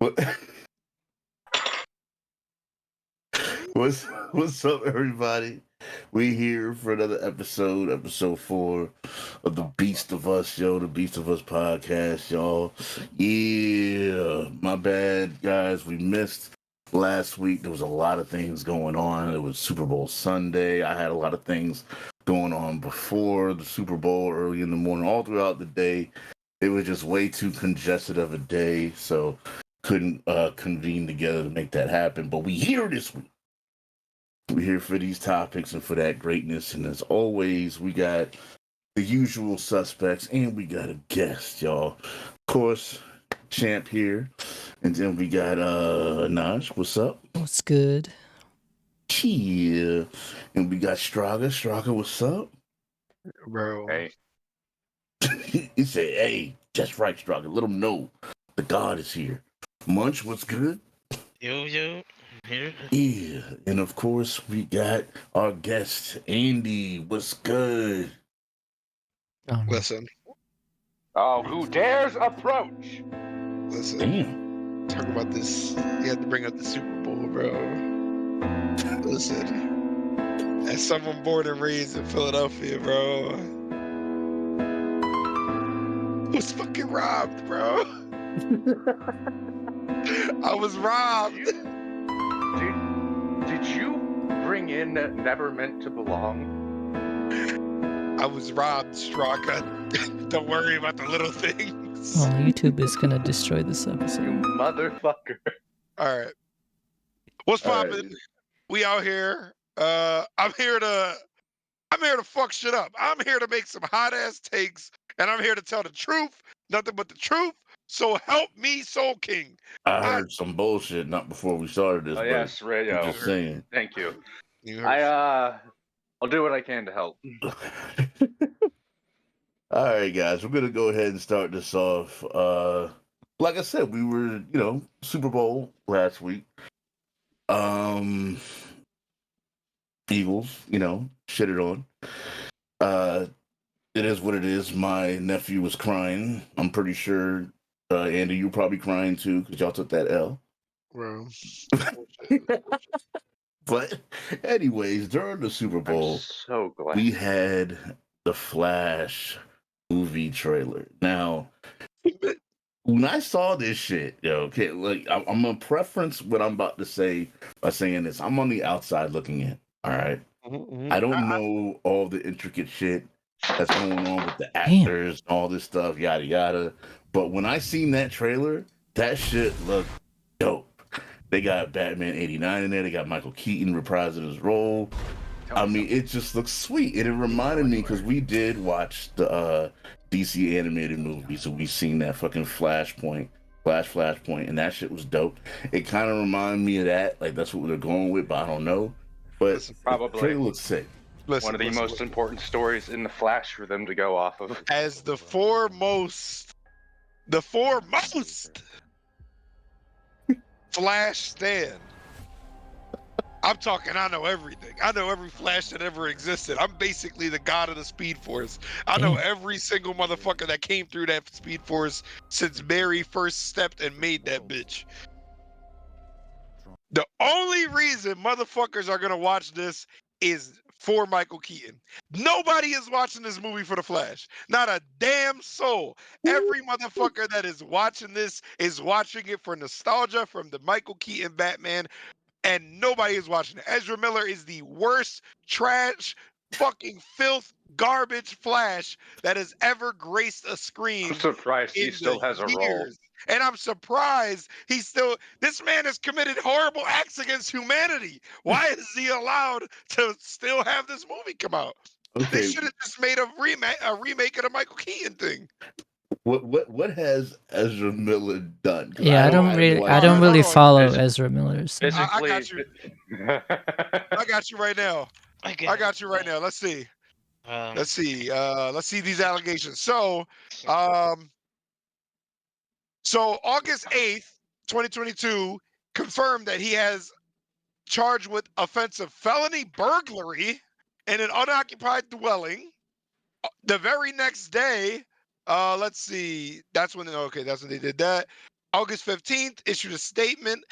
What- what's up, everybody? We here for another episode 4 of the Beast of Us, the Beast of Us podcast, y'all. Yeah, my bad, guys. We missed last week. There was a lot of things going on. It was Super Bowl Sunday. I had a lot of things going on before the Super Bowl, early in the morning, all throughout the day. It was just way too congested of a day, so couldn't convene together to make that happen. But we here this week. We're here for these topics and for that greatness. And as always, we got the usual suspects and we got a guest, y'all. Of course, Champ here. And then we got Naj. What's up? What's good? Yeah. And we got Straga. Straga, what's up? Bro. Hey. He said, hey, just right, Straga. Let him know the God is here. Munch, what's good? Yo. Here. Yeah. And of course, we got our guest, Andy. What's good? Listen. Oh, who dares approach? Listen. Damn. Talk about this. You had to bring up the Super Bowl, bro. Listen. As someone born and raised in Philadelphia, bro. Was fucking robbed, bro. I was robbed. Did you bring in Never Meant to Belong? I was robbed, Straka. Don't worry about the little things. Oh, YouTube is gonna destroy this You episode. motherfucker. All right. What's All right. poppin'? We out here. I'm here to fuck shit up. I'm here to make some hot ass takes, and I'm here to tell the truth, nothing but the truth. So help me, Soul King. I heard some bullshit not before we started this. Oh but yes, radio. I'm just saying. Thank you. You heard I'll do what I can to help. All right, guys, we're gonna go ahead and start this off. Like I said, we were, Super Bowl last week. Eagles, shitted on. It is what it is. My nephew was crying. I'm pretty sure, Andy, you were probably crying too because y'all took that L. bro. But anyways, during the Super Bowl, I'm so glad. we had the Flash movie trailer. Now, when I saw this shit, okay, like I'm gonna preference what I'm about to say by saying this. I'm on the outside looking in. All right, I don't know all the intricate shit that's going on with the actors, and all this stuff, yada yada. But when I seen that trailer, that shit looked dope. They got Batman '89 in there. They got Michael Keaton reprising his role. I mean, it just looks sweet. And it reminded me because we did watch the DC animated movie, so we seen that fucking Flashpoint, and that shit was dope. It kind of reminded me of that. Like, that's what they're going with, but I don't know. But Listen, probably the trailer looks sick. one of the most important stories in the Flash for them to go off of. As the foremost Flash stand. I'm talking, I know everything. I know every Flash that ever existed. I'm basically the god of the Speed Force. I know every single motherfucker that came through that Speed Force since Barry first stepped and made that bitch. The only reason motherfuckers are gonna watch this is for Michael Keaton. Nobody is watching this movie for the Flash. Not a damn soul. Every motherfucker that is watching this is watching it for nostalgia from the Michael Keaton Batman. And nobody is watching it. Ezra Miller is the worst trash, fucking filth, garbage Flash that has ever graced a screen. I'm surprised he still has a role. And I'm surprised this man has committed horrible acts against humanity. Why is he allowed to still have this movie come out? Okay, They should have just made a remake of the Michael Keaton thing. What has Ezra Miller done? 'Cause Yeah, I don't really follow Ezra Miller. So. Physically, I got you. I got you right now. I got you right now. Let's see. Let's see these allegations. So, August 8th, 2022, confirmed that he has charged with offensive felony burglary in an unoccupied dwelling. The very next day, let's see. That's when they did that. August 15th, issued a statement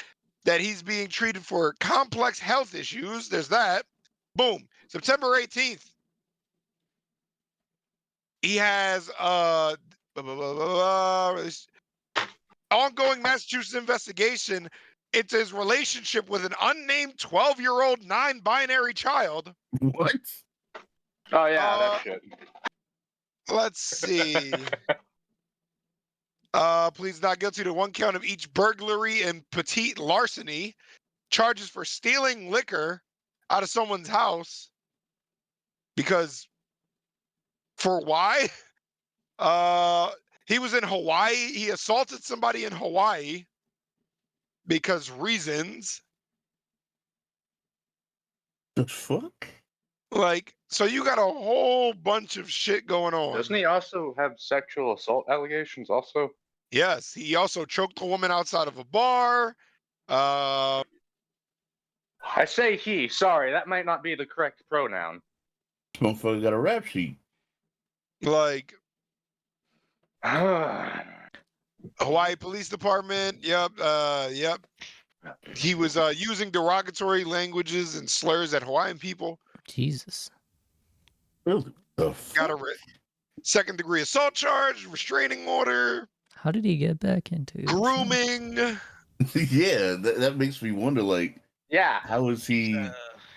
that he's being treated for complex health issues. There's that. Boom. September 18th, he has ongoing Massachusetts investigation into his relationship with an unnamed 12-year-old non-binary child. What? Oh yeah, that shit. Let's see. Pleads not guilty to one count of each burglary and petite larceny. Charges for stealing liquor out of someone's house. Because for why? He was in Hawaii. He assaulted somebody in Hawaii because reasons. The fuck? Like, so you got a whole bunch of shit going on. Doesn't he also have sexual assault allegations? Also, Yes, he also choked a woman outside of a bar. I say he. Sorry, that might not be the correct pronoun. This motherfucker got a rap sheet. Like Hawaii Police Department. Yep. Yep. He was using derogatory languages and slurs at Hawaiian people. Jesus. Really? The Got fuck? a second-degree assault charge, restraining order, How did he get back into it? grooming. Yeah, that makes me wonder. Like, Yeah. how is he?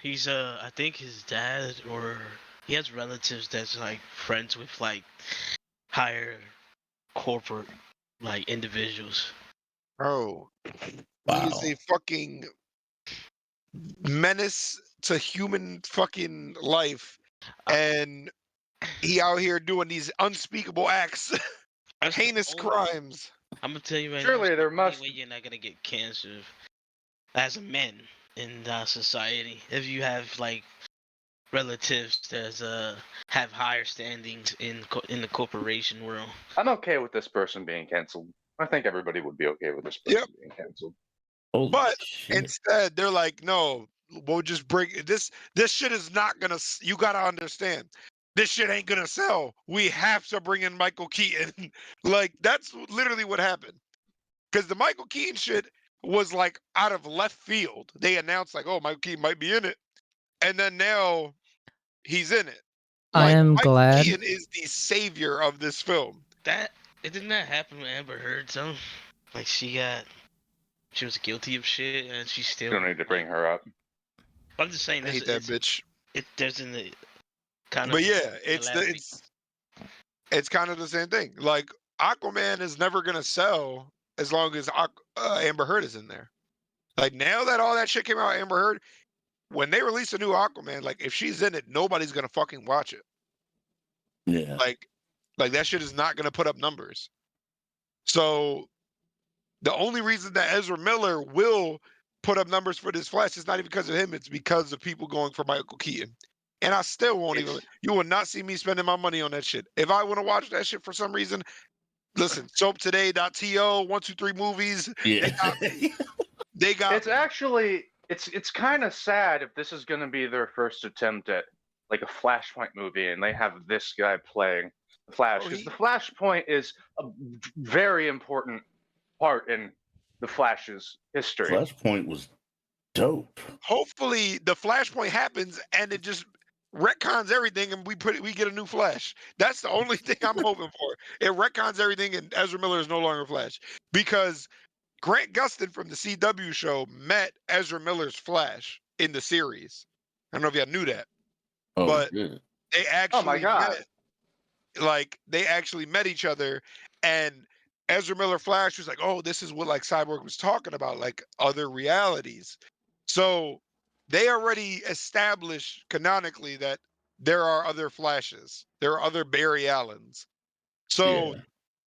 He's I think his dad or he has relatives that's like friends with like higher corporate like individuals. Bro, Wow. he is a fucking menace to human fucking life, and he out here doing these unspeakable acts, That's the heinous only- crimes. I'm gonna tell you right Surely now. there There's no must- way you're not gonna get cancer as a man in society if you have like relatives that have higher standings in the corporation world. I'm okay with this person being canceled. I think everybody would be okay with this person being canceled. Holy But shit. instead, they're like, no, we'll just break this. This shit is not gonna. You gotta understand, this shit ain't gonna sell. We have to bring in Michael Keaton. Like that's literally what happened. Because the Michael Keaton shit was like out of left field. They announced like, oh, Michael Keaton might be in it, and then now he's in it. I Like, am Michael glad. Keaton is the savior of this film. Didn't that happen with Amber Heard though? Like she was guilty of shit and she still. You don't need to bring her up. I'm just saying I hate that bitch. There's in the kind of. But yeah, it's kind of the same thing. Like Aquaman is never gonna sell as long as Amber Heard is in there. Like now that all that shit came out, Amber Heard, when they release a new Aquaman, like if she's in it, nobody's gonna fucking watch it. Yeah. Like that shit is not gonna put up numbers. So the only reason that Ezra Miller will put up numbers for this Flash is not even because of him, it's because of people going for Michael Keaton. And I still won't even. You will not see me spending my money on that shit. If I want to watch that shit for some reason, listen, soaptoday.to, 123 movies. Yeah. They got. It's actually it's kind of sad if this is going to be their first attempt at like a Flashpoint movie, and they have this guy playing the Flash, because the Flashpoint is a very important part in the Flash's history. Flashpoint was dope. Hopefully, the Flashpoint happens and it just retcons everything, and we get a new Flash. That's the only thing I'm hoping for. It retcons everything, and Ezra Miller is no longer Flash, because Grant Gustin from the CW show met Ezra Miller's Flash in the series. I don't know if y'all knew that, but good. they actually Oh my God. they actually met each other, and Ezra Miller Flash was like, oh, this is what like Cyborg was talking about, like other realities. So they already established canonically that there are other Flashes. There are other Barry Allens. So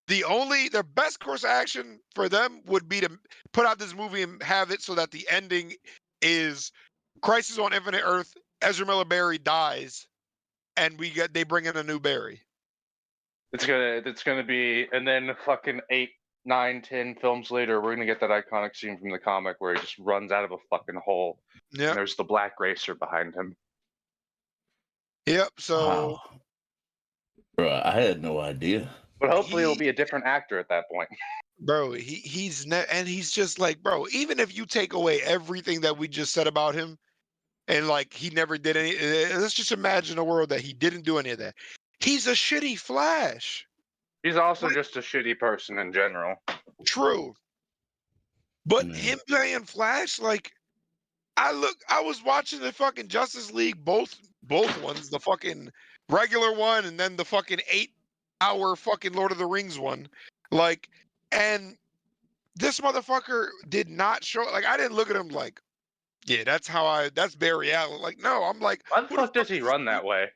the best course of action for them would be to put out this movie and have it so that the ending is Crisis on Infinite Earth, Ezra Miller Barry dies, and they bring in a new Barry. It's gonna be, and then fucking 8, 9, 10 films later, we're gonna get that iconic scene from the comic where he just runs out of a fucking hole. Yeah. And there's the black racer behind him. Yep. So Wow. Bro, I had no idea. But hopefully it'll he, be a different actor at that point. bro, and he's just like, bro, even if you take away everything that we just said about him, and like he never did any, let's just imagine a world that he didn't do any of that. He's a shitty Flash. He's also Like, just a shitty person in general. true. But Mm. him playing Flash, like, I was watching the fucking Justice League, both ones, the fucking regular one and then the fucking 8 hour fucking Lord of the Rings one. Like, and this motherfucker did not show, like, I didn't look at him like, yeah, that's Barry Allen. Like, no, I'm like, Why the who the fuck does fuck he is this run dude? that way?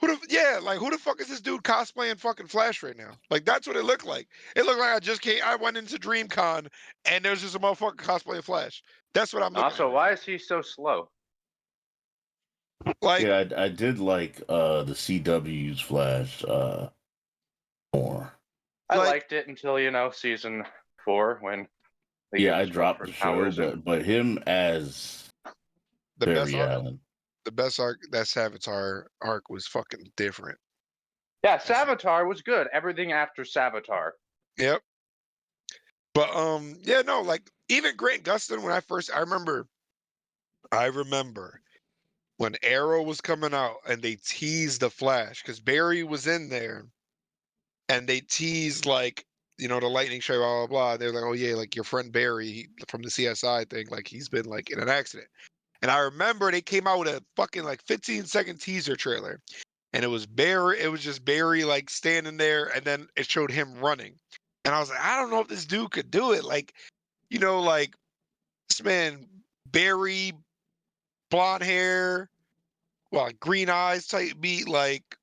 Who the fuck is this dude cosplaying fucking Flash right now? Like, that's what it looked like. It looked like I went into DreamCon and there's just a motherfucker cosplaying Flash. That's what I'm looking at Also, right why is he so slow? now. Like, Yeah, I did like the CW's Flash more. I like liked it until, season 4 when they Yeah, gave I his dropped the girlfriend show, powers. but him as the best Barry arc, Allen. the best arc, that Savitar arc was fucking different. Yeah, Savitar was good. Everything after Savitar. Yep. But yeah, no, like even Grant Gustin when I remember when Arrow was coming out and they teased the Flash because Barry was in there and they teased like, the lightning strike, blah blah blah. They're like, oh yeah, like your friend Barry from the CSI thing, like he's been like in an accident. And I remember they came out with a fucking like 15-second teaser trailer. And it was Barry, it was just Barry like standing there, and then it showed him running. And I was like, I don't know if this dude could do it. Like, like this man, Barry, blonde hair, well, like, green eyes type beat, like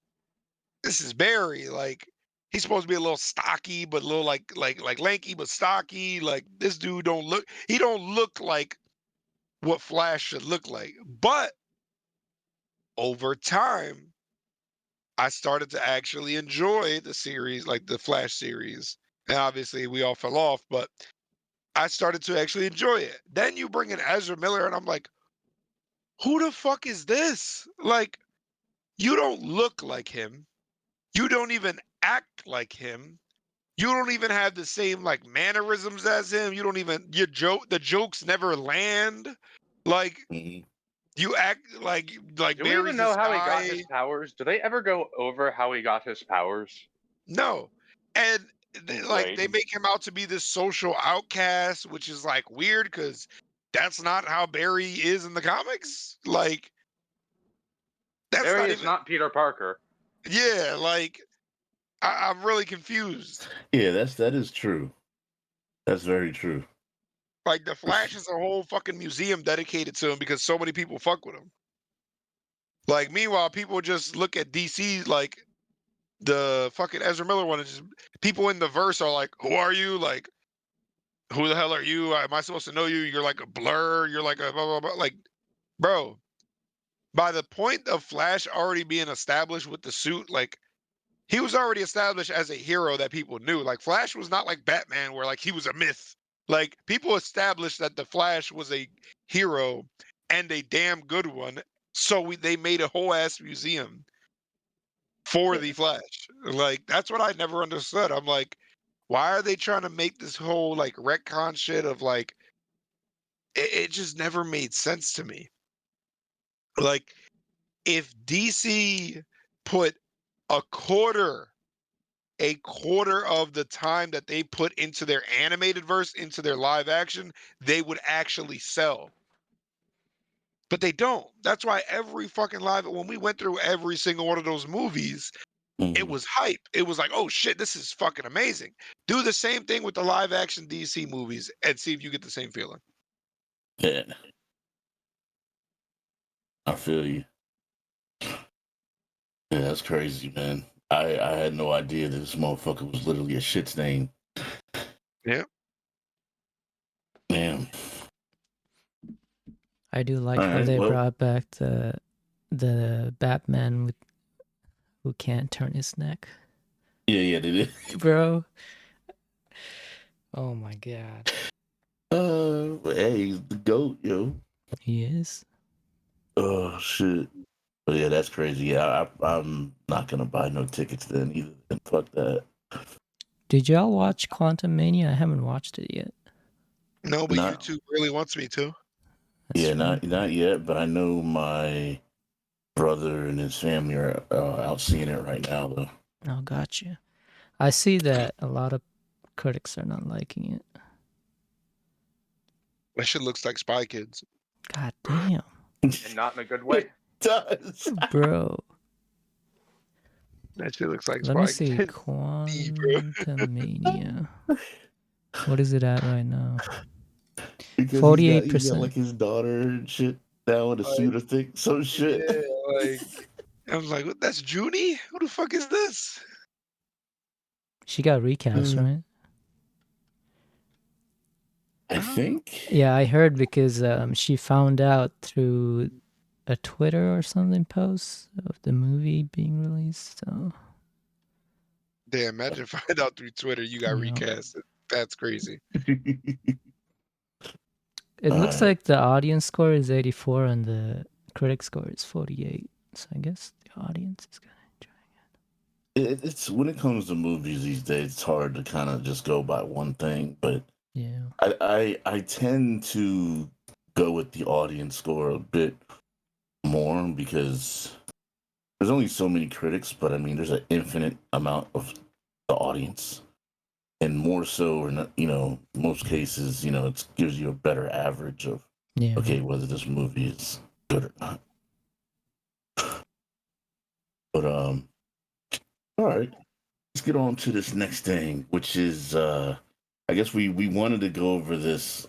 this is Barry. Like he's supposed to be a little stocky, but a little like lanky but stocky. Like this dude he don't look like what Flash should look like. But over time, I started to actually enjoy the series, like the Flash series. And obviously we all fell off, but I started to actually enjoy it. Then you bring in Ezra Miller, and I'm like, who the fuck is this? Like, you don't look like him. You don't even act like him. You don't even have the same like mannerisms as him. You don't even the jokes never land. Like Mhm. you act like Do we even Barry's know this how he got his guy. powers? Do they ever go over how he got his powers? No. And Great. they make him out to be this social outcast, which is like weird because that's not how Barry is in the comics. Like that's Barry not is even not Peter Parker. yeah, like I'm really confused. Yeah, that is true. That's very true. Like the Flash is a whole fucking museum dedicated to him because so many people fuck with him. Like meanwhile, people just look at DC like the fucking Ezra Miller one, and just people in the verse are like, "Who are you?" Like, "Who the hell are you? Am I supposed to know you? You're like a blur. You're like a blah blah blah." Like, bro, by the point of Flash already being established with the suit, like he was already established as a hero that people knew. Like Flash was not like Batman, where like he was a myth. Like people established that the Flash was a hero and a damn good one. So they made a whole ass museum for the Flash. Like that's what I never understood. I'm like, why are they trying to make this whole like retcon shit of like it just never made sense to me. Like if DC put a quarter of the time that they put into their animated verse into their live action, they would actually sell. But they don't. That's why every fucking live when we went through every single one of those movies, it Mhm. was hype. It was like, oh shit, this is fucking amazing. Do the same thing with the live action DC movies and see if you get the same feeling. Yeah, I feel you. Yeah, that's crazy, man. I had no idea that this motherfucker was literally a shit stain. Yeah. Damn. I do like All how right, they well. brought back the Batman who can't turn his neck, Yeah, they did. bro. Oh my god, Hey, he's the goat, yo. he is. Oh shit. But yeah, that's crazy. Yeah, I'm not gonna buy no tickets then either. Then fuck that. Did y'all watch Quantum Mania? I haven't watched it yet. No, but Not- YouTube really wants me to. That's right. not yet, but I know my brother and his family are out seeing it right now, though. Oh, gotcha. I see that a lot of critics are not liking it. That shit looks like Spy Kids. God damn, And not in a good way. Does. bro. That shit looks like Let me Spy see. Kids. Quantum Mania. What is it at right now? Because 48%. like his daughter and shit now in a suit, I think. Some shit. Yeah, like I was like, what, that's Junie? Who the fuck is this? She got recast, right? I think. Yeah, I heard because she found out through a Twitter or something post of the movie being released. So Damn, imagine find out through Twitter you got Yeah. recast. That's crazy. it looks Alright. like the audience score is 84 and the critic score is 48. So I guess the audience is gonna enjoy it. It's when it comes to movies these days, it's hard to kind of just go by one thing. But Yeah. I tend to go with the audience score a bit more because there's only so many critics, but I mean, there's an infinite amount of the audience, and more so, in most cases, it gives you a better average of Yeah. okay whether this movie is good or not. But all right, let's get on to this next thing, which is I guess we wanted to go over this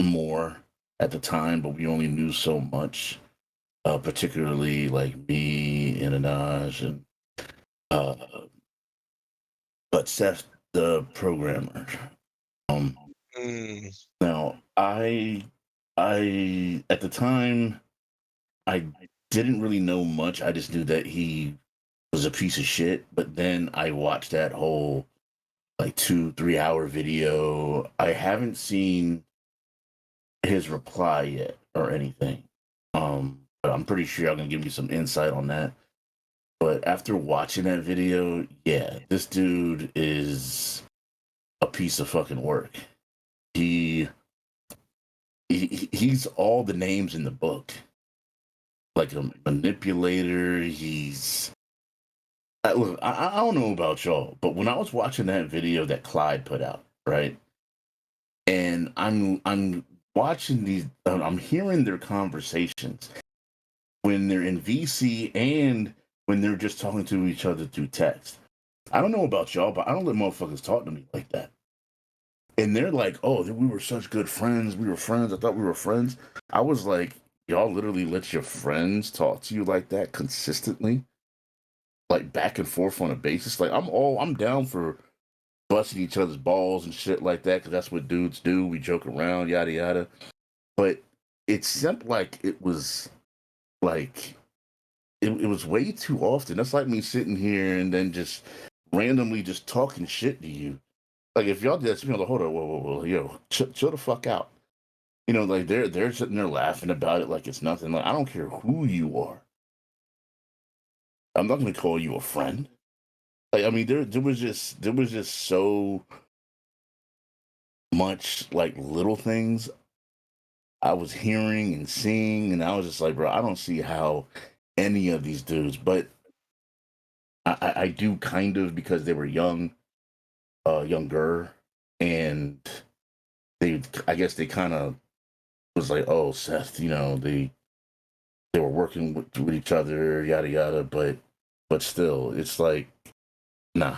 more at the time, but we only knew so much. Particularly like me and Anaj and uh, but Seth, the programmer. Mm. Now I at the time I didn't really know much. I just knew that he was a piece of shit. But then I watched that whole like 2-3 hour video. I haven't seen his reply yet or anything. But I'm pretty sure y'all gonna give me some insight on that. But after watching that video, yeah, this dude is a piece of fucking work. He's all the names in the book. Like a manipulator. Look, I don't know about y'all, but when I was watching that video that Clyde put out, right, and I'm watching these, I'm hearing their conversations when they're in VC and when they're just talking to each other through text. I don't know about y'all, but I don't let motherfuckers talk to me like that. And they're like, oh, we were such good friends. We were friends. I thought we were friends. I was like, y'all literally let your friends talk to you like that consistently? Like back and forth on a basis? Like I'm down for busting each other's balls and shit like that, because that's what dudes do. We joke around, yada yada. But it seemed like it was like it was way too often. That's like me sitting here and then just randomly just talking shit to you. Like if y'all did that to me, I'm like, hold on, whoa, yo, chill the fuck out. Like they're sitting there laughing about it like it's nothing. Like I don't care who you are. I'm not gonna call you a friend. Like I mean, there was just so much like little things I was hearing and seeing, and I was just like, bro, I don't see how any of these dudes, but I do kind of, because they were younger, and I guess they kind of was like, oh, Seth, they were working with each other, yada yada, but still, it's like, nah,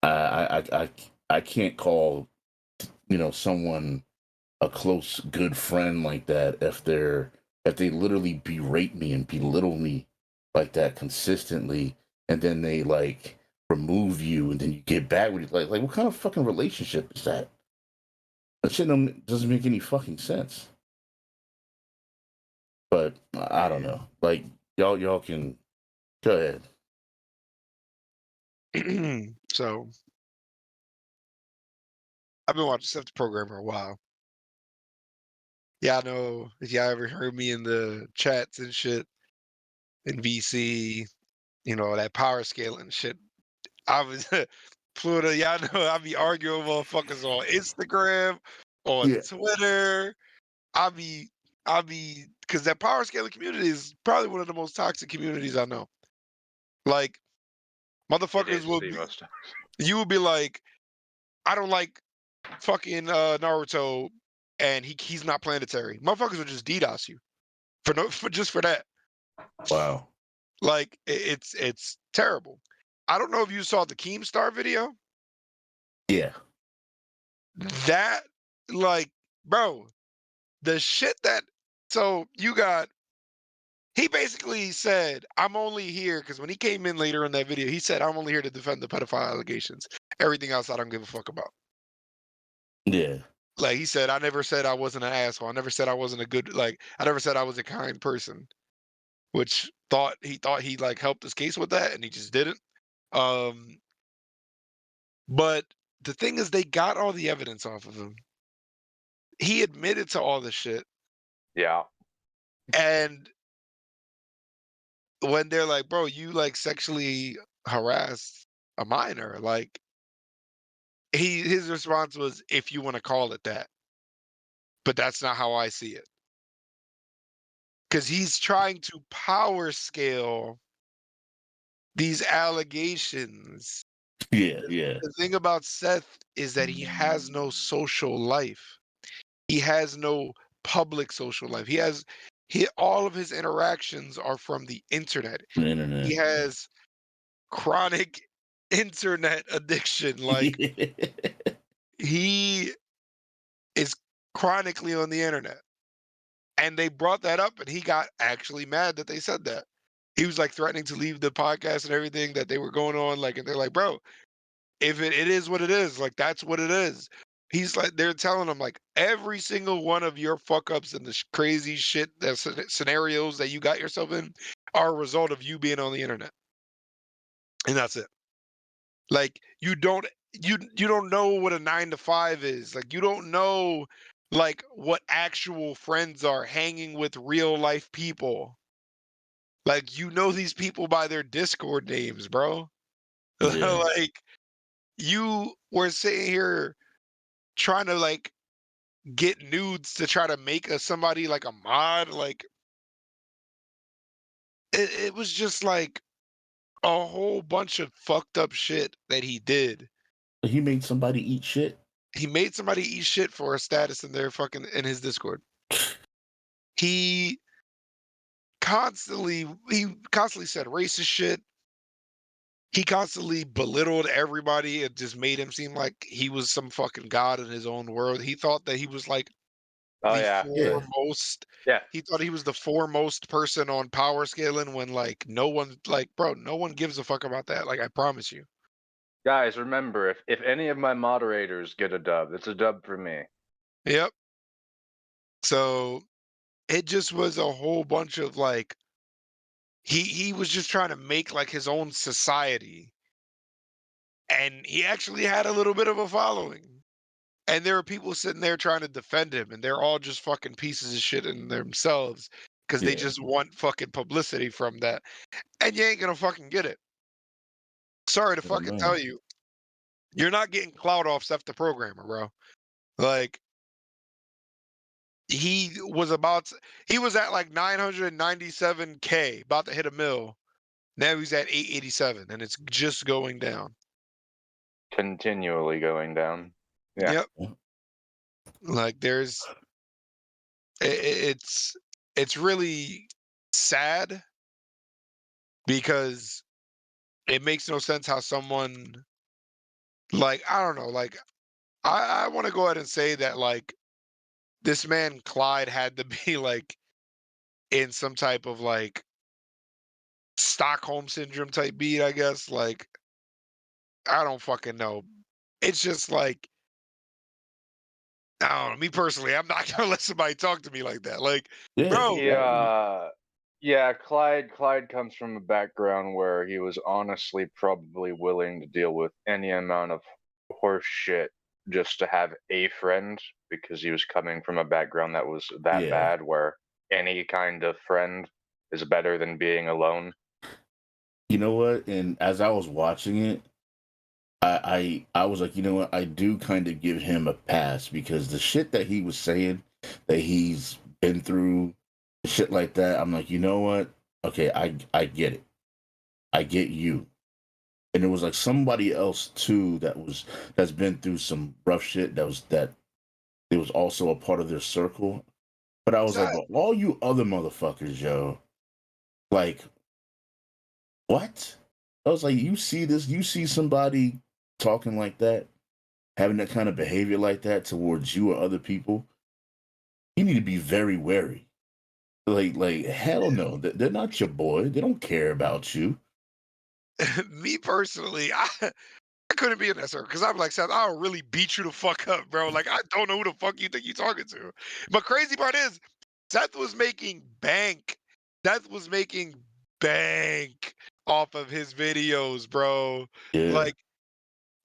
I can't call someone a close good friend like that if they literally berate me and belittle me like that consistently, and then they like remove you and then you get back with you. Like what kind of fucking relationship is that? That shit doesn't make any fucking sense. But I don't know. Like y'all can go ahead. So I've been watching Seth the Programmer a while. Yeah, I know if y'all ever heard me in the chats and shit in VC, that power scaling shit. I was Pluto, y'all know I be arguing with motherfuckers on Instagram, on Yeah. Twitter. Because that power scaling community is probably one of the most toxic communities I know. Like, It motherfuckers is will the be, most. you would be like, I don't like fucking Naruto, and he's not planetary. Motherfuckers will just DDoS you for that. Wow. Like, it's terrible. I don't know if you saw the Keemstar video. Yeah. That, like, bro, the shit that, so you got, he basically said, I'm only here because when he came in later in that video, he said, I'm only here to defend the pedophile allegations. Everything else I don't give a fuck about. Yeah. Like, he said, I never said I wasn't an asshole. I never said I wasn't a good, like, I never said I was a kind person, which he thought he like helped his case with that, and he just didn't. Um, but the thing is, they got all the evidence off of him. He admitted to all this shit. Yeah. And when they're like, bro, you like sexually harassed a minor, like, his response was, if you want to call it that, but that's not how I see it. Because he's trying to power scale these allegations. Yeah. Yeah. The thing about Seth is that he has no social life. He has no public social life. All of his interactions are from the internet. The internet. He has chronic internet addiction. Like, he is chronically on the internet. And they brought that up, and he got actually mad that they said that. He was like threatening to leave the podcast and everything that they were going on. Like, and they're like, bro, if it is what it is, like, that's what it is. He's like, they're telling him, like, every single one of your fuck ups and the crazy shit, scenarios that you got yourself in are a result of you being on the internet. And that's it. Like, you don't know what a 9 to 5 is. Like, you don't know like what actual friends are, hanging with real life people. Like, you know these people by their Discord names, bro. Yeah. Like, you were sitting here trying to like get nudes to try to make somebody like a mod. Like, it was just like a whole bunch of fucked up shit that he did. He made somebody eat shit. He made somebody eat shit for a status in in his Discord. He constantly said racist shit. He constantly belittled everybody. It just made him seem like he was some fucking god in his own world. He thought that he was like Oh the yeah. Yeah. foremost. Yeah. He thought he was the foremost person on power scaling when like no one, like, bro, no one gives a fuck about that. Like, I promise you. Guys, remember, if any of my moderators get a dub, it's a dub for me. Yep. So it just was a whole bunch of like he was just trying to make like his own society. And he actually had a little bit of a following. And there were people sitting there trying to defend him, and they're all just fucking pieces of shit in themselves because they Yeah. just want fucking publicity from that. And you ain't gonna fucking get it. Sorry to Oh, fucking man. tell you. You're not getting clout off Seth the Programmer, bro. Like, he was at like 997K, about to hit a mil. Now he's at 887, and it's just going down. Continually going down. Yeah. Yep. Like, it's really sad because it makes no sense how someone, like, I don't know, like, I want to go ahead and say that like this man Clyde had to be like in some type of like Stockholm syndrome type beat, I guess. Like, I don't fucking know. It's just like, I don't know. Me personally, I'm not gonna let somebody talk to me like that. Like, Yeah. bro, Yeah. Yeah, Clyde comes from a background where he was honestly probably willing to deal with any amount of horse shit just to have a friend, because he was coming from a background that was that Yeah. bad, where any kind of friend is better than being alone. You know what? And as I was watching it, I was like, you know what? I do kind of give him a pass because the shit that he was saying that he's been through, shit like that. I'm like, you know what? Okay, I get it. I get you. And it was like somebody else too that's been through some rough shit that it was also a part of their circle. But I was like, Sad. but all you other motherfuckers, yo, like what? I was like, you see this? You see somebody talking like that, having that kind of behavior like that towards you or other people? You need to be very wary. Like hell no, they're not your boy. They don't care about you. Me personally, I couldn't be in that circle because I'm like, Seth, I'll really beat you the fuck up, bro. Like, I don't know who the fuck you think you're talking to. But crazy part is, Seth was making bank. Seth was making bank off of his videos, bro. Yeah, Like,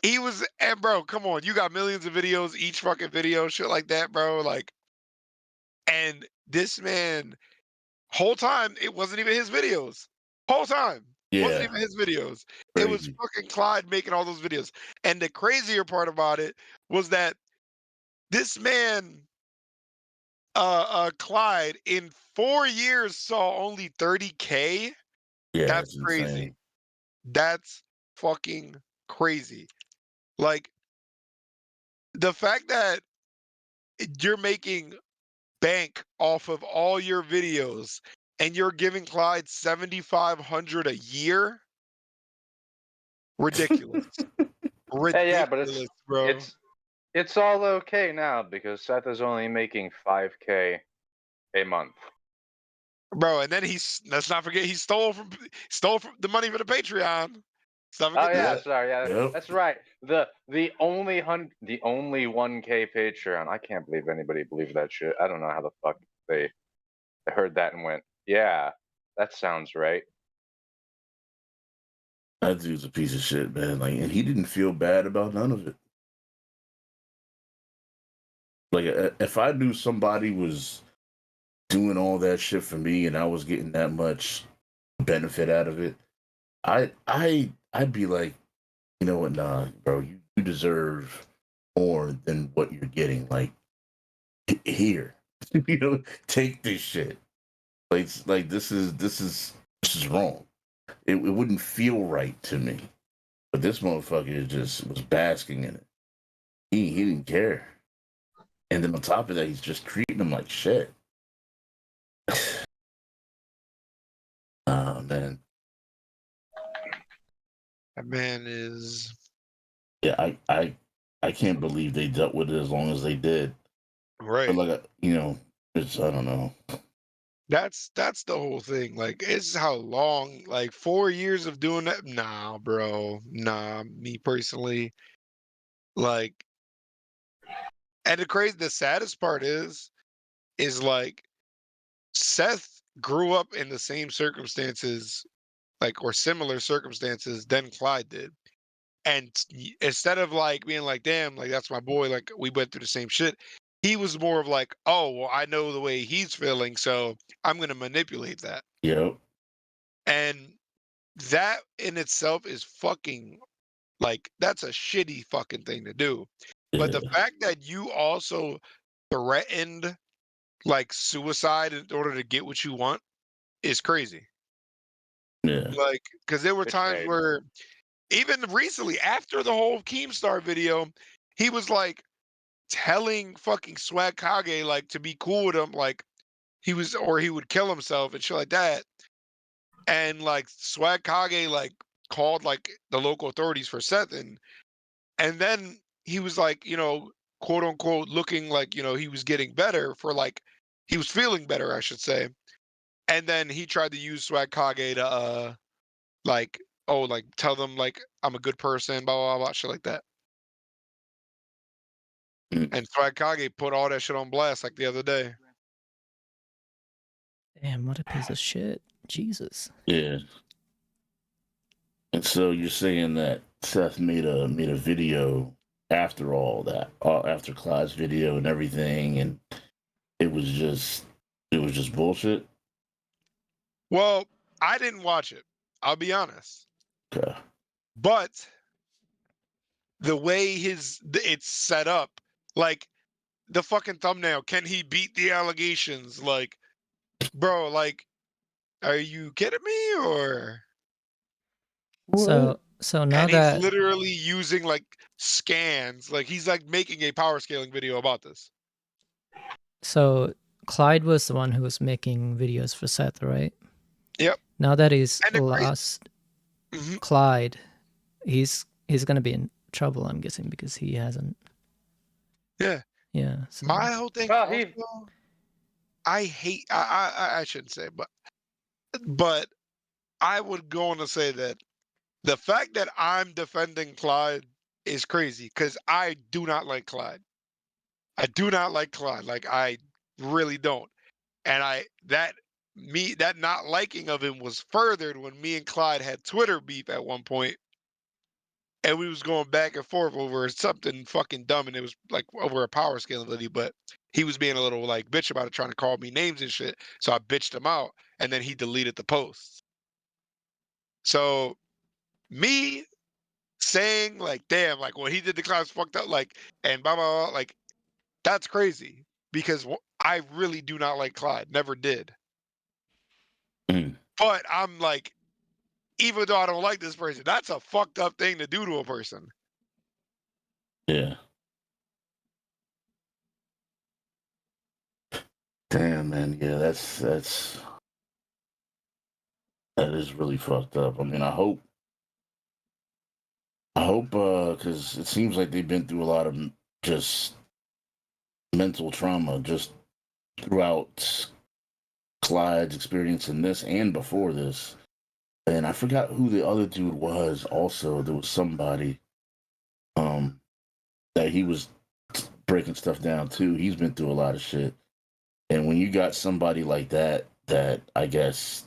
he was, and bro, come on, you got millions of videos, each fucking video, shit like that, bro. Like, and this man, whole time, it wasn't even his videos. Whole time. Wasn't yeah, even his videos. It was crazy. fucking Clyde making all those videos. And the crazier part about it was that this man, Clyde, in 4 years saw only 30K. Yeah, That's it's crazy. insane. That's fucking crazy. Like the fact that you're making bank off of all your videos and you're giving Clyde 7,500 a year, ridiculous. Hey, yeah, but Ridiculous, bro. it's all okay now because Seth is only making 5K a month. Bro, and then let's not forget he stole from the money for the Patreon. Let's not Oh forget yeah, Yeah, that. sorry, yeah, yep. that's right. The only 1K Patreon. I can't believe anybody believed that shit. I don't know how the fuck they heard that and went, yeah, that sounds right. That dude's a piece of shit, man. Like, and he didn't feel bad about none of it. Like, if I knew somebody was doing all that shit for me and I was getting that much benefit out of it, I'd be like, you know what, nah, bro, you deserve more than what you're getting. Like, here, take this shit. Like this is wrong. It wouldn't feel right to me. But this motherfucker just was basking in it. He didn't care. And then on top of that, he's just treating him like shit. Oh man. That man is Yeah, I can't believe they dealt with it as long as they did. But right. like it's I don't know. That's the whole thing. Like, it's how long, like 4 years of doing that. Nah, bro. Nah, me personally. Like, and the saddest part is like Seth grew up in the same circumstances, like or similar circumstances than Clyde did. And instead of like being like, damn, like that's my boy, like we went through the same shit, he was more of like, oh, well, I know the way he's feeling, so I'm gonna manipulate that. Yep. And that in itself is fucking like that's a shitty fucking thing to do. But the Yeah. fact that you also threatened like suicide in order to get what you want is crazy. Yeah. Like, because there were times Betrayed. where even recently, after the whole Keemstar video, he was like telling fucking Swag Kage like to be cool with him, like he would kill himself and shit like that. And like Swag Kage like called like the local authorities for Seth, and then he was like, quote unquote, looking like he was getting better for like he was feeling better, I should say. And then he tried to use Swag Kage to like like tell them like I'm a good person, blah blah blah, shit like that. Mm. And Swag Kage put all that shit on blast like the other day. Damn, what a piece of shit. Jesus. Yeah. And so you're saying that Seth made a video after all that, after Clyde's video and everything, and it was just it was just bullshit. Well, I didn't watch it. I'll be honest. Okay. But the way it's set up, like the fucking thumbnail, can he beat the allegations? Like, bro, like, are you kidding me? Or So now and he's that literally using like scans, like he's like making a power scaling video about this. so Clyde was the one who was making videos for Seth, right? Yep. Now that he's And the crazy, lost Mhm. Clyde, he's gonna be in trouble, I'm guessing, because he hasn't. Yeah. Yeah. So. My whole thing Well, also, I hate. I shouldn't say, but I would go on to say that the fact that I'm defending Clyde is crazy because I do not like Clyde. I do not like Clyde. Like I really don't. And that not liking of him was furthered when me and Clyde had Twitter beef at one point, and we was going back and forth over something fucking dumb, and it was like over a power scaling video, but he was being a little like bitch about it, trying to call me names and shit. So I bitched him out, and then he deleted the post. So me saying like, damn, like what he did to Clyde's fucked up, like, and blah blah blah, like that's crazy because I really do not like Clyde, never did. Mm. But I'm like, even though I don't like this person, that's a fucked up thing to do to a person. Yeah. Damn, man. Yeah, that is really fucked up. I mean, because it seems like they've been through a lot of just mental trauma just throughout Clyde's experience in this and before this. And I forgot who the other dude was. Also, there was somebody that he was breaking stuff down too. He's been through a lot of shit. And when you got somebody like that, that I guess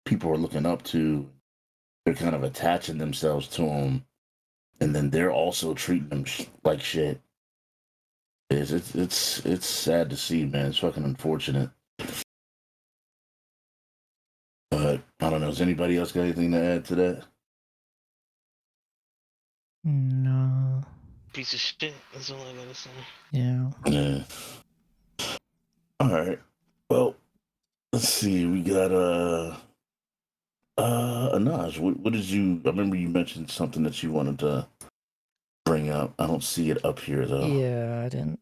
people are looking up to, they're kind of attaching themselves to him, and then they're also treating them like shit. It's sad to see, man. It's fucking unfortunate. But I don't know. Does anybody else got anything to add to that? No. Piece of shit. That's all I gotta say. Yeah. Yeah. All right. Well, let's see. We got Anaj. What did you? I remember you mentioned something that you wanted to bring up. I don't see it up here though. Yeah, I didn't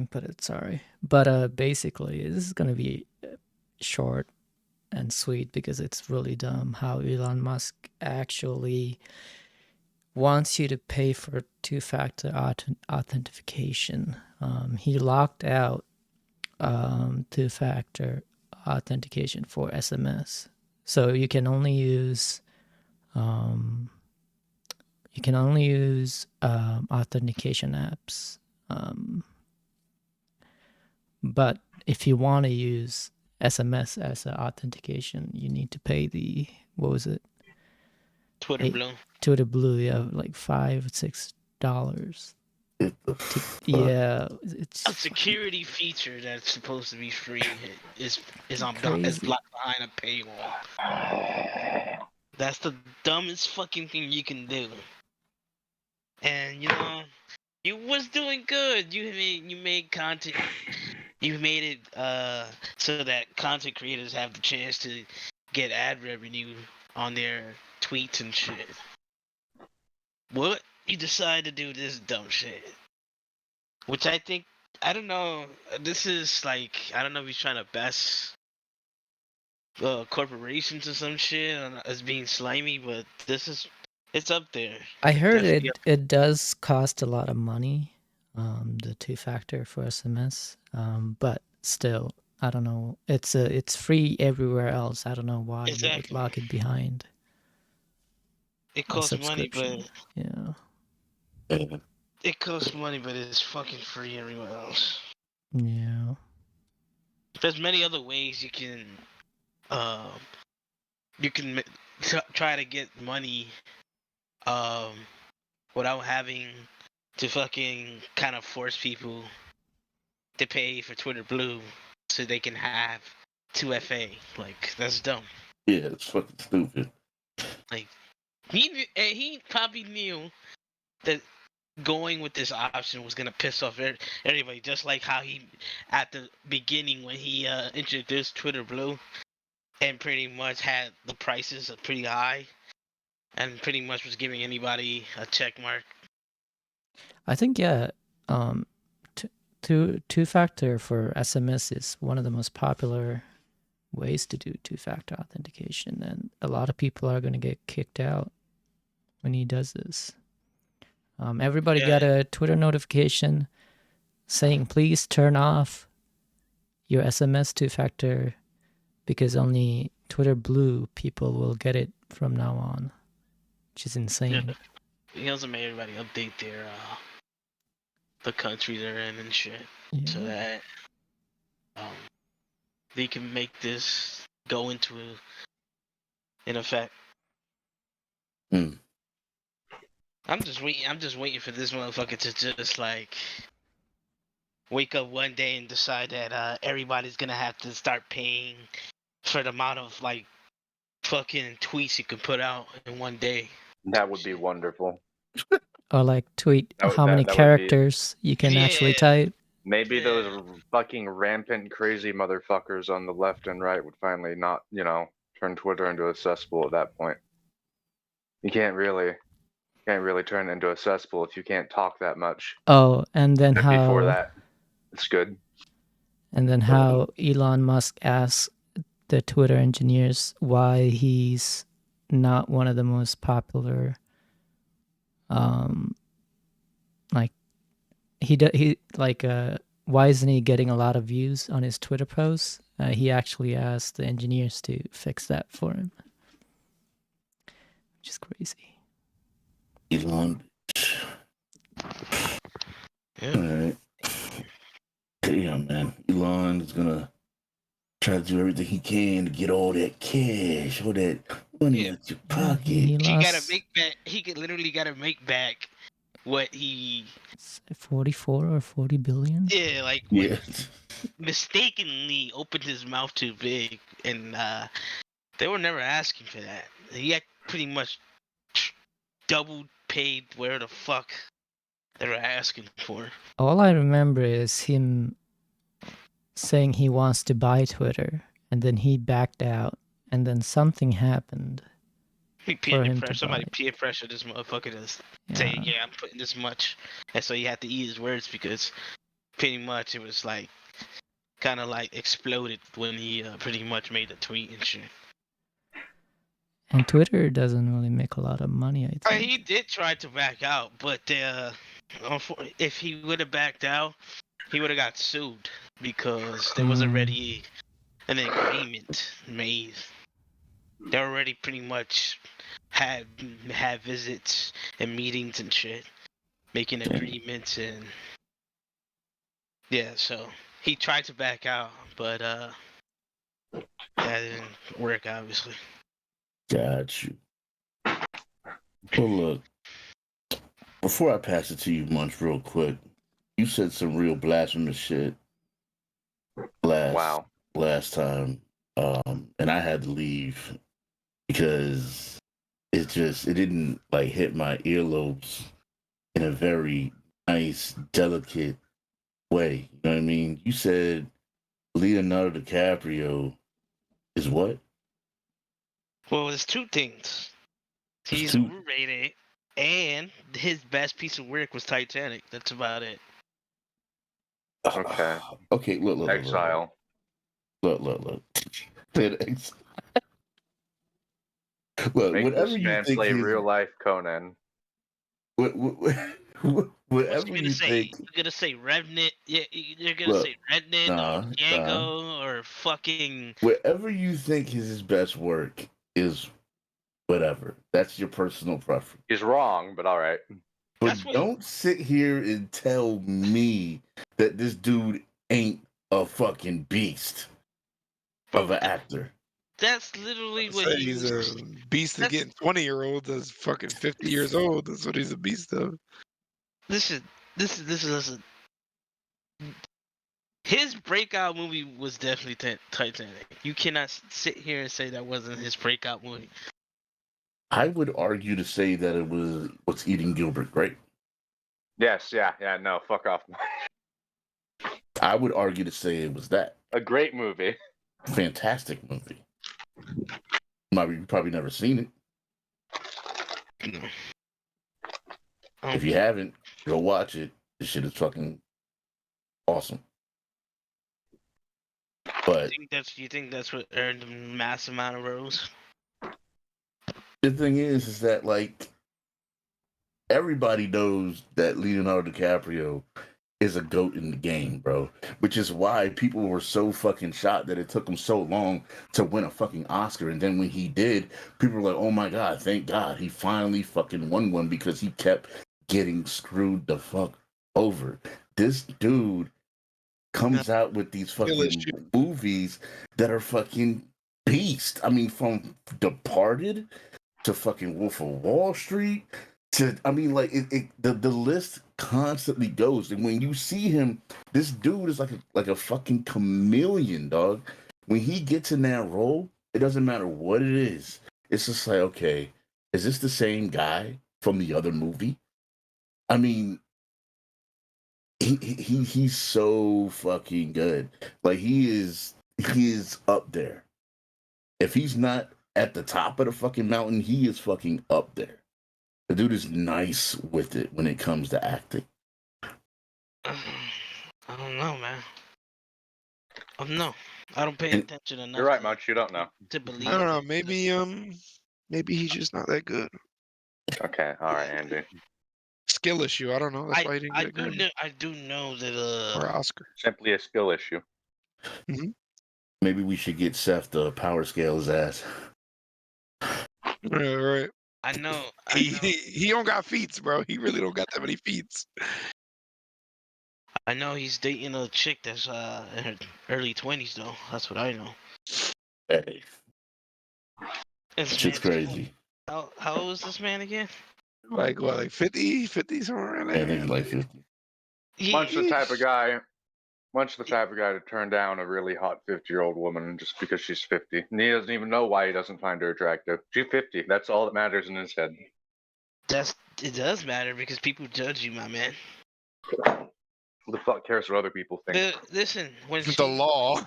put it, sorry. But basically this is gonna be short and sweet because it's really dumb how Elon Musk actually wants you to pay for two-factor authentication. He locked out two-factor authentication for SMS, so you can only use authentication apps. But if you want to use SMS as an authentication, you need to pay the, what was it? Twitter Blue. Twitter Blue, yeah, like $5-6. Yeah, it's A security feature that's supposed to be free is is crazy. locked behind a paywall. That's the dumbest fucking thing you can do. And you was doing good. You made content. You made it so that content creators have the chance to get ad revenue on their tweets and shit. What? You decide to do this dumb shit. Which I think, I don't know, this is like, I don't know if he's trying to bash corporations or some shit as being slimy, but it's up there. I heard Definitely it does cost a lot of money, the two-factor for SMS. But still, I don't know. It's free everywhere else. I don't know why you would exactly. lock it behind It a costs money, subscription. but Yeah. it costs money, but it's fucking free everywhere else. Yeah. There's many other ways you can try to get money um without having to fucking kind of force people to pay for Twitter Blue so they can have 2FA. Like, that's dumb. Yeah, it's fucking stupid. Like he probably knew that going with this option was gonna piss off everybody, just like how he at the beginning when he introduced Twitter Blue and pretty much had the prices pretty high and pretty much was giving anybody a check mark. I think um, two-factor for SMS is one of the most popular ways to do two-factor authentication, and a lot of people are going to get kicked out when he does this. Everybody got a Twitter notification saying, please turn off your SMS two-factor because only Twitter Blue people will get it from now on, which is insane. He also made everybody update their the country they're in and shit, so that they can make this go into in effect. I'm just waiting for this motherfucker to just like wake up one day and decide that everybody's gonna have to start paying for the amount of like fucking tweets you can put out in one day. That would be wonderful. Or like tweet how many characters you can actually type. Maybe those fucking rampant crazy motherfuckers on the left and right would finally not, turn Twitter into a cesspool at that point. You can't really turn it into a cesspool if you can't talk that much. Oh, and then But how before that, it's good. And then how Elon Musk asked the Twitter engineers why he's not one of the most popular why isn't he getting a lot of views on his Twitter posts? He actually asked the engineers to fix that for him, which is crazy. Elon. Yeah. All right. Damn, man. Elon is gonna try to do everything he can to get all that cash, all that money out your pocket. He gotta make back. He could literally gotta make back what he 44 or 40 billion. Yeah, like mistakenly opened his mouth too big, and they were never asking for that. He had pretty much double paid where the fuck they were asking for. All I remember is him saying he wants to buy Twitter, and then he backed out, and then something happened. Somebody peer pressured this motherfucker to say, yeah, I'm putting this much. And so he had to eat his words because pretty much it was like, kind of like exploded when he pretty much made a tweet and shit. And Twitter doesn't really make a lot of money, I think. He did try to back out, but if he would have backed out, he would have got sued because there was already an agreement made. They already pretty much had visits and meetings and shit, making agreements and so he tried to back out, but that didn't work, obviously. Got you. Well, look, before I pass it to you, Munch, real quick, you said some real blasphemous shit last time, and I had to leave because it didn't like hit my earlobes in a very nice, delicate way. You know what I mean? You said Leonardo DiCaprio is what? Well, there's two things. He's overrated, and his best piece of work was Titanic. That's about it. Okay. Okay, look. Exile. Look. Look, make whatever this you man think play real life Conan. Whatever you think. You're gonna say Revenant. Yeah, you're gonna say Revenant or Django or fucking. Whatever you think is his best work is whatever. That's your personal preference. He's wrong, but all right. But don't sit here and tell me that this dude ain't a fucking beast of an actor. That's literally what he's a beast of getting 20-year-olds that's fucking 50 years old. That's what he's a beast of. Listen. His breakout movie was definitely Titanic. You cannot sit here and say that wasn't his breakout movie. I would argue to say that it was What's Eating Gilbert Grape. Yes, yeah, no, fuck off. I would argue to say it was that. A great movie. Fantastic movie. You've probably never seen it. No. If you haven't, go watch it. This shit is fucking awesome. But you think that's what earned him a massive amount of roles? the thing is that like everybody knows that Leonardo DiCaprio is a GOAT in the game, bro. Which is why people were so fucking shocked that it took him so long to win a fucking Oscar. And then when he did, people were like, oh my God, thank God he finally fucking won one, because he kept getting screwed the fuck over. This dude comes out with these fucking movies that are fucking beast. I mean, from Departed to fucking Wolf of Wall Street to, I mean, like the list constantly goes. And when you see him, this dude is like a fucking chameleon, dog. When he gets in that role, it doesn't matter what it is. It's just like, okay, is this the same guy from the other movie? I mean, he's so fucking good. Like he is up there. If he's not at the top of the fucking mountain, he is fucking up there. The dude is nice with it when it comes to acting. I don't know, man. I don't know. I don't pay attention enough. You're right, Munch. You don't know. To believe. I don't know. Maybe he's just not that good. Okay, all right, Andy. Skill issue. I don't know. That's why he didn't get a Grammy I do know that or Oscar. Simply a skill issue. Mm-hmm. Maybe we should get Seth to power scale his ass. Yeah, right. I know. He don't got feats, bro. He really don't got that many feats. I know he's dating a chick that's in her early 20s though. That's what I know. Hey, This shit's man's- crazy. How old is this man again? Like what? Like 50 somewhere around Yeah, there. I think it's like 50. Munch the type of guy to turn down a really hot 50-year-old woman just because she's 50. And he doesn't even know why he doesn't find her attractive. She's 50. That's all that matters in his head. It does matter because people judge you, my man. Who the fuck cares what other people think? Listen, when The law.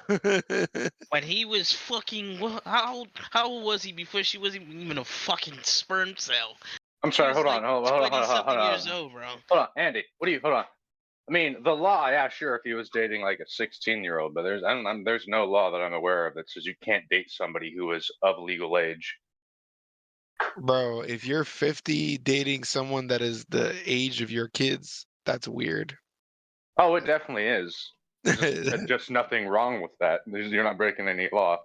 when he was fucking how old was he before she wasn't even a fucking sperm cell? I'm sorry, She was hold on, hold on. 20-something years old, bro. Hold on, Andy. Hold on. I mean, the law, yeah, sure, if he was dating like a 16-year-old, but there's no law that I'm aware of that says you can't date somebody who is of legal age. Bro, if you're 50 dating someone that is the age of your kids, that's weird. Oh, it definitely is. There's just nothing wrong with that. You're not breaking any law.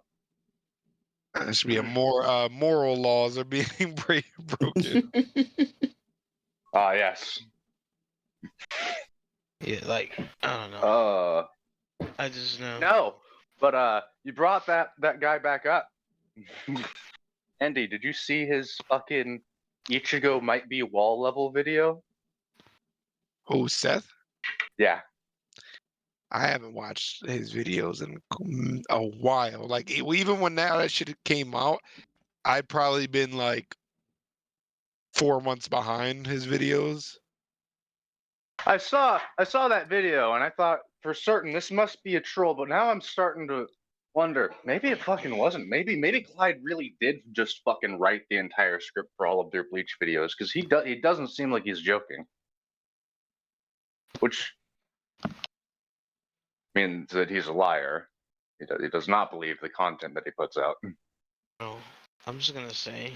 There should be a more moral laws are being broken. Ah, yes. Yeah, like I don't know. I just know. No, but you brought that guy back up. Andy, did you see his fucking Ichigo might be wall level video? Oh, Seth? Yeah. I haven't watched his videos in a while. Like even when that shit came out, I'd probably been like 4 months behind his videos. I saw that video and I thought for certain this must be a troll, but now I'm starting to wonder, maybe it fucking wasn't. Maybe Clyde really did just fucking write the entire script for all of their Bleach videos, because he doesn't seem like he's joking. Which means that he's a liar. He does not believe the content that he puts out. No, I'm just gonna say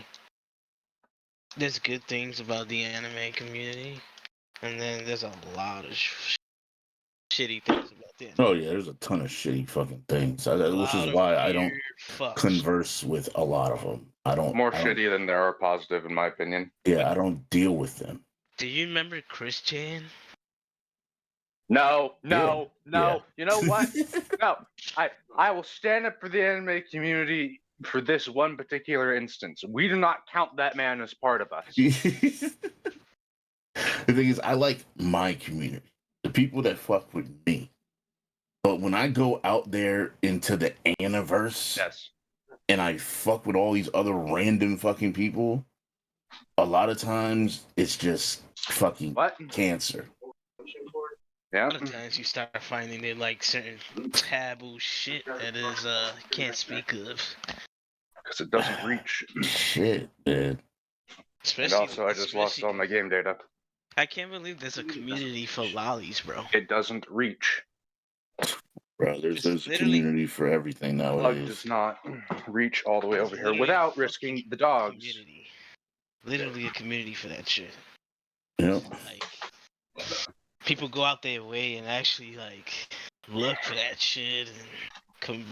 there's good things about the anime community, and then there's a lot of shitty things about the anime. Oh yeah, there's a ton of shitty fucking things, which is why I don't converse with a lot of them. I don't. More shitty than there are positive, in my opinion. Yeah, I don't deal with them. Do you remember Chris Chan? No. Yeah. You know what? No. I will stand up for the anime community for this one particular instance. We do not count that man as part of us. The thing is, I like my community, the people that fuck with me. But when I go out there into the Aniverse, Yes. and I fuck with all these other random fucking people, a lot of times it's just fucking What? cancer. Yeah. A lot of times you start finding they like certain taboo shit that is can't speak of. Because it doesn't reach. Shit, man. Especially, And also, I just lost all my game data. I can't believe there's a community for lollies, bro. It doesn't reach. Bro, there's a community for everything Plug nowadays. does not reach all the way over here without risking the dogs. Community. Literally a community for that shit. Yep. Like, people go out their way and actually like look for that shit, and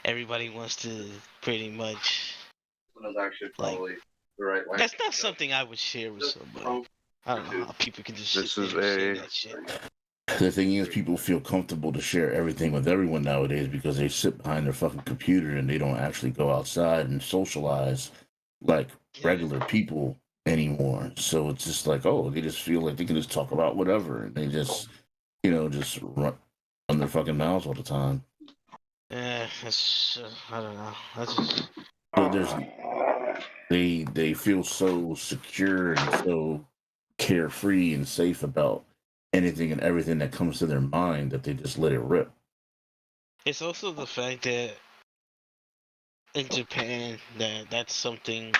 everybody wants to pretty much. That's actually probably the right way. That's not something I would share with somebody. I don't know how people can just sit there and say that shit. The thing is, people feel comfortable to share everything with everyone nowadays because they sit behind their fucking computer and they don't actually go outside and socialize like regular people anymore. So it's just like, oh, they just feel like they can just talk about whatever, and they just, just run their fucking mouths all the time. Yeah, it's I don't know. That's just. So they feel so secure and so carefree and safe about anything and everything that comes to their mind that they just let it rip. It's also the fact that in Japan that's something.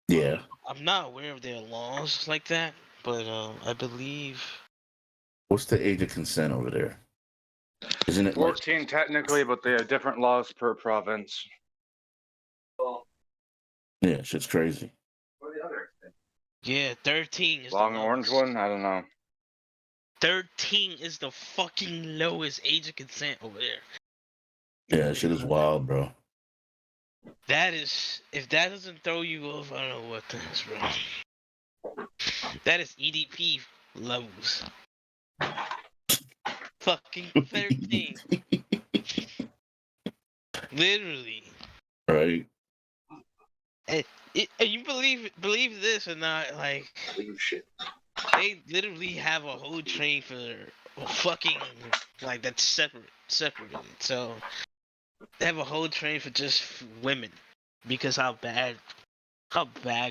Yeah. I'm not aware of their laws like that, but I believe. What's the age of consent over there? Isn't it 14 technically, but they have different laws per province. Yeah, shit's crazy. Yeah, 13 is Long the orange lowest. one? I don't know. 13 is the fucking lowest age of consent over there. Yeah, shit is wild, bro. That is, if that doesn't throw you off, I don't know what does, bro. That is EDP levels. Fucking 13. Literally. Right. And you believe this or not? Like, Shit. they literally have a whole train for fucking, like, that's separated. So they have a whole train for just women because how bad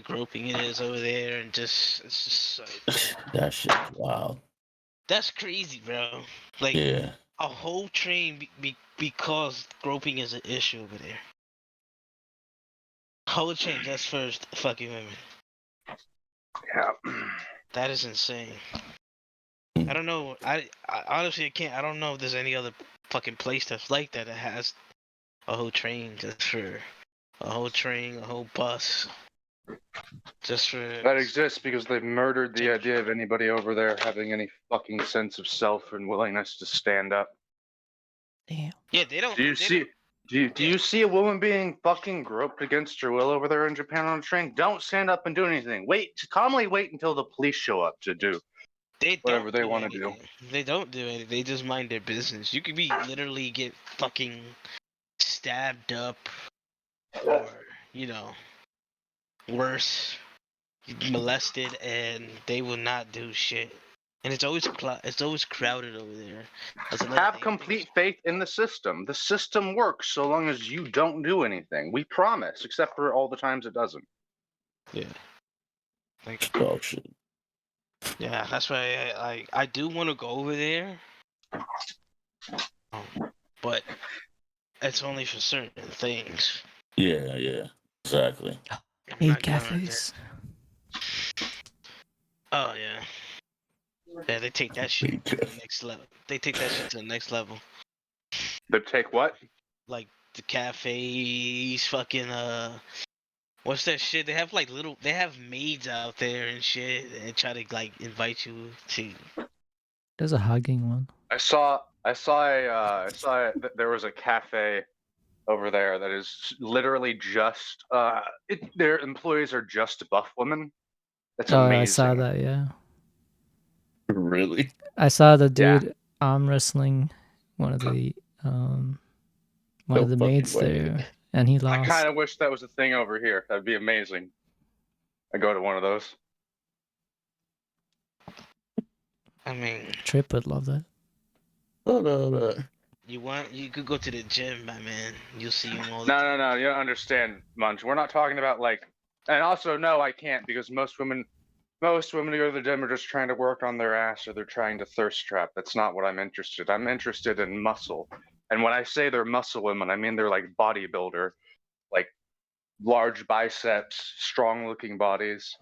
groping it is over there, and it's just like, That shit's wild. that's crazy, bro. Like, Yeah. a whole train because groping is an issue over there. Whole train just for fucking women. Yeah. That is insane. Mm. I don't know. I honestly I can't. I don't know if there's any other fucking place that's like that has a whole train just for a whole train, a whole bus, just for That exists because they've murdered the idea of anybody over there having any fucking sense of self and willingness to stand up. Damn. Yeah, they don't. Do you see? Do you see a woman being fucking groped against her will over there in Japan on a train? Don't stand up and do anything. Calmly wait until the police show up to do whatever they want to do. They don't do anything. They just mind their business. You could be literally get fucking stabbed up, or worse, molested, and they will not do shit. And it's always crowded over there. Have complete faith in the system. The system works so long as you don't do anything. We promise, except for all the times it doesn't. Yeah. Like, dog shit. Yeah, that's why I do want to go over there, but it's only for certain things. Yeah, exactly. Hey, cafes. Oh yeah. Yeah, they take that shit to the next level. They take that shit to the next level. They take what? Like the cafes, fucking what's that shit? They have they have maids out there and shit, and try to like invite you to. There's a hugging one. I saw there was a cafe over there that is literally just their employees are just buff women. That's amazing. I saw that. Yeah. Really? I saw the dude arm wrestling one of the maids there, and he lost. I kind of wish that was a thing over here. That'd be amazing. I go to one of those. I mean, Trip would love that. You could go to the gym, my man. You'll see him all. No. You don't understand, Munch. We're not talking about like And also, no, I can't, because most women who go to the gym are just trying to work on their ass, or they're trying to thirst trap. That's not what I'm interested. I'm interested in muscle. And when I say they're muscle women, I mean they're like bodybuilder, like large biceps, strong looking bodies.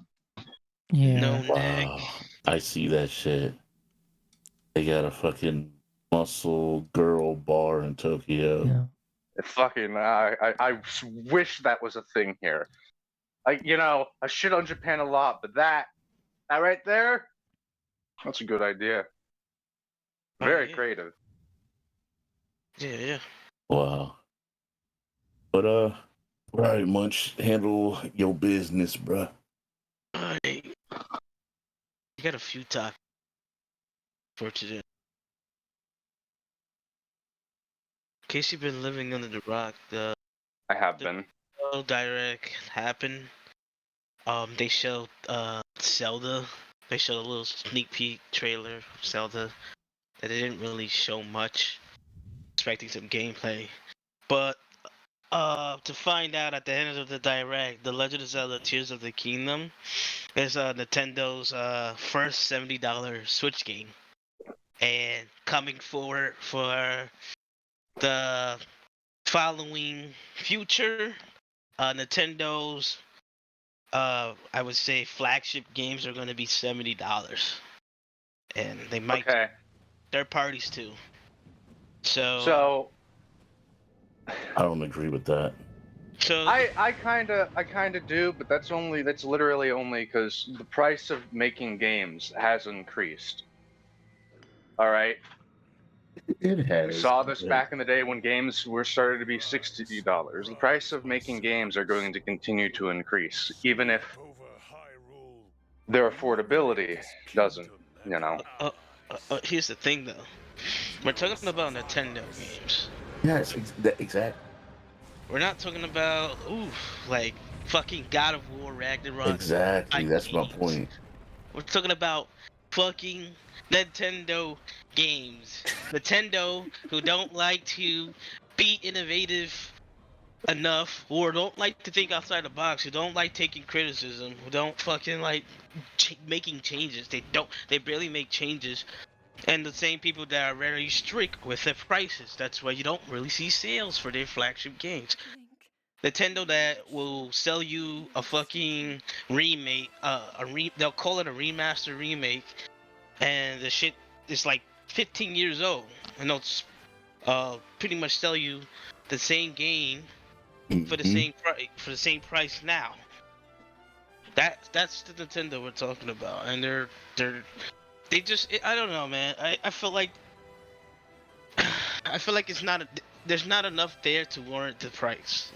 Yeah. No neck. Wow. I see that shit. They got a fucking muscle girl bar in Tokyo. Yeah. Fucking, I wish that was a thing here. I shit on Japan a lot, but that right there, that's a good idea. Oh, Very yeah. creative. Yeah. Wow. But all right, Munch, handle your business, bruh. Alright. You got a few topics for today. In case you've been living under the rock, the I have been. Direct happened. They showed Zelda. They showed a little sneak peek trailer of Zelda that they didn't really show much. Expecting some gameplay, but to find out at the end of the direct, The Legend of Zelda: Tears of the Kingdom is Nintendo's first $70 Switch game, and coming forward for the following future, Nintendo's I would say flagship games are going to be $70, and they might Okay. third parties too. So I don't agree with that. So I kind of do, but that's literally only because the price of making games has increased. All right. It has. We saw this back in the day when games were started to be $60. The price of making games are going to continue to increase, even if their affordability doesn't. here's the thing though. We're talking about Nintendo games. Yes, exactly. We're not talking about like fucking God of War, Ragnarok. Exactly, that's games. my point. We're talking about fucking Nintendo games. Nintendo, who don't like to be innovative enough, or don't like to think outside the box, who don't like taking criticism, who don't fucking like making changes. They barely make changes. And the same people that are very strict with their prices. That's why you don't really see sales for their flagship games. Nintendo that will sell you a fucking remake, they'll call it a remaster remake, and the shit is like 15 years old, and they'll pretty much sell you the same game for the same price now. That's the Nintendo we're talking about, and they just I don't know, man. I feel like there's not enough there to warrant the price.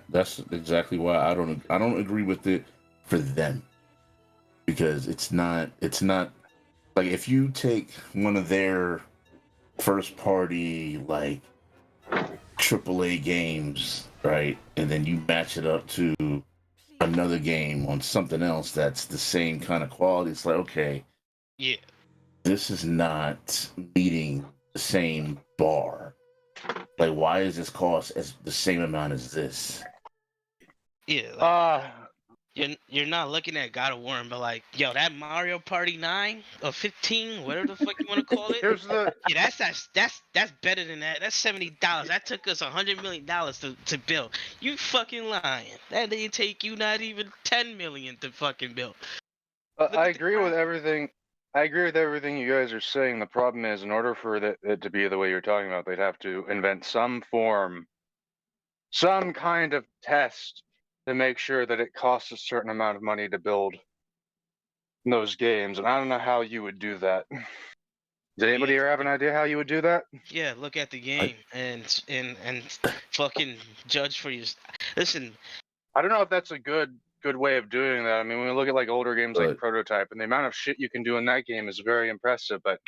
That's exactly why I don't agree with it for them, because it's not like if you take one of their first party like AAA games, right, and then you match it up to another game on something else that's the same kind of quality, it's like, okay, yeah, this is not meeting the same bar. Like, why is this cost as the same amount as this? Yeah. You're not looking at God of War and be like, yo, that Mario Party 9 or 15, whatever the fuck you want to call it. Yeah, that's better than that. That's $70. That took us $100 million to build. You fucking lying. That didn't take you not even $10 million to fucking build. I agree with everything. I agree with everything you guys are saying. The problem is, in order for it to be the way you're talking about, they'd have to invent some kind of test to make sure that it costs a certain amount of money to build those games. And I don't know how you would do that. Did anybody here have an idea how you would do that? Yeah, look at the game and fucking judge for you. Listen, I don't know if that's a good way of doing that. I mean, when we look at like older games like Prototype, and the amount of shit you can do in that game is very impressive. But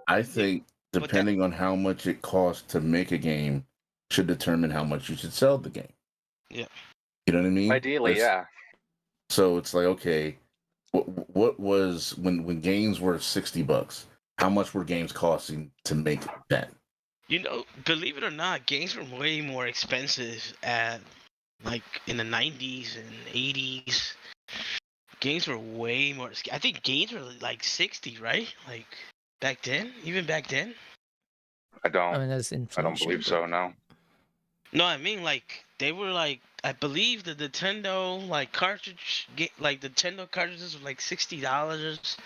I think depending on how much it costs to make a game should determine how much you should sell the game. Yeah. You know what I mean? Ideally, yeah. So it's like, okay, what was when games were $60? How much were games costing to make that? You know, believe it or not, games were way more expensive at like in the 90s and 80s, games were way more. I think games were like 60, right? Like back then, even back then. I I mean, don't. that's I inflation. don't believe so. No. No, I mean like they were like, I believe the Nintendo like like the Nintendo cartridges were like $60.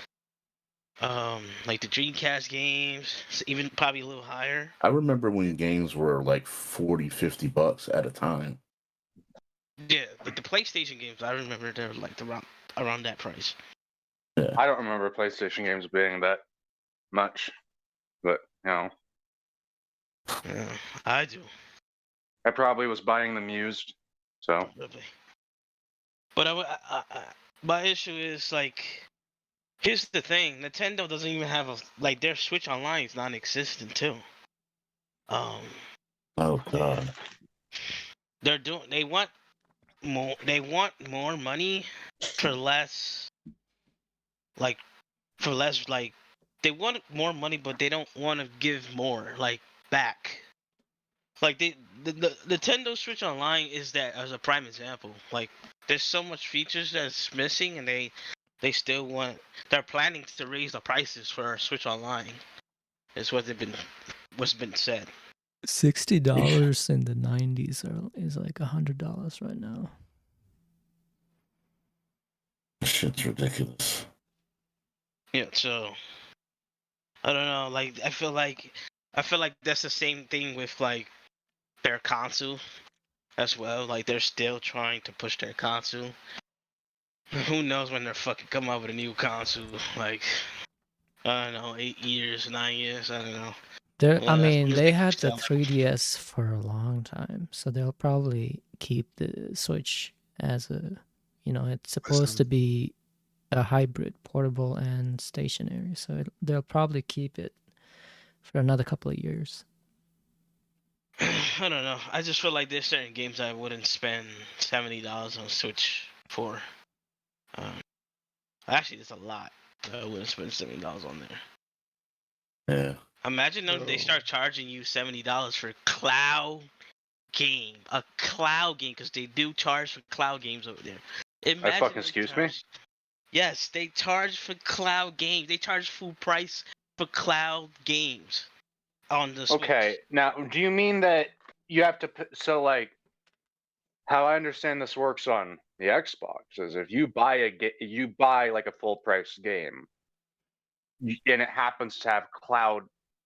Like the Dreamcast games, even probably a little higher. I remember when games were like 40, $50 at a time. Yeah, like the PlayStation games, I remember they were like around that price. I don't remember PlayStation games being that much, but Yeah, I do. I probably was buying them used. So Probably. But my issue is like, here's the thing: Nintendo doesn't even have like their Switch Online is non-existent too. Um, Oh God. they want more money for less, like they want more money, but they don't want to give more like back. Like the Nintendo Switch Online is that as a prime example. Like there's so much features that's missing, and they still want, they're planning to raise the prices for Switch Online. Is what's been said. $60 in the 90s is like $100 right now. Shit's ridiculous. Yeah, so I don't know. Like I feel like that's the same thing with like their console as well. Like they're still trying to push their console. Who knows when they're fucking come out with a new console? Like I don't know, 8 years, 9 years. I don't know. I mean, they had the stuff. 3DS for a long time, so they'll probably keep the Switch as a, it's supposed to be a hybrid, portable and stationary. So they'll probably keep it for another couple of years. I don't know. I just feel like there's certain games I wouldn't spend $70 on Switch for. Actually, there's a lot that I wouldn't spend $70 on there. Yeah. Imagine if they start charging you $70 for cloud game, a cloud game, because they do charge for cloud games over there. Imagine fucking excuse me? Yes, they charge for cloud games. They charge full price for cloud games on the Switch. okay, now do you mean that you have to? So like, how I understand this works on the Xbox is if you buy like a full price game, and it happens to have cloud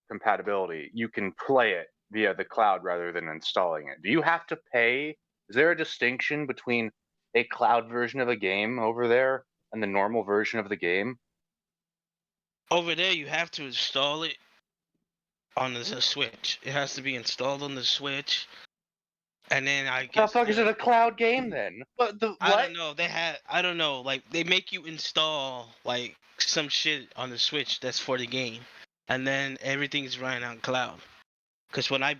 compatibility, you can play it via the cloud rather than installing it. Do you have to pay? Is there a distinction between a cloud version of a game over there and the normal version of the game? Over there, you have to install it on the Switch. It has to be installed on the Switch, and then I guess. The fuck is it a cloud game then? What? I don't know. I don't know. Like they make you install like some shit on the Switch that's for the game, and then everything's running on cloud. Cause when I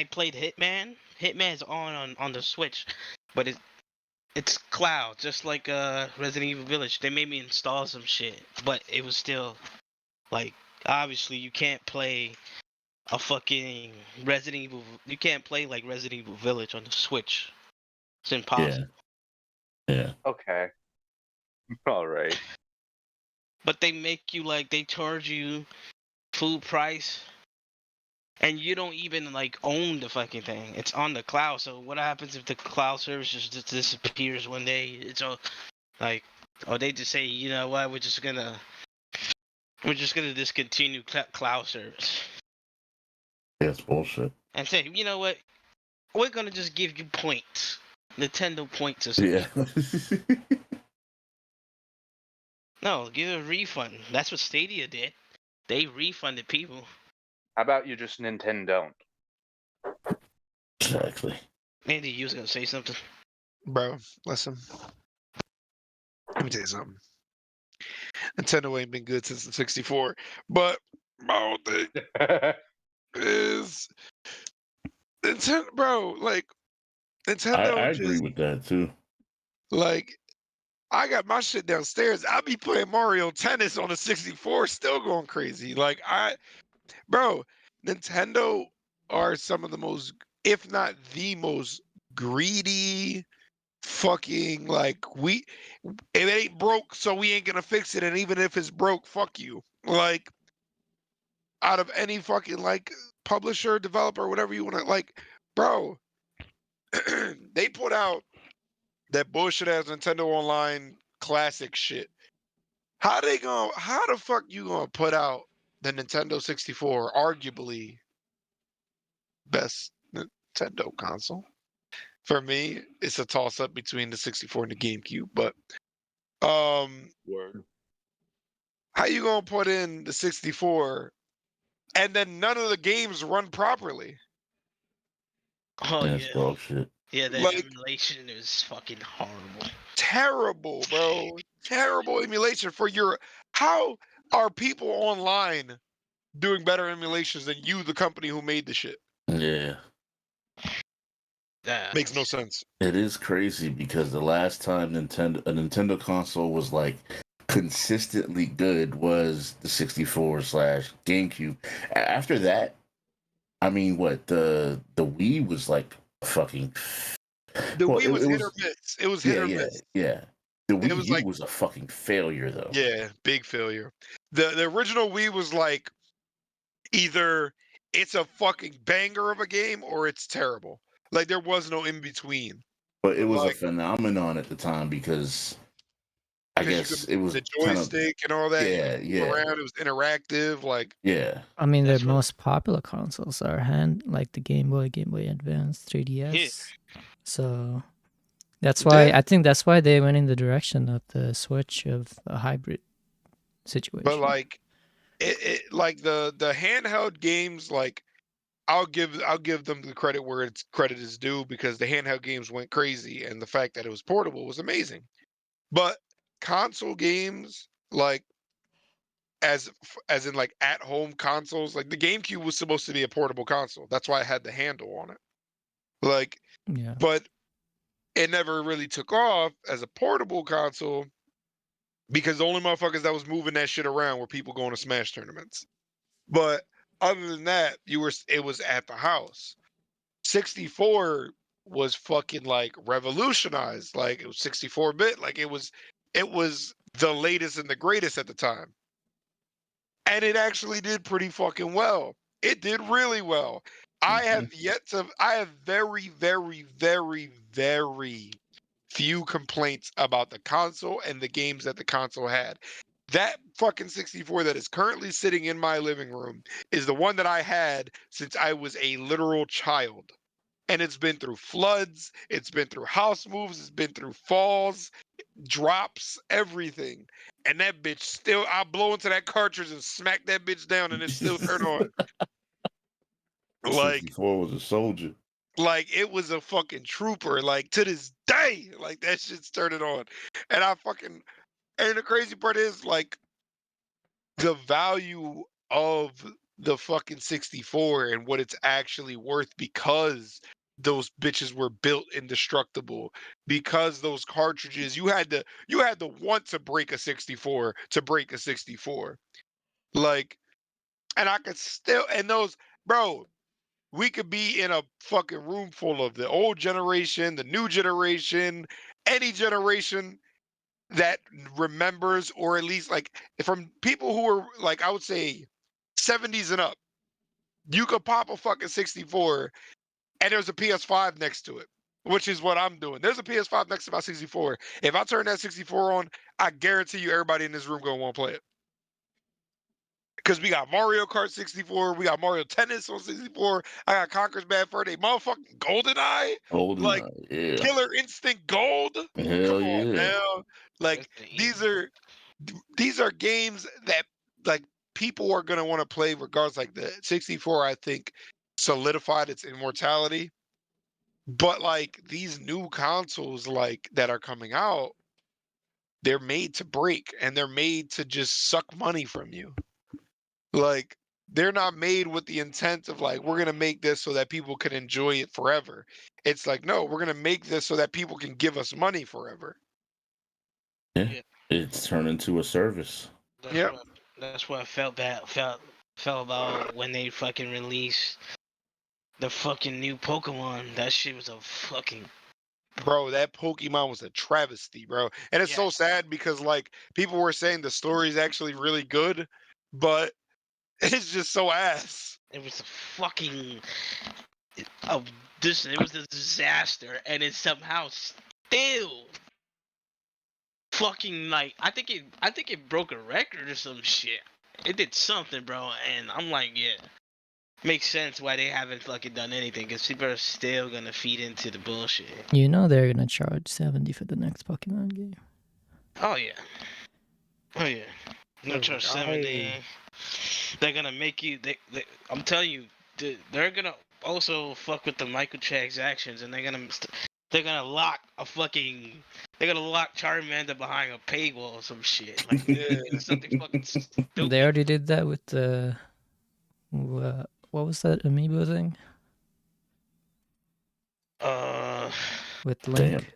played Hitman is on the Switch, but it's cloud, just like Resident Evil Village. They made me install some shit, but it was still like, obviously you can't play a fucking Resident Evil. You can't play like Resident Evil Village on the Switch. It's impossible. Yeah. Okay. All right. But they make you like, they charge you full price, and you don't even like own the fucking thing. It's on the cloud. So what happens if the cloud service just disappears one day? It's all like, or they just say, you know what, we're just gonna discontinue cloud service. That's bullshit. And say, you know what, we're gonna just give you points, Nintendo points or something. Yeah. No, give a refund. That's what Stadia did. They refunded people. How about you just Nintendo? Exactly. Andy, you was gonna say something? Bro, listen. Let me tell you something. Nintendo ain't been good since the 64. But my whole thing is Nintendo, bro. Like Nintendo, I agree with that too. like, I got my shit downstairs. I be playing Mario Tennis on the 64, still going crazy. Like bro, Nintendo are some of the most, if not the most greedy fucking like if it ain't broke, so we ain't gonna fix it, and even if it's broke, fuck you. Like out of any fucking like publisher, developer, whatever you want to like, bro, they put out that bullshit ass Nintendo Online classic shit. How the fuck you gonna put out the Nintendo 64, arguably best Nintendo console? For me, it's a toss up between the 64 and the GameCube, but Word. how you gonna put in the 64 and then none of the games run properly? Oh That's yeah. dog shit. Yeah, the Like emulation is fucking horrible. terrible, bro. Terrible emulation for your. How are people online doing better emulations than you, the company who made the shit? Yeah. Yeah. Makes no sense. It is crazy because the last time a Nintendo console was like consistently good was the 64 slash GameCube. After that, I mean, what the Wii was like fucking. The Well, Wii was it hit or was miss. It was hit yeah, or yeah, miss. yeah. The It Wii was U like, was a fucking failure though. yeah, big failure. The original Wii was like either it's a fucking banger of a game or it's terrible. Like there was no in between. But it was a Like phenomenon at the time because I because you could guess it move was the kind of joystick and all that, you could yeah, move yeah, around. It was interactive. Like yeah. I mean, their That's what. most popular consoles are like the Game Boy, Game Boy Advance, Yeah. 3DS. So that's why yeah, I think that's why they went in the direction of the switch of a hybrid but situation. like it like the handheld games. Like I'll give them the credit where it's credit is due because the handheld games went crazy and the fact that it was portable was amazing. But console games, like as in like at home consoles, like the GameCube was supposed to be a portable console. That's why it had the handle on it. Like, Yeah. but it never really took off as a portable console because the only motherfuckers that was moving that shit around were people going to Smash tournaments. But other than that, it was at the house. 64 was fucking like revolutionized. Like it was 64-bit. Like it was the latest and the greatest at the time. And it actually did pretty fucking well. It did really well. Mhm. I have very, very, very, very few complaints about the console and the games that the console had. That fucking 64 that is currently sitting in my living room is the one that I had since I was a literal child. And it's been through floods, it's been through house moves, it's been through falls, drops, everything. And that bitch still, I blow into that cartridge and smack that bitch down and it still turn on. Like, 64 was a soldier. like it was a fucking trooper. Like to this day, like that shit's turning on. And I fucking, and the crazy part is like the value of the fucking 64 and what it's actually worth because those bitches were built indestructible because those cartridges you had to want to break a 64 to break a 64. Like, and I could still, and those, bro, we could be in a fucking room full of the old generation, the new generation, any generation that remembers, or at least like from people who are like, I would say 70s and up, you could pop a fucking 64 and there's a PS5 next to it, which is what I'm doing. There's a PS5 next to my 64. If I turn that 64 on, I guarantee you everybody in this room gonna want to play it. Because we got Mario Kart 64, we got Mario Tennis on 64, I got Conker's Bad Fur Day, motherfucking GoldenEye, Golden like Eye, yeah. Killer Instinct Gold. Come Hell on yeah. now. Like Resident these Evil. are these are games that like people are gonna want to play regardless. Like the 64, I think, solidified its immortality. But like these new consoles like that are coming out, they're made to break and they're made to just suck money from you. Like they're not made with the intent of like we're gonna make this so that people can enjoy it forever. It's like no, we're gonna make this so that people can give us money forever. Yeah. Yeah. It's turned into a service. That's Yep. what. That's what I felt about when they fucking released the fucking new Pokemon. That shit was a fucking Bro, that Pokemon was a travesty, bro. And it's so Yes. sad because like people were saying the story is actually really good, but it's just so ass. It was a fucking it was a disaster, and it somehow still fucking like I think it broke a record or some shit. It did something, bro, and I'm like, yeah, makes sense why they haven't fucking done anything, because people are still gonna feed into the bullshit. You know they're gonna charge 70 for the next Pokemon game. Oh yeah, oh yeah. No charge 70. They're gonna make you. I'm telling you, they're gonna also fuck with the microtransactions, and they're gonna lock a fucking. They're gonna lock Charmander behind a paywall or some shit. Like Yeah. something fucking stupid. They already did that with the what was that amiibo thing with Link?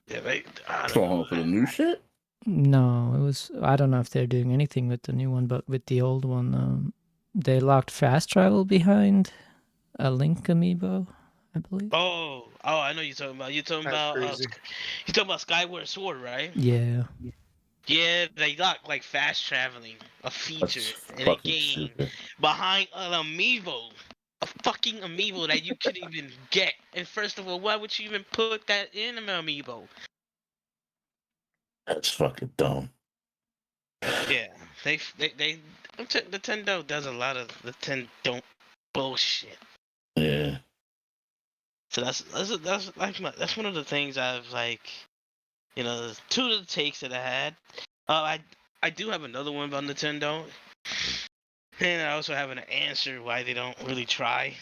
Yeah, I don't For the know. new shit? No, it was. I don't know if they're doing anything with the new one, but with the old one, they locked fast travel behind a Link amiibo, I believe. Oh, I know you're talking about. That's crazy. You're talking about Skyward Sword, right? Yeah. Yeah, they got like fast traveling, a feature That's in a fucking game stupid. behind an amiibo, a fucking amiibo that you couldn't even get. And first of all, why would you even put that in an amiibo? That's fucking dumb. Yeah, Nintendo does a lot of Nintendo bullshit. Yeah. So that's one of the things I've like, two of the takes that I had. I do have another one about Nintendo, and I also have an answer why they don't really try.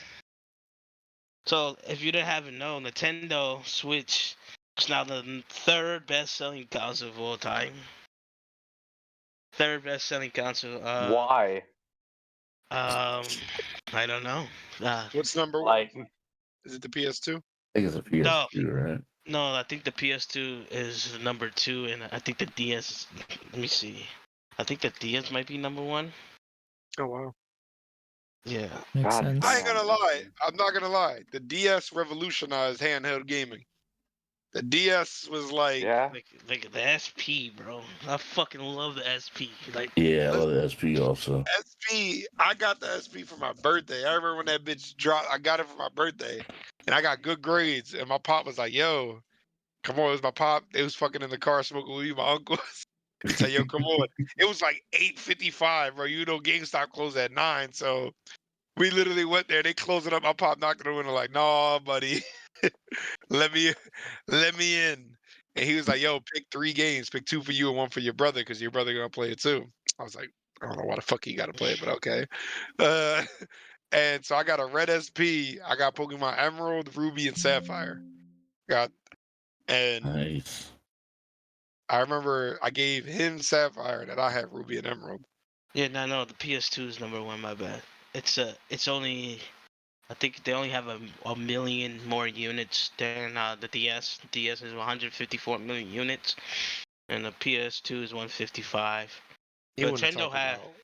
So if you haven't known, Nintendo Switch is now the third best-selling console of all time. Third best-selling console. Why? I don't know. What's number Like, one? Is it the PS2? I think it's a No, PS2, right? no, I think the PS2 is number two, and I think the DS. Let me see. I think the DS might be number one. Oh wow. Yeah. Makes God sense. I ain't gonna damn. lie. I'm not gonna lie. The DS revolutionized handheld gaming. The DS was like, Yeah. Like the SP, bro. I fucking love the SP. Like, Yeah, I listen, love the SP also. SP. I got the SP for my birthday. I remember when that bitch dropped. I got it for my birthday, and I got good grades. And my pop was like, "Yo, come on." It was my pop. They was fucking in the car smoking weed. My uncle. He's like, "Yo, come on." It was like 8:55, bro. You know, GameStop closed at 9, so we literally went there. They closed it up. My pop knocked on the window like, "Nah, buddy, let me let me in." And he was like, "Yo, pick 3 games. Pick 2 for you and 1 for your brother, because your brother gonna play it too." I was like, "I don't know why the fuck he gotta play it, but okay." Uh, and so I got a red SP. I got Pokemon Emerald, Ruby, and Sapphire. Got and Nice. I remember I gave him Sapphire, and I had Ruby and Emerald. yeah, no, the PS2 is number one. My bad. It's only. I think they only have a million more units than the DS. The DS is 154 million units, and the PS2 is 155. You want to Nintendo talk had. about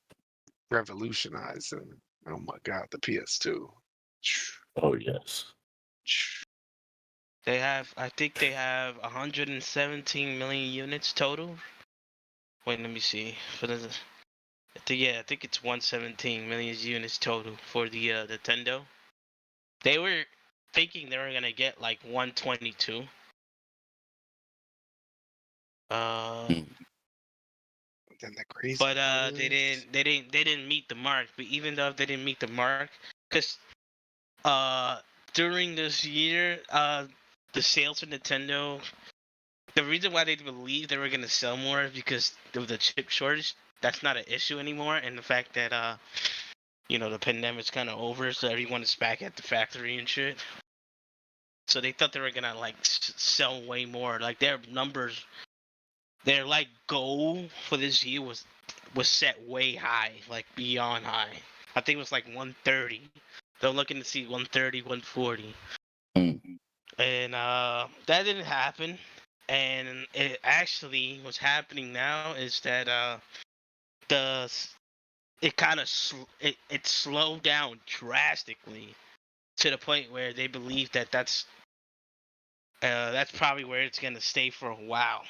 revolutionizing? Oh my god, the PS2. Oh, yes. I think they have 117 million units total. Wait, let me see. I think it's 117 million units total for the Nintendo. They were thinking they were gonna get like 122. Mm. Then the crazy But part they didn't meet the mark. But even though they didn't meet the mark, because uh during this year the sales for Nintendo, the reason why they believed they were gonna sell more is because of the chip shortage. That's not an issue anymore, and the fact that the pandemic's kind of over, so everyone is back at the factory and shit. So they thought they were gonna like sell way more. Like their numbers, their like goal for this year was set way high, like beyond high. I think it was like 130. They're looking to see 130, 140, Mm. and that didn't happen. And it actually what's happening now is that the it kind of it slowed down drastically. to the point where they believe that that's probably where it's gonna stay for a while.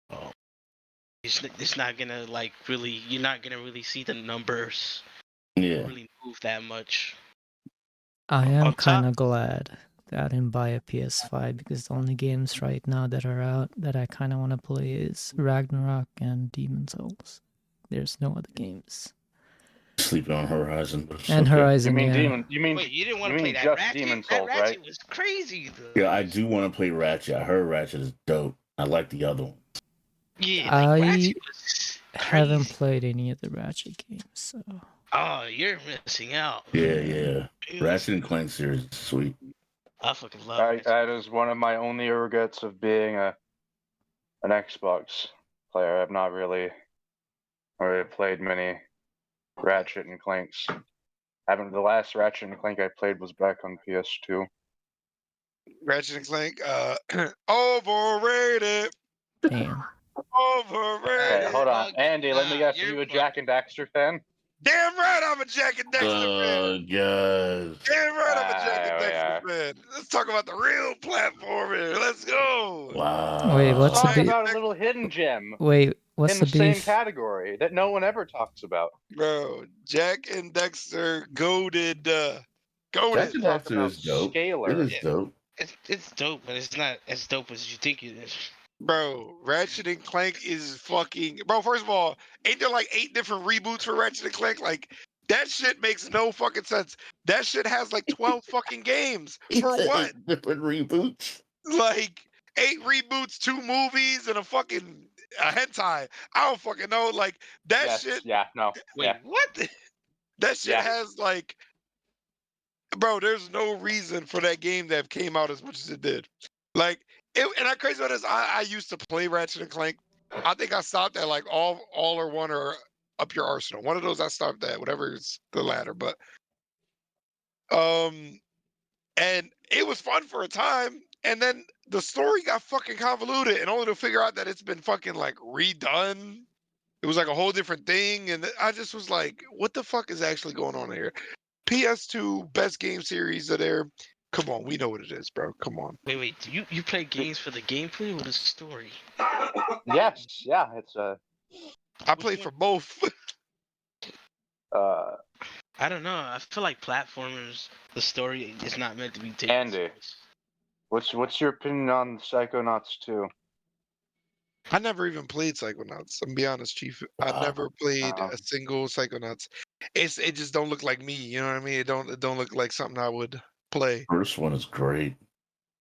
Oh. It's not gonna like really. You're not gonna really see the numbers Yeah. really move that much. I am On top- kind of glad that I didn't buy a PS5 because the only games right now that are out that I kind of want to play is Ragnarok and Demon Souls. There's no other games. Sleeping on Horizon. but it's And okay. Horizon, You mean yeah. Demon? You mean Wait, you didn't want you to play mean that just Ratchet? Demon That Souls, Ratchet right? was crazy though. Yeah, I do want to play Ratchet. I heard Ratchet is dope. I like the other one. Yeah, I like Ratchet was haven't crazy. played any of the Ratchet games, so Oh, you're missing out. Yeah. Ratchet and Clank series is sweet. I fucking love it. That is one of my only regrets of being an Xbox player. I've not really played many Ratchet and Clanks. The last Ratchet and Clank I played was back on PS2. Ratchet and Clank, overrated. damn. Overrated. Hey, hold on, Andy. Let me guess. Are you're you a Jack and Daxter fan? Damn right, I'm a Jack and Dexter fan. Yes. Damn right, I'm a Jack and Dexter yeah. fan. Let's talk about the real platform here. Let's go. Wow. Wait, what's the Talk beef? about a little hidden gem Wait, what's in the the same beef? category that no one ever talks about. Bro, Jack and Dexter goaded. Jack Goaded. and Talk Daxter about is dope. Scalar. It is Yeah. dope. It's dope, but it's not as dope as you think it is. Bro, Ratchet and Clank is fucking. Bro, first of all, ain't there like 8 different reboots for Ratchet and Clank? Like, that shit makes no fucking sense. That shit has like 12 fucking games. For what? Different reboots. Like, 8 reboots, 2 movies, and a hentai. I don't fucking know. Like, that Yes. shit. Yeah. No. Wait, Yeah. what? That shit Yeah. has like. Bro, there's no reason for that game to have came out as much as it did. Like, and I crazy about this. I used to play Ratchet and Clank. I think I stopped at like all or one or up your arsenal. One of those I stopped at, whatever is the latter. But and it was fun for a time. And then the story got fucking convoluted, and only to figure out that it's been fucking like redone. It was like a whole different thing, and I just was like, "What the fuck is actually going on here?" PS2 best game series are there. Come on, we know what it is, bro. Come on. Wait. Do you play games for the gameplay or the story? Yes. Yeah. It's I play for both. I don't know. I feel like platformers, the story is not meant to be taken. Andy. serious. what's your opinion on Psychonauts 2? I never even played Psychonauts. I'm gonna be honest, Chief. I never played a single Psychonauts. It just don't look like me. You know what I mean? It don't look like something I would play. First one is great.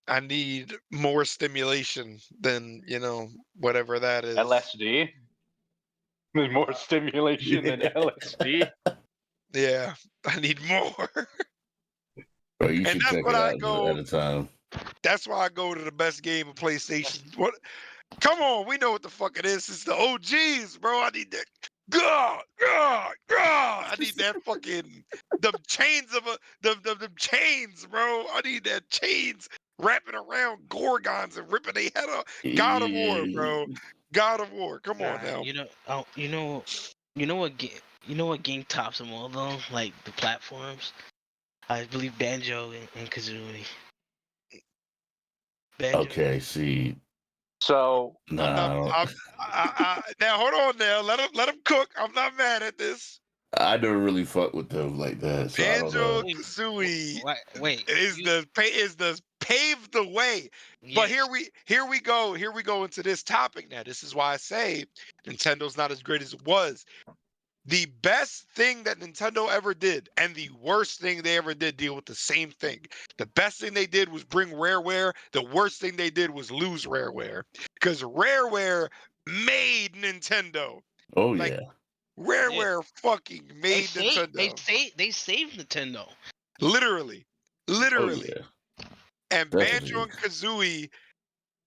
I need more stimulation than whatever that is. LSD. There's more stimulation than LSD. Yeah, I need more. Bro, you And should that's check what it I out go. at a time. That's why I go to the best game of PlayStation. What? Come on, we know what the fuck it is. It's the OGs, bro. I need that. God. I need that fucking them chains of them chains, bro. I need that chains wrapping around Gorgons and ripping their head off. God of War, bro. God of War. Come on now. You know what game? You know what game tops them all though? Like the platforms. I believe Banjo and Kazooie. Banjo. Okay, see. So Nah, Now hold on now. Let him cook. I'm not mad at this. I never really fuck with them like that, so I don't Banjo know. Kazooie Wait. is the pave the way. But Yes. here we go into this topic now. This is why I say Nintendo's not as great as it was. The best thing that Nintendo ever did and the worst thing they ever did deal with the same thing. The best thing they did was bring Rareware. The worst thing they did was lose Rareware. Because Rareware made Nintendo. Oh Like, yeah. Rareware fucking made Nintendo. They saved Nintendo. Literally. Oh yeah. And Definitely. Banjo and Kazooie,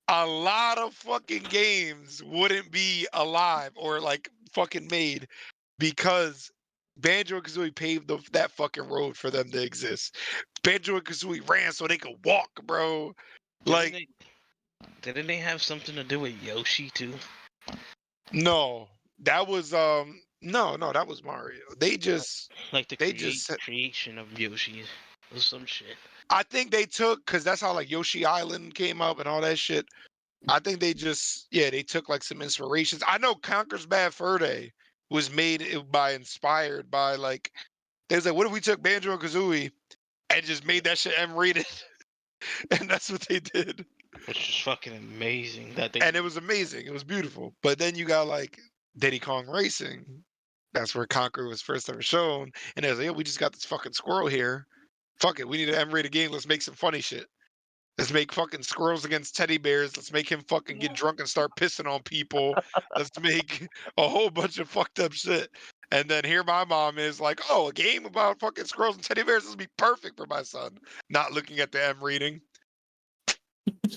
a lot of fucking games wouldn't be alive or like fucking made because Banjo and Kazooie paved that fucking road for them to exist. Banjo and Kazooie ran so they could walk, bro. Didn't they have something to do with Yoshi too? No, that was no, that was Mario. They just Like the they just creation of Yoshi. It was some shit. I think they took, because that's how like Yoshi Island came up and all that shit. I think they just, they took like some inspirations. I know Conker's Bad Fur Day was inspired by like, they was like, what if we took Banjo and Kazooie and just made that shit M-rated? And that's what they did. Which is fucking amazing. And it was amazing. It was beautiful. But then you got like Diddy Kong Racing. That's where Conker was first ever shown. And they was like, we just got this fucking squirrel here. Fuck it, we need an M-rated game. Let's make some funny shit. Let's make fucking squirrels against teddy bears. Let's make him fucking get drunk and start pissing on people. Let's make a whole bunch of fucked up shit. And then here my mom is like, oh, a game about fucking squirrels and teddy bears. This would be perfect for my son. Not looking at the M reading.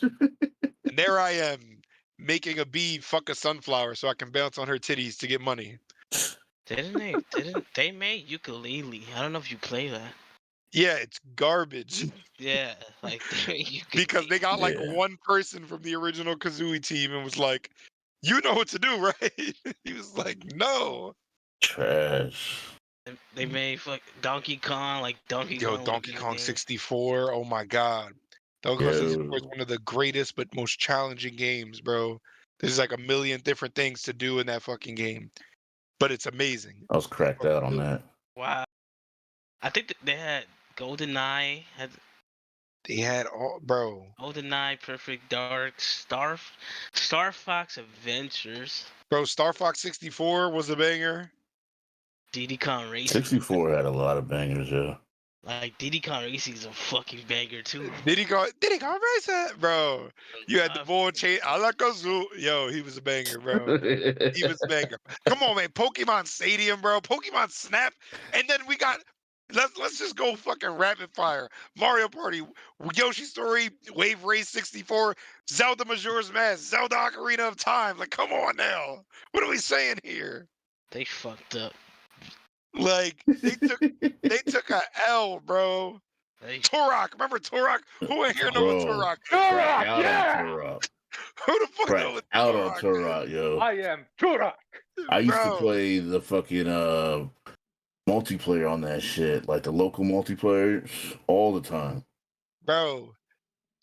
And there I am making a bee fuck a sunflower so I can bounce on her titties to get money. Didn't they made ukulele? I don't know if you play that. Yeah, it's garbage. Yeah, like because they got like Yeah. one person from the original Kazooie team and was like, you know what to do, right? He was like, no. Trash. they made fuck Donkey Kong, like Donkey Yo, Kong. Donkey looking Kong thing. 64. Oh my God. Donkey Kong 64 is Yo. one of the greatest but most challenging games, bro. There's like a million different things to do in that fucking game. But it's amazing. I was cracked out on that. Wow. I think they had GoldenEye, They had all, bro. GoldenEye, Perfect Dark, Star Fox Adventures, Bro, Star Fox 64 was a banger. Diddy Kong Racing. 64 had a lot of bangers, yo. Like Diddy Kong Racing is a fucking banger too. Diddy Kong Racing, bro. You had the bull chain. I like a zoo. Yo, he was a banger, bro. He was a banger. Come on, man. Pokemon Stadium, bro. Pokemon Snap. And then we got let's just go fucking rapid fire. Mario Party, Yoshi Story, Wave Race 64, Zelda Majora's Mask, Zelda Ocarina of Time. Like, come on now. What are we saying here? They fucked up. Like, they took a L, bro. Turok, remember Turok? Who in here know Turok? Turok, yeah! Turok. Who the fuck know Cracked out Turok? on Turok, yo. I am Turok. I used to Bro. play the fucking multiplayer on that shit, like the local multiplayer, all the time. Bro,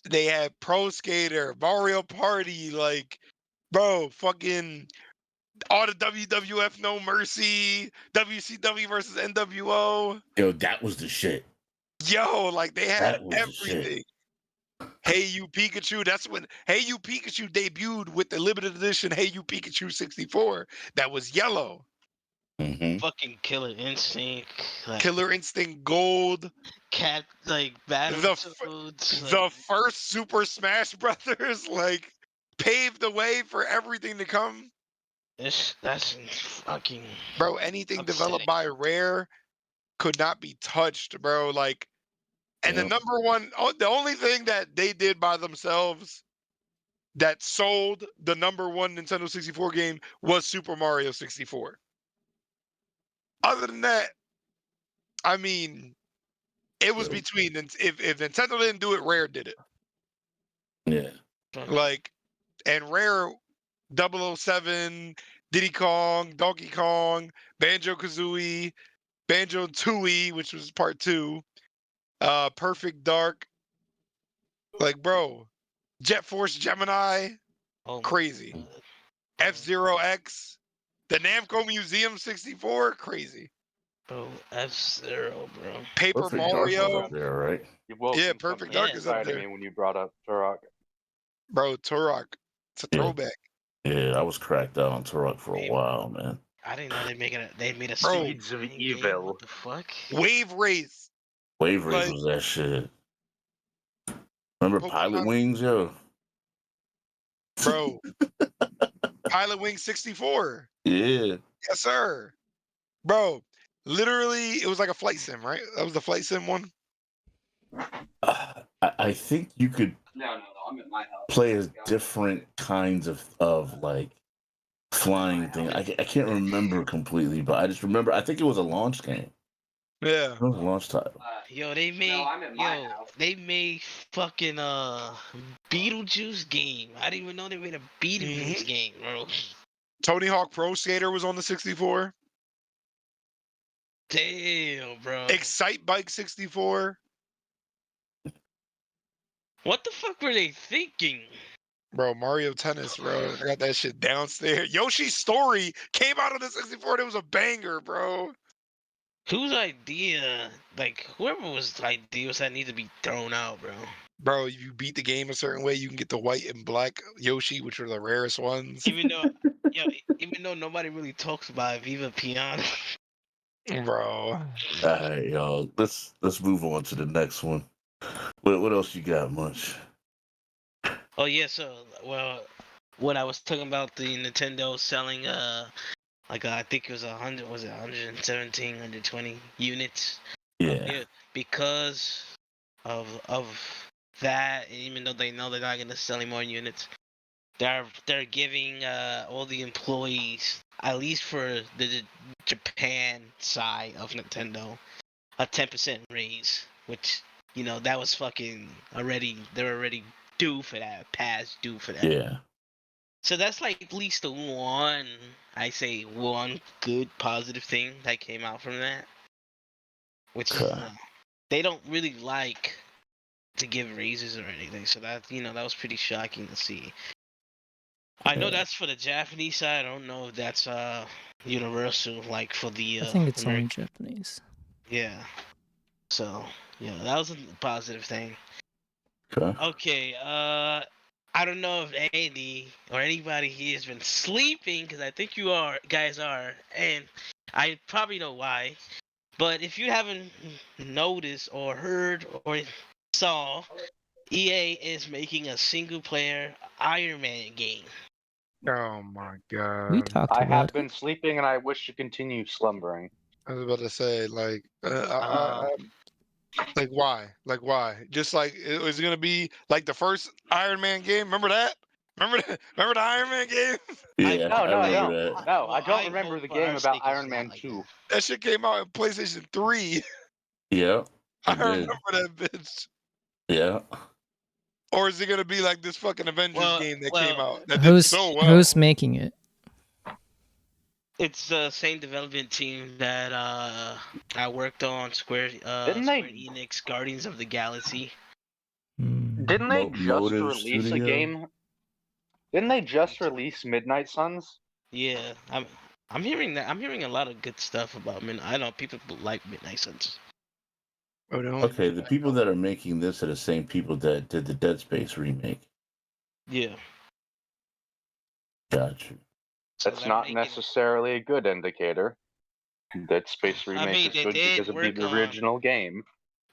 they had Pro Skater, Mario Party, like, bro, fucking all the WWF No Mercy, WCW versus NWO. Yo, that was the shit. Yo, like they had That was the shit. everything. Hey You Pikachu, that's when Hey You Pikachu debuted with the limited edition Hey You Pikachu 64 that was yellow. Mm-hmm. Fucking Killer Instinct, like Killer Instinct Gold. Cat, like Battletoads. The first Super Smash Brothers, like, paved the way for everything to come. That's fucking, bro. Anything upsetting. developed by Rare could not be touched, bro. Like, and the number one, the only thing that they did by themselves that sold the number one Nintendo 64 game was Super Mario 64. Other than that, I mean, it was between if Nintendo didn't do it, Rare did it. Yeah. Like, and Rare 007, Diddy Kong, Donkey Kong, Banjo Kazooie, Banjo Tooie, which was part 2, Perfect Dark, like, bro, Jet Force Gemini, crazy. F-Zero X, the Namco Museum 64, crazy. Bro, F-Zero, bro. Paper Perfect Dark Mario, was up there, right? You woke yeah, something Perfect Dark is up inside of there. me when you brought up Turok. Bro, Turok, it's a Yeah. throwback. Yeah, I was cracked out on Turok for a while, man. I didn't know they made a Bro, Seeds of game. Evil. What the fuck? Wave Race, Wave Race like, was that shit. Remember Pilot Wings, yo? bro. Pilot Wing 64. Yeah. Yes, sir. Bro, literally, it was like a flight sim, right? That was the flight sim one. I think you could I'm at my house. play as different kinds of like flying thing. I can't remember completely, but I just remember I think it was a launch game. Yeah. It was a launch title. Yo, they made fucking Beetlejuice game. I didn't even know they made a Beetlejuice game, bro. Tony Hawk Pro Skater was on the 64. Damn, bro. Excite Bike 64. What the fuck were they thinking? Bro, Mario Tennis, bro. I got that shit downstairs. Yoshi's Story came out on the 64. It was a banger, bro. Whose idea? Like whoever was ideas that need to be thrown out, bro. Bro, if you beat the game a certain way, you can get the white and black Yoshi, which are the rarest ones. Even though, even though nobody really talks about Viva Piano. Bro. All right, y'all. Let's move on to the next one. What else you got, Munch? Oh yeah, so when I was talking about the Nintendo selling I think it was 117, 120 units. Yeah. Because of that, even though they know they're not gonna sell any more units, they're giving all the employees, at least for the Japan side of Nintendo, a 10% raise, which that was fucking already. They're already due for that, past due for that. Yeah. So that's like at least one good positive thing that came out from that, which is Okay. they don't really like to give raises or anything. So that that was pretty shocking to see. I know Yeah. that's for the Japanese side. I don't know if that's universal, like for the I think it's only American. Japanese. Yeah. So that was a positive thing. Okay. Okay. I don't know if Andy or anybody here has been sleeping, because I think you guys are, and I probably know why. But if you haven't noticed or heard or saw, EA is making a single-player Iron Man game. Oh my We god. talked I about have been it. sleeping and I wish to continue slumbering. I was about to say, like, Um, like why? Like why? Just like it was gonna be like the first Iron Man game. Remember that? Remember the Iron Man game? I Yeah, No, I no, I remember don't. that. No, I well, don't I remember hope the for game our about sake it's Iron not Man like 2. that. That shit came out in PlayStation 3. Yeah, I it remember did. that bitch. Yeah. Or is it gonna be like this fucking Avengers Well, game that came well, out that did Who's so who's well? making it? it's the same development team that I worked on Didn't Square they Enix Guardians of the Galaxy. didn't they just Motive release a Studio. game? Didn't they just release Midnight Suns? Yeah, I'm hearing that. I'm hearing a lot of good stuff about I know people like Midnight Suns. Oh no. Okay, the people that are making this are the same people that did the Dead Space remake. Yeah. Got you. So That's they're not making. necessarily a good indicator. That Space I Remake mean, is good because of the original game.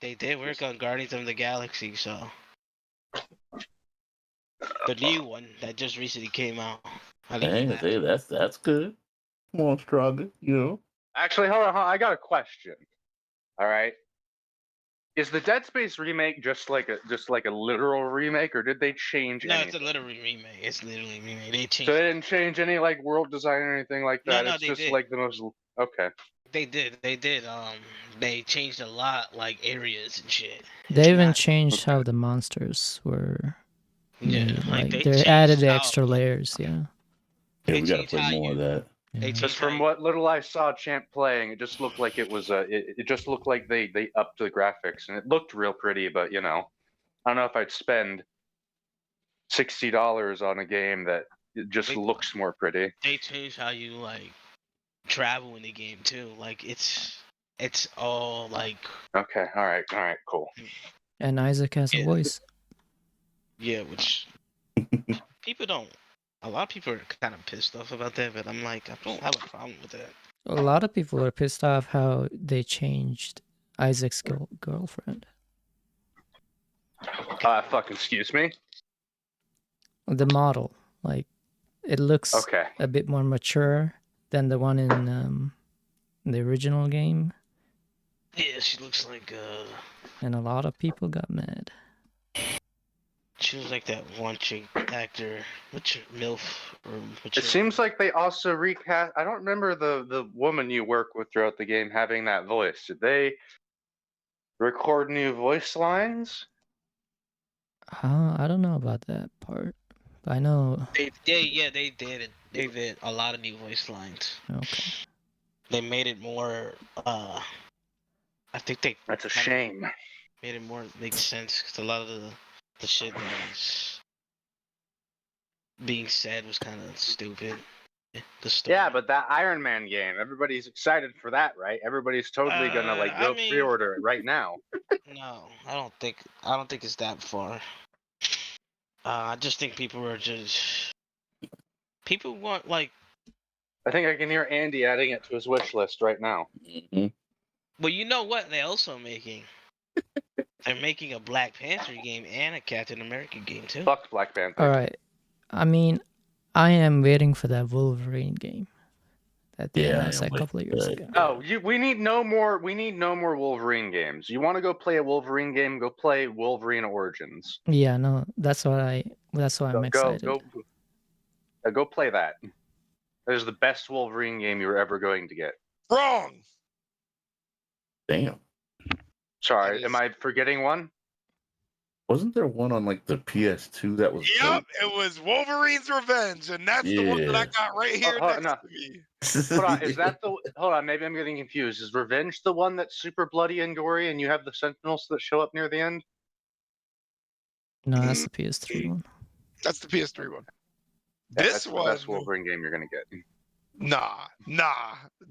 they did work on Guardians of the Galaxy, so the new one that just recently came out. At least Hey, that. that's good. Come on, Stronger. You know. Actually, hold on, I got a question. All right. Is the Dead Space remake just like a literal remake, or did they change No, it's a anything? literally remake. It's literally a remake. They So changed. they didn't change any like world design or anything like No, that. no, It's they just did. like the most okay. They did. They did. They changed a lot, like areas and shit. They It's even not. changed how the monsters were Yeah, made. like Like they they added changed the how extra layers. Yeah. Yeah, they we got to changed play how more of you. that. They Yeah. Just changed how from you. what little I saw Champ playing, it just looked like it was it just looked like they upped the graphics and it looked real pretty, but I don't know if I'd spend $60 on a game that it just They, looks more pretty. they changed how you like travel in the game too. Like it's all like Okay, all right, cool. And Isaac has a yeah, voice. yeah, which people don't. A lot of people are kind of pissed off about that, but I'm like, I don't have a problem with that. A lot of people are pissed off how they changed Isaac's girlfriend. Fucking excuse me. The model, like, it looks Okay. a bit more mature than the one in the original game, Yeah, she looks like and a lot of people got mad. she was like that one chick actor, which MILF or It whichever. seems like they also recast. I don't remember the woman you work with throughout the game having that voice. Did they record new voice lines? I don't know about that part. I know. They did it. They did a lot of new voice lines. Okay. They made it more. I think they That's a kind of shame. made it more make sense because a lot of the shit that was being said was kind of stupid. The story. Yeah, but that Iron Man game, everybody's excited for that, right? Everybody's totally gonna like I go mean, pre-order it right now. no, I don't think it's that far. I just think people want like. I think I can hear Andy adding it to his wish list right now. Mm-hmm. Well, you know what they're also making? They're making a Black Panther game and a Captain America game too. Fuck Black Panther. All right. I mean, I am waiting for that Wolverine game that they announced a couple of years ago. Oh, we need no more. We need no more Wolverine games. You want to go play a Wolverine game? Go play Wolverine Origins. Yeah, no, that's why I'm excited. Go play that. That is the best Wolverine game you're ever going to get. Wrong. Damn. Sorry, am I forgetting one? Wasn't there one on like the PS2 that was? Yep, dope? it was Wolverine's Revenge, and that's the one that I got right here next to me. Hold on, is that the? Hold on, maybe I'm getting confused. Is Revenge the one that's super bloody and gory, and you have the Sentinels that show up near the end? No, that's the PS3 one. That's the PS3 one. Yeah, This that's one, the best Wolverine game you're gonna get. nah,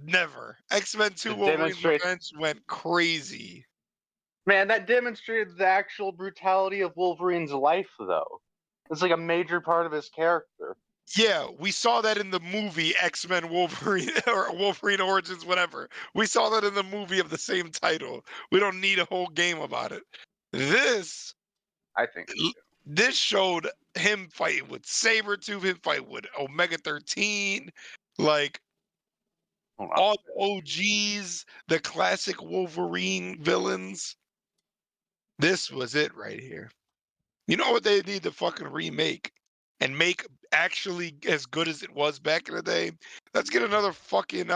never. X-Men 2 It Wolverine's demonstrates- Revenge went crazy. Man, that demonstrated the actual brutality of Wolverine's life, though. It's like a major part of his character. Yeah, we saw that in the movie X-Men Wolverine or Wolverine Origins, whatever. We saw that in the movie of the same title. We don't need a whole game about it. This I think. this showed him fighting with Sabretooth, him fighting with Omega 13, like Hold on. all the OGs, the classic Wolverine villains. This was it right here. You know what they need to fucking remake and make actually as good as it was back in the day? Let's get another fucking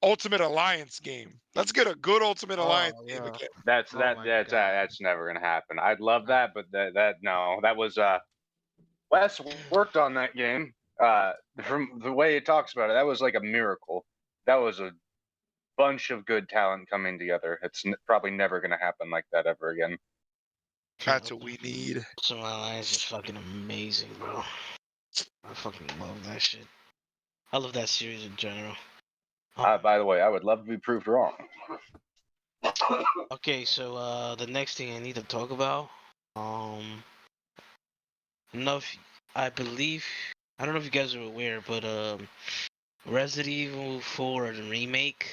Ultimate Alliance game. Let's get a good Ultimate Alliance game again. That's Oh my God. that's never gonna happen. I'd love that, but that was Wes worked on that game. From the way he talks about it, that was like a miracle. That was a bunch of good talent coming together. It's probably never gonna happen like that ever again. That's what we need. Ultimate Alliance is fucking amazing, bro. I fucking love that shit. I love that series in general. By the way, I would love to be proved wrong. Okay, so the next thing I need to talk about, I believe, I don't know if you guys are aware, but Resident Evil 4 the remake,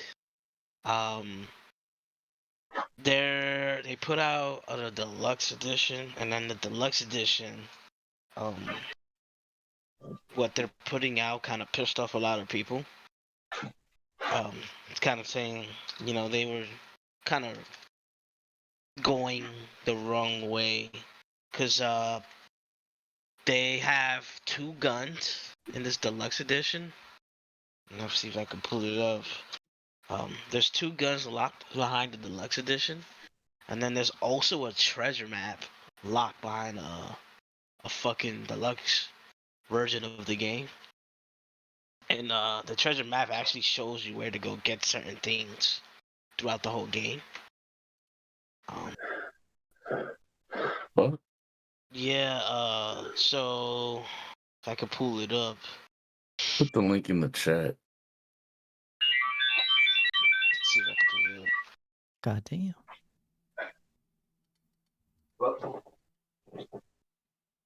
they put out a deluxe edition, and then the deluxe edition, what they're putting out kind of pissed off a lot of people. It's kind of saying, they were kind of going the wrong way, because they have 2 guns in this deluxe edition. Let's see if I can pull it up. There's 2 guns locked behind the deluxe edition, and then there's also a treasure map locked behind a fucking deluxe version of the game. And the treasure map actually shows you where to go get certain things throughout the whole game. What? Yeah, so if I could pull it up. Put the link in the chat. Let's see if I can pull it up. God damn.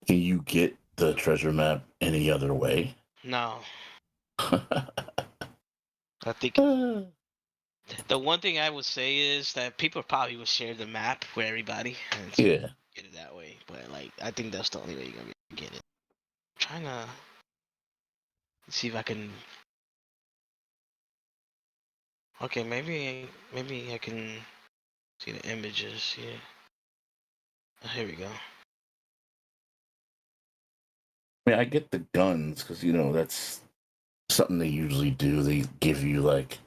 Can you get the treasure map any other way? No. I think the one thing I would say is that people probably would share the map with everybody and Yeah. get it that way. But I think that's the only way you're gonna be able to get it. I'm trying to see if I can. Okay, maybe I can see the images here. Here we go. I mean, I get the guns because that's something they usually do. They give you like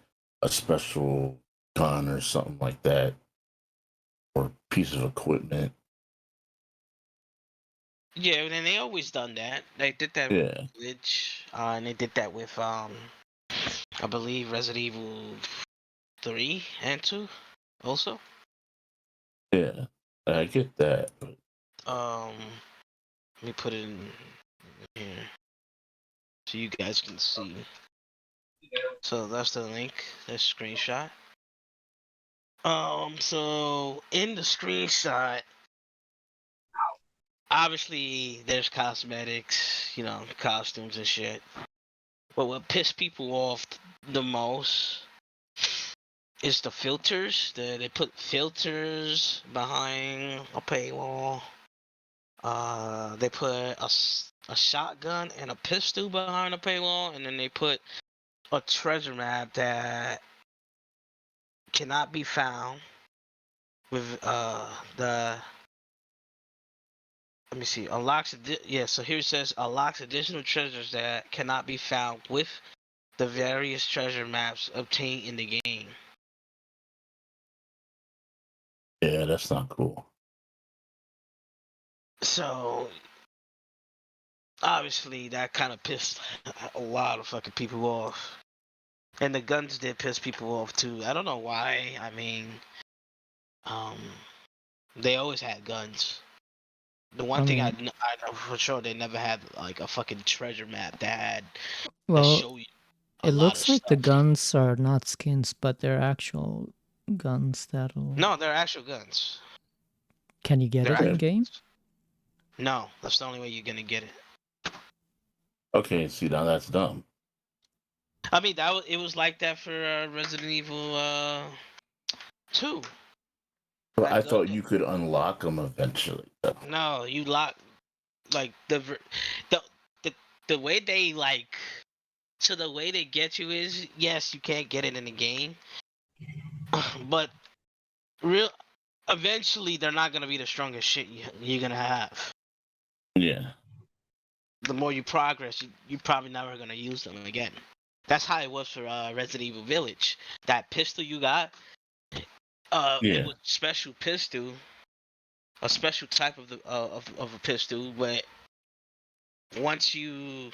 a special gun or something like that, or piece of equipment. Yeah, and they always done that. They did that Yeah. with Village, and they did that with I believe Resident Evil 3 and 2 also. Yeah, I get that. But Let me put it in here so you guys can see. So that's the link. That's screenshot. So in the screenshot, obviously there's cosmetics, costumes and shit. But what pissed people off the most is the filters. They put filters behind a paywall. They put a shotgun and a pistol behind a paywall, and then they put a treasure map that cannot be found with the let me see, so here it says unlocks additional treasures that cannot be found with the various treasure maps obtained in the game. Yeah, that's not cool. So obviously that kind of pissed a lot of fucking people off. And the guns did piss people off too. I don't know why. I mean, they always had guns. The one thing I know for sure, they never had like a fucking treasure map that Well, show you it looks like the guns are not skins, but they're actual guns that'll... No, they're actual guns. Can you get it in game? No, that's the only way you're gonna get it. Okay, see, now that's dumb. I mean, it was like that for Resident Evil 2. But I thought you could unlock them eventually. No, you lock like the way they like. So the way they get you is, yes, you can't get it in the game, but eventually they're not gonna be the strongest shit you're gonna have. Yeah. The more you progress, you're probably never gonna use them again. That's how it was for Resident Evil Village. That pistol you got, it was special pistol, a special type of a pistol. But once you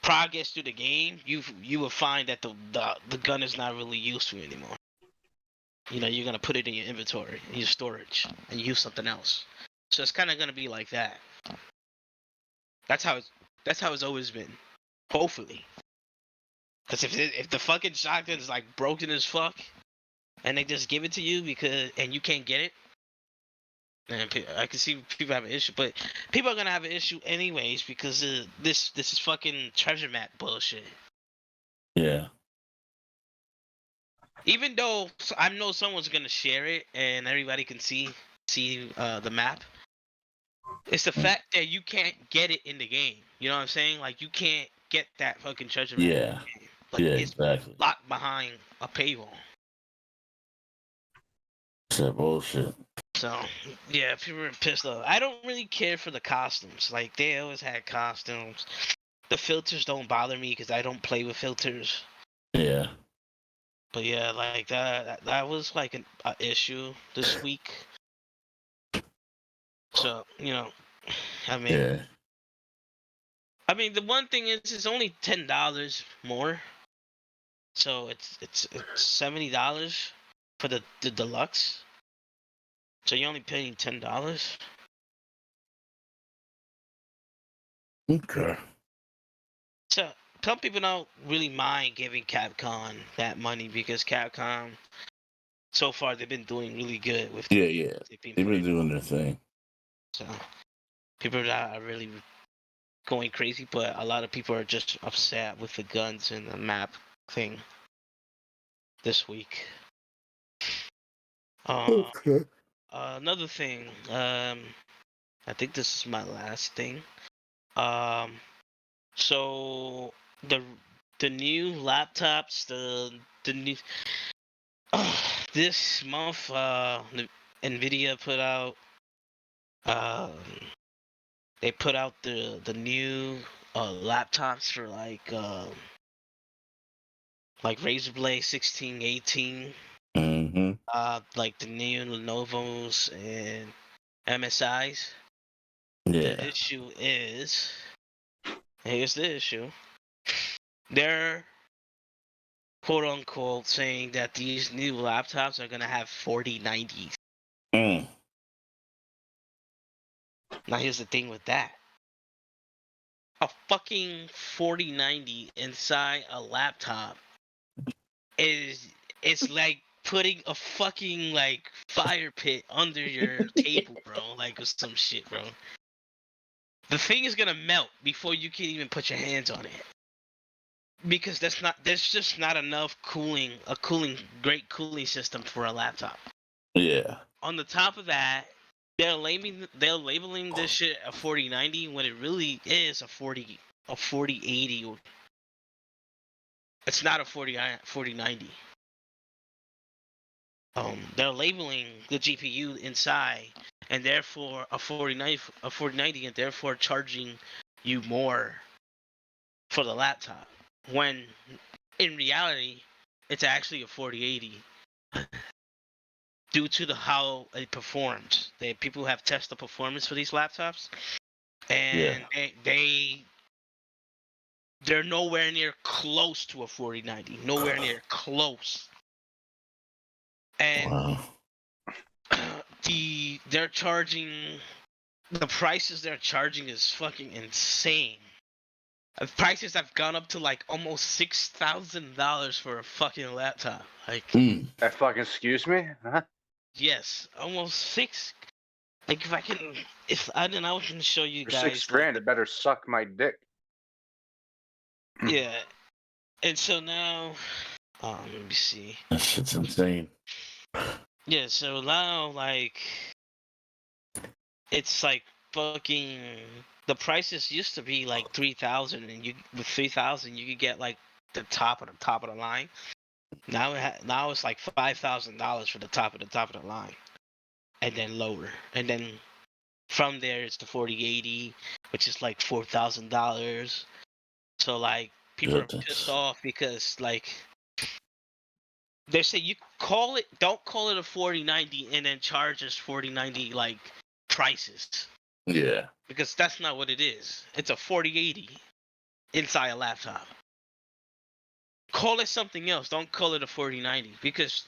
progress through the game, you will find that the gun is not really useful anymore. You're gonna put it in your inventory, in your storage, and use something else. So it's kind of gonna be like that. That's how it's always been. Hopefully, because if the fucking shotgun is like broken as fuck, and they just give it to you and you can't get it, and I can see people have an issue. But people are gonna have an issue anyways because this is fucking treasure map bullshit. Yeah. Even though I know someone's gonna share it and everybody can see the map, it's the fact that you can't get it in the game. You know what I'm saying? Like you can't get that fucking treasure map. Yeah. Like, it's exactly. locked behind a paywall. That bullshit. So yeah, people are pissed off. I don't really care for the costumes. Like they always had costumes. The filters don't bother me because I don't play with filters. Yeah. But yeah, like that was like an issue this week. So I mean, the one thing is it's only $10 more, so it's $70 for the deluxe. So you're only paying $10. Okay. So some people don't really mind giving Capcom that money because Capcom, so far, they've been doing really good with. Yeah. They've been doing their thing. So people are really going crazy, but a lot of people are just upset with the guns and the map thing this week. Okay. Another thing, I think this is my last thing. So the new laptops, the new this month, Nvidia put out, they put out the new laptops for like Razer Blade 1618, like the new Lenovo's and MSI's. Yeah. The issue is, here's the issue. They're quote unquote saying that these new laptops are gonna have 4090s. Now here's the thing with that. A fucking 4090 inside a laptop it's like putting a fucking like fire pit under your table, bro. Like or some shit, bro. The thing is gonna melt before you can even put your hands on it. Because there's just not enough great cooling system for a laptop. Yeah. On the top of that, they're labeling this shit a 4090 when it really is a 4080. It's not a 4090. They're labeling the GPU inside, and therefore a 4090, and therefore charging you more for the laptop. When in reality, it's actually a 4080. Due to how it performs, people have tested the performance for these laptops, and they're nowhere near close to a 4090. Nowhere near close. And Wow. they're charging the prices they're charging is fucking insane. Prices have gone up to like almost $6,000 for a fucking laptop. Like, That fucking excuse me? Huh? yes, almost six. Like, if I can show you For guys. $6,000, it better suck my dick. Yeah, and so now, let me see. That shit's insane. Yeah, so now like, it's like fucking. The prices used to be like 3,000, and with 3,000 you could get like the top of the line. Now now it's like $5,000 for the top of the line, and then lower, and then from there it's the 4080, which is like $4,000. So like people are pissed off because like they say don't call it a 4090 and then charge us 4090 like prices. Yeah. Because that's not what it is. It's a 4080 inside a laptop. Call it something else. Don't call it a 4090, because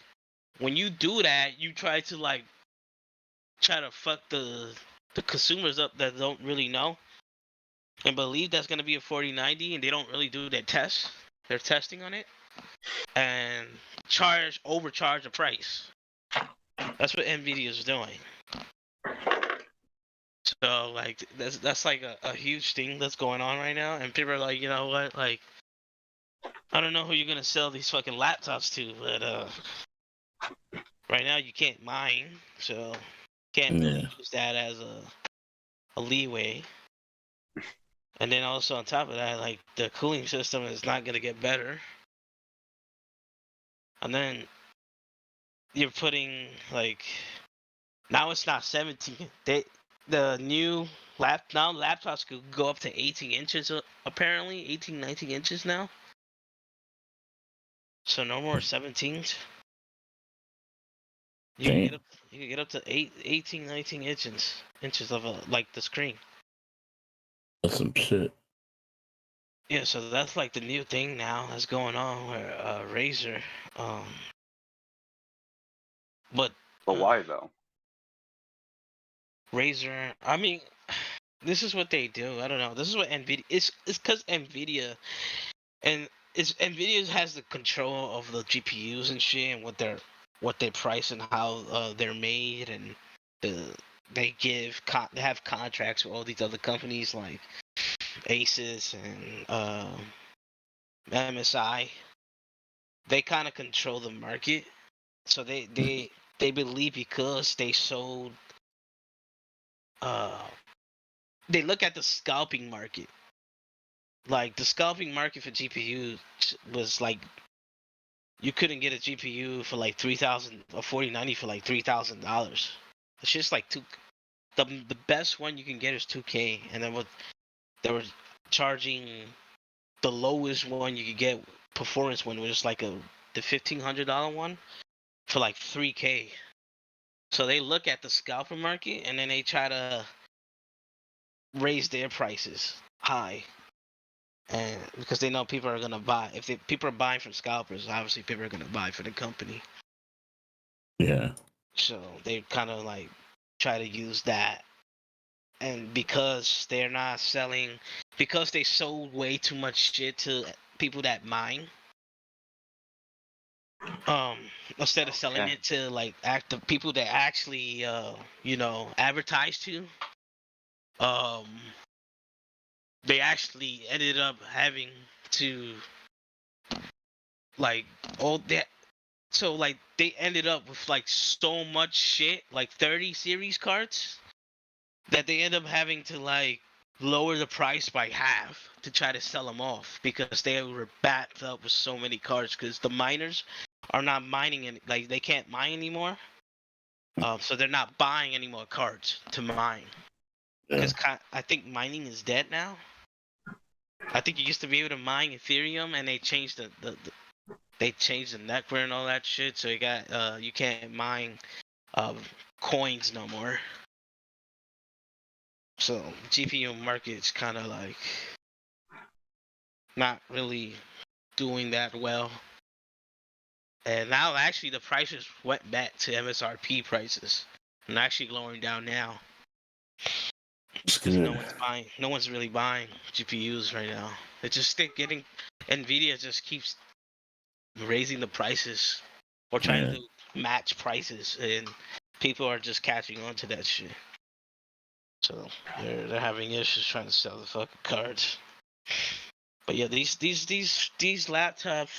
when you do that, you try to fuck the consumers up that don't really know and believe that's gonna be a 4090, and they don't really do their testing on it, and overcharge the price. That's what Nvidia's doing. So like that's like a huge thing that's going on right now, and people are like, you know what, like, I don't know who you're gonna sell these fucking laptops to, but right now you can't mine, so can't really use that as a leeway. And then also on top of that, like, the cooling system is not gonna get better. And then you're putting like, now it's not 17. The new laptops could go up to 18 inches apparently, 18, 19 inches now. So no more 17s. You can get up to 18, 19 inches of like the screen. That's some shit. Yeah, so that's like the new thing now that's going on where Razer, but why though? Razer, I mean, this is what they do. I don't know. This is what Nvidia. It's because Nvidia, and Nvidia has the control of the GPUs and shit, and what they price and how they're made, and they have contracts with all these other companies like Asus and MSI. They kind of control the market, so they believe because they sold. They look at the scalping market. Like, the scalping market for GPU was like, you couldn't get a GPU for like 3,000, a 4090 for like $3,000. It's just like the best one you can get is 2K, and then they were charging the lowest one you could get, performance one, was like the $1,500 one for like 3K. So they look at the scalper market, and then they try to raise their prices high, and because they know people are gonna buy. If people are buying from scalpers, obviously people are gonna buy for the company. Yeah. So they kind of like try to use that and because they're not selling, because they sold way too much shit to people that mine. Instead of selling Okay. it to like active people that actually advertise to, um, they actually ended up having to like all that. So like they ended up with like so much shit, like 30 series cards, that they end up having to like lower the price by half to try to sell them off because they were backed up with so many cards because the miners are not mining it, like they can't mine anymore. So they're not buying any more cards to mine Yeah. because I think mining is dead now. I think you used to be able to mine Ethereum, and they changed they changed the network and all that shit. So you can't mine coins no more. So GPU market's kind of like not really doing that well. And now actually the prices went back to MSRP prices and actually lowering down now. It's Because good. no one's really buying GPUs right now. It's just getting Nvidia just keeps raising the prices or trying Yeah. to match prices, and people are just catching on to that shit. So they're having issues trying to sell the fucking cards. But yeah, these laptops,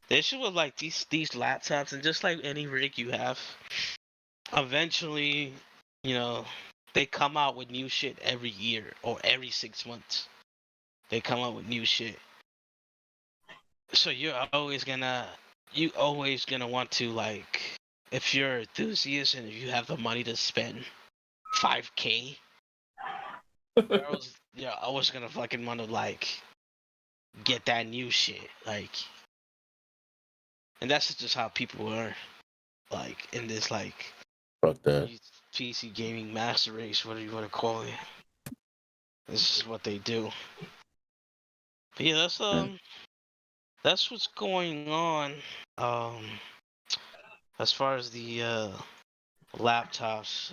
the issue with like these laptops, and just like any rig you have, eventually, they come out with new shit every year or every 6 months. They come out with new shit. So you always gonna want to, like, if you're an enthusiast and if you have the money to spend $5K, you're always gonna fucking want to like get that new shit, like. And that's just how people are, like, in this, like, Fuck that. PC gaming master race, whatever you want to call it. This is what they do. But yeah, that's what's going on. As far as the laptops,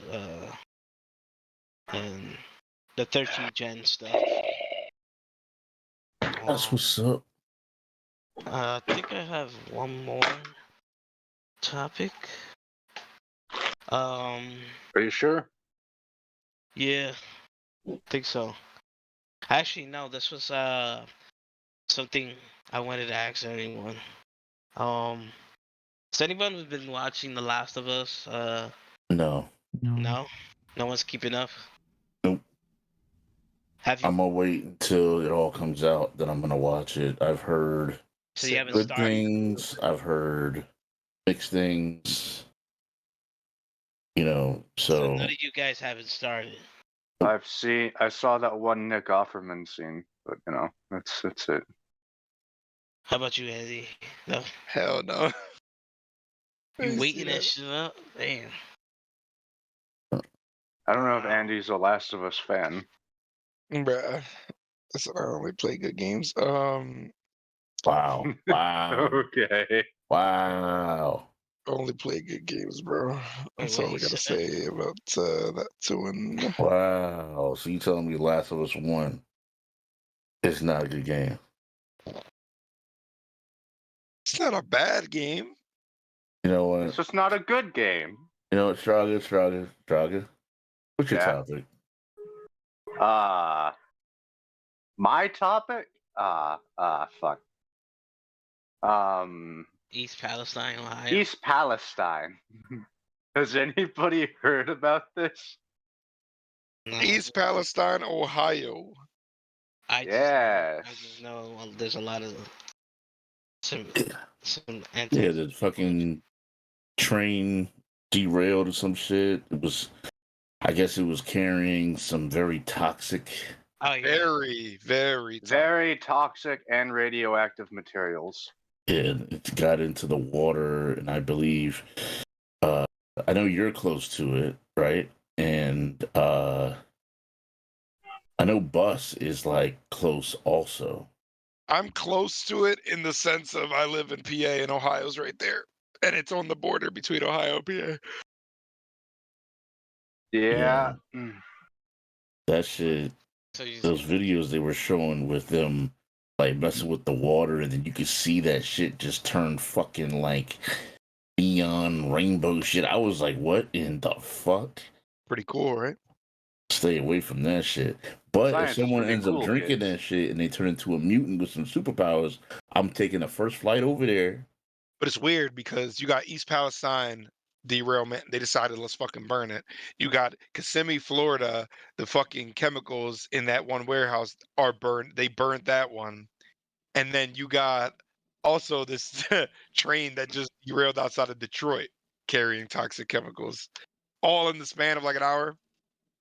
and the 13th gen stuff. That's what's up. I think I have one more topic. Are you sure? Yeah, think so. Actually, no, this was something I wanted to ask anyone. Has anyone who's been watching The Last of Us? No. No, no one's keeping up. Nope. Have you? I'm gonna wait until it all comes out, then I'm gonna watch it. I've heard So you haven't good started? things. I've heard mixed things. So So none of you guys haven't started. I saw that one Nick Offerman scene, but that's it. How about you, Andy? No, Hell no. you waiting that shit up? Damn. I don't know if Andy's a Last of Us fan. Bruh. Listen, I only play good games. wow. Okay. Wow. Only play good games, bro. That's all I gotta say about that one. Wow. So you telling me Last of Us 1 is not a good game? It's not a bad game. You know It's what? just not a good game. You know what? Straga. What's your Yeah. topic? My topic? Fuck. East Palestine, Ohio. East Palestine. Has anybody heard about this? No. East Palestine, Ohio. I just know there's a lot of some anti. Yeah, the fucking train derailed or some shit. I guess it was carrying some very toxic. Oh, yeah. Very, very toxic. Very toxic and radioactive materials. Yeah, it got into the water, and I believe, I know you're close to it, right? And I know Bus is like close also. I'm close to it in the sense of I live in PA and Ohio's right there. And it's on the border between Ohio and PA. Yeah. That shit. So you Those videos they were showing with them like messing with the water, and then you could see that shit just turn fucking like neon rainbow shit. I was like, what in the fuck? Pretty cool, right? Stay away from that shit. But if Science is someone pretty ends up cool, drinking kids. that shit and they turn into a mutant with some superpowers, I'm taking the first flight over there. But it's weird because you got East Palestine derailment. They decided let's fucking burn it. You got Kissimmee, Florida. The fucking chemicals in that one warehouse are burned. They burnt that one. And then you got also this train that just derailed outside of Detroit carrying toxic chemicals, all in the span of like an hour,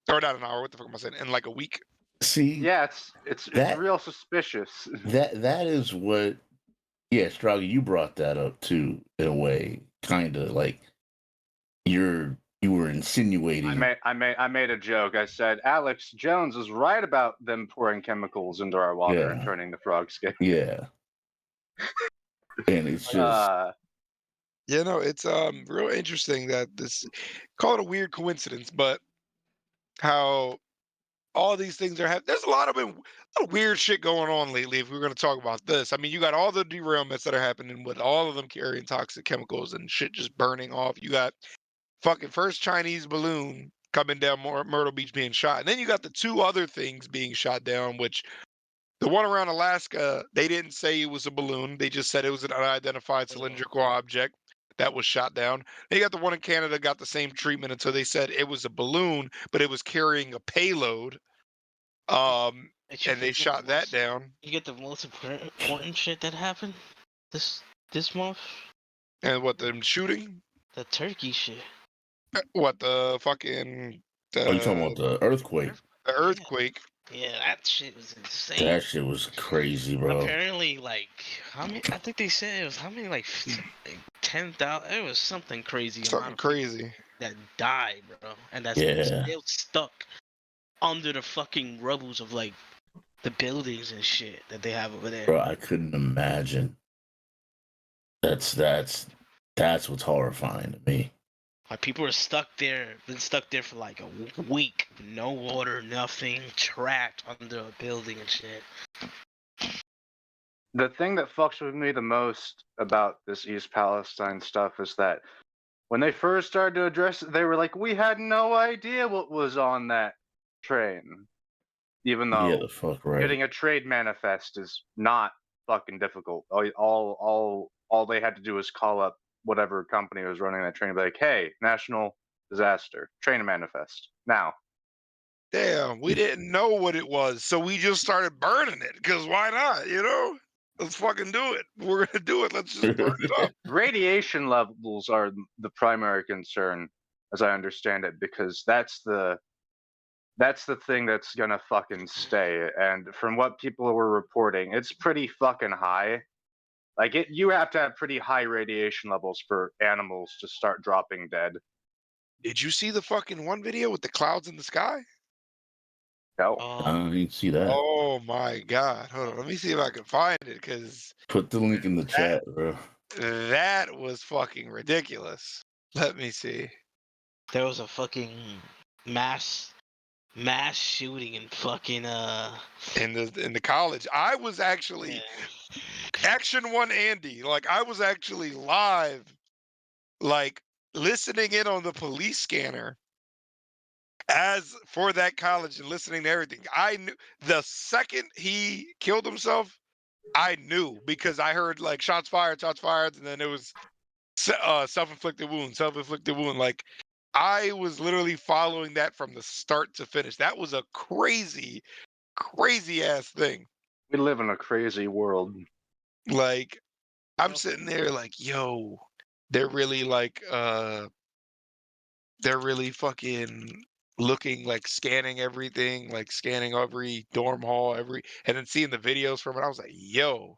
or not an hour. What the fuck am I saying? In like a week. See, Yeah, it's that real suspicious. that is what. Yeah, Struggle, you brought that up too in a way, kind of like you were insinuating. I made a joke. I said Alex Jones is right about them pouring chemicals into our water and Yeah. turning the frogs gay. Yeah, and it's just Yeah, no, it's real interesting that this call it a weird coincidence, but how all these things are happening. There's a lot of weird shit going on lately. If we're going to talk about this, I mean, you got all the derailments that are happening with all of them carrying toxic chemicals and shit just burning off. You got fucking first Chinese balloon coming down Myrtle Beach being shot, and then you got the two other things being shot down. Which the one around Alaska, they didn't say it was a balloon. They just said it was an unidentified cylindrical object that was shot down. They got the one in Canada got the same treatment until they said it was a balloon, but it was carrying a payload. But you And they forget shot that down. You get the most important shit that happened this month. And what them shooting? The turkey shit. What the fucking oh, you talking about the the earthquake? the earthquake? Yeah, that shit was insane. That shit was crazy, bro. Apparently, like how many? I think they said it was how many? Like 10,000. It was something crazy. Something crazy. That died, bro, and that's still stuck under the fucking rubbles of like the buildings and shit that they have over there. Bro, I couldn't imagine. That's what's horrifying to me. Like people are been stuck there for like a week, no water, nothing, trapped under a building and shit. The thing that fucks with me the most about this East Palestine stuff is that when they first started to address it, they were like, we had no idea what was on that train. Even though the fuck right. getting a trade manifest is not fucking difficult. All they had to do was call up whatever company was running that train and be like, hey, national disaster, train manifest, now. Damn, we didn't know what it was, so we just started burning it. Because why not? You know, let's fucking do it. We're gonna do it. Let's just burn it up. Radiation levels are the primary concern, as I understand it, because that's the thing that's gonna fucking stay. And from what people were reporting, it's pretty fucking high. Like you have to have pretty high radiation levels for animals to start dropping dead. Did you see the fucking one video with the clouds in the sky? No. I didn't see that. Oh my god! Hold on, let me see if I can find it because Put the link in the chat, bro. that was fucking ridiculous. Let me see. There was a fucking mass shooting in fucking In the college, I was actually Action One Andy. Like I was actually live, like listening in on the police scanner as for that college and listening to everything. I knew the second he killed himself, I knew because I heard like shots fired, and then it was self-inflicted wound, self-inflicted wound. Like I was literally following that from the start to finish. That was a crazy, crazy ass thing. We live in a crazy world. Like I'm sitting there like, yo, they're really like they're really fucking looking like scanning everything, like scanning every dorm hall, and then seeing the videos from it. I was like, yo.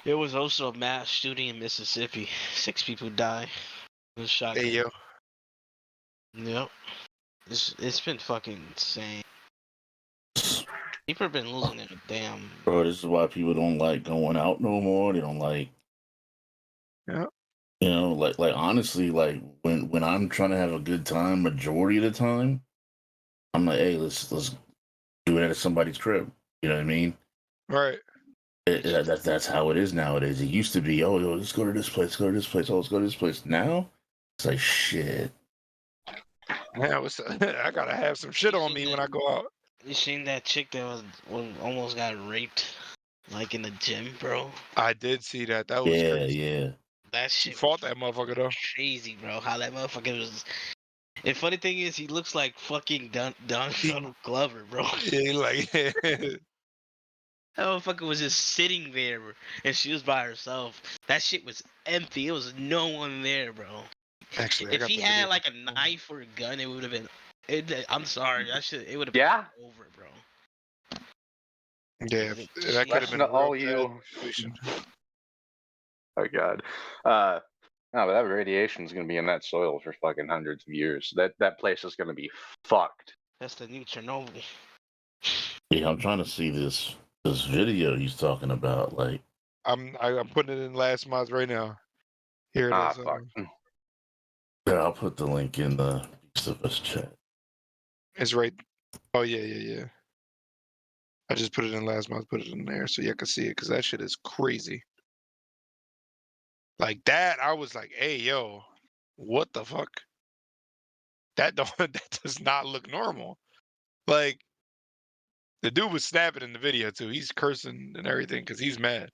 There was also a mass shooting in Mississippi. 6 people died. It was shocking. Hey yo. Yep. It's been fucking insane. People have been losing their damn. Bro, this is why people don't like going out no more. They don't like, Yeah. you know, know, like honestly, like when I'm trying to have a good time, majority of the time, I'm like, hey, let's do it at somebody's crib. You know what I mean? Right. That's how it is nowadays. It used to be, oh, yo, let's go to this place, let's go to this place, oh, let's go to this place. Now it's like shit. Yeah, I gotta have some shit on me when I go out. You seen that chick that almost got raped, like in the gym, bro? I did see that. That was crazy. Yeah. That She shit fought that motherfucker though. crazy, bro. How that motherfucker was. And funny thing is, he looks like fucking Don Glover, bro. Yeah, like That motherfucker was just sitting there, and she was by herself. That shit was empty. It was no one there, bro. actually, I If got he the had video. like a knife or a gun, it would have been. I'm sorry, it would have Yeah. been over, bro. Yeah, that could have Listen been to a real all bad you. situation. Oh God. No, but that radiation is going to be in that soil for fucking hundreds of years. That place is going to be fucked. That's the new Chernobyl. Yeah, I'm trying to see this video he's talking about. Like, I'm putting it in last month right now. Here it is. Fuck. yeah, I'll put the link in the Beast of Us chat. It's right. Oh yeah. I just put it in last month. Put it in there so you can see it because that shit is crazy. Like that, I was like, "Hey, yo, what the fuck? That don't that does not look normal." Like the dude was snapping in the video too. He's cursing and everything because he's mad.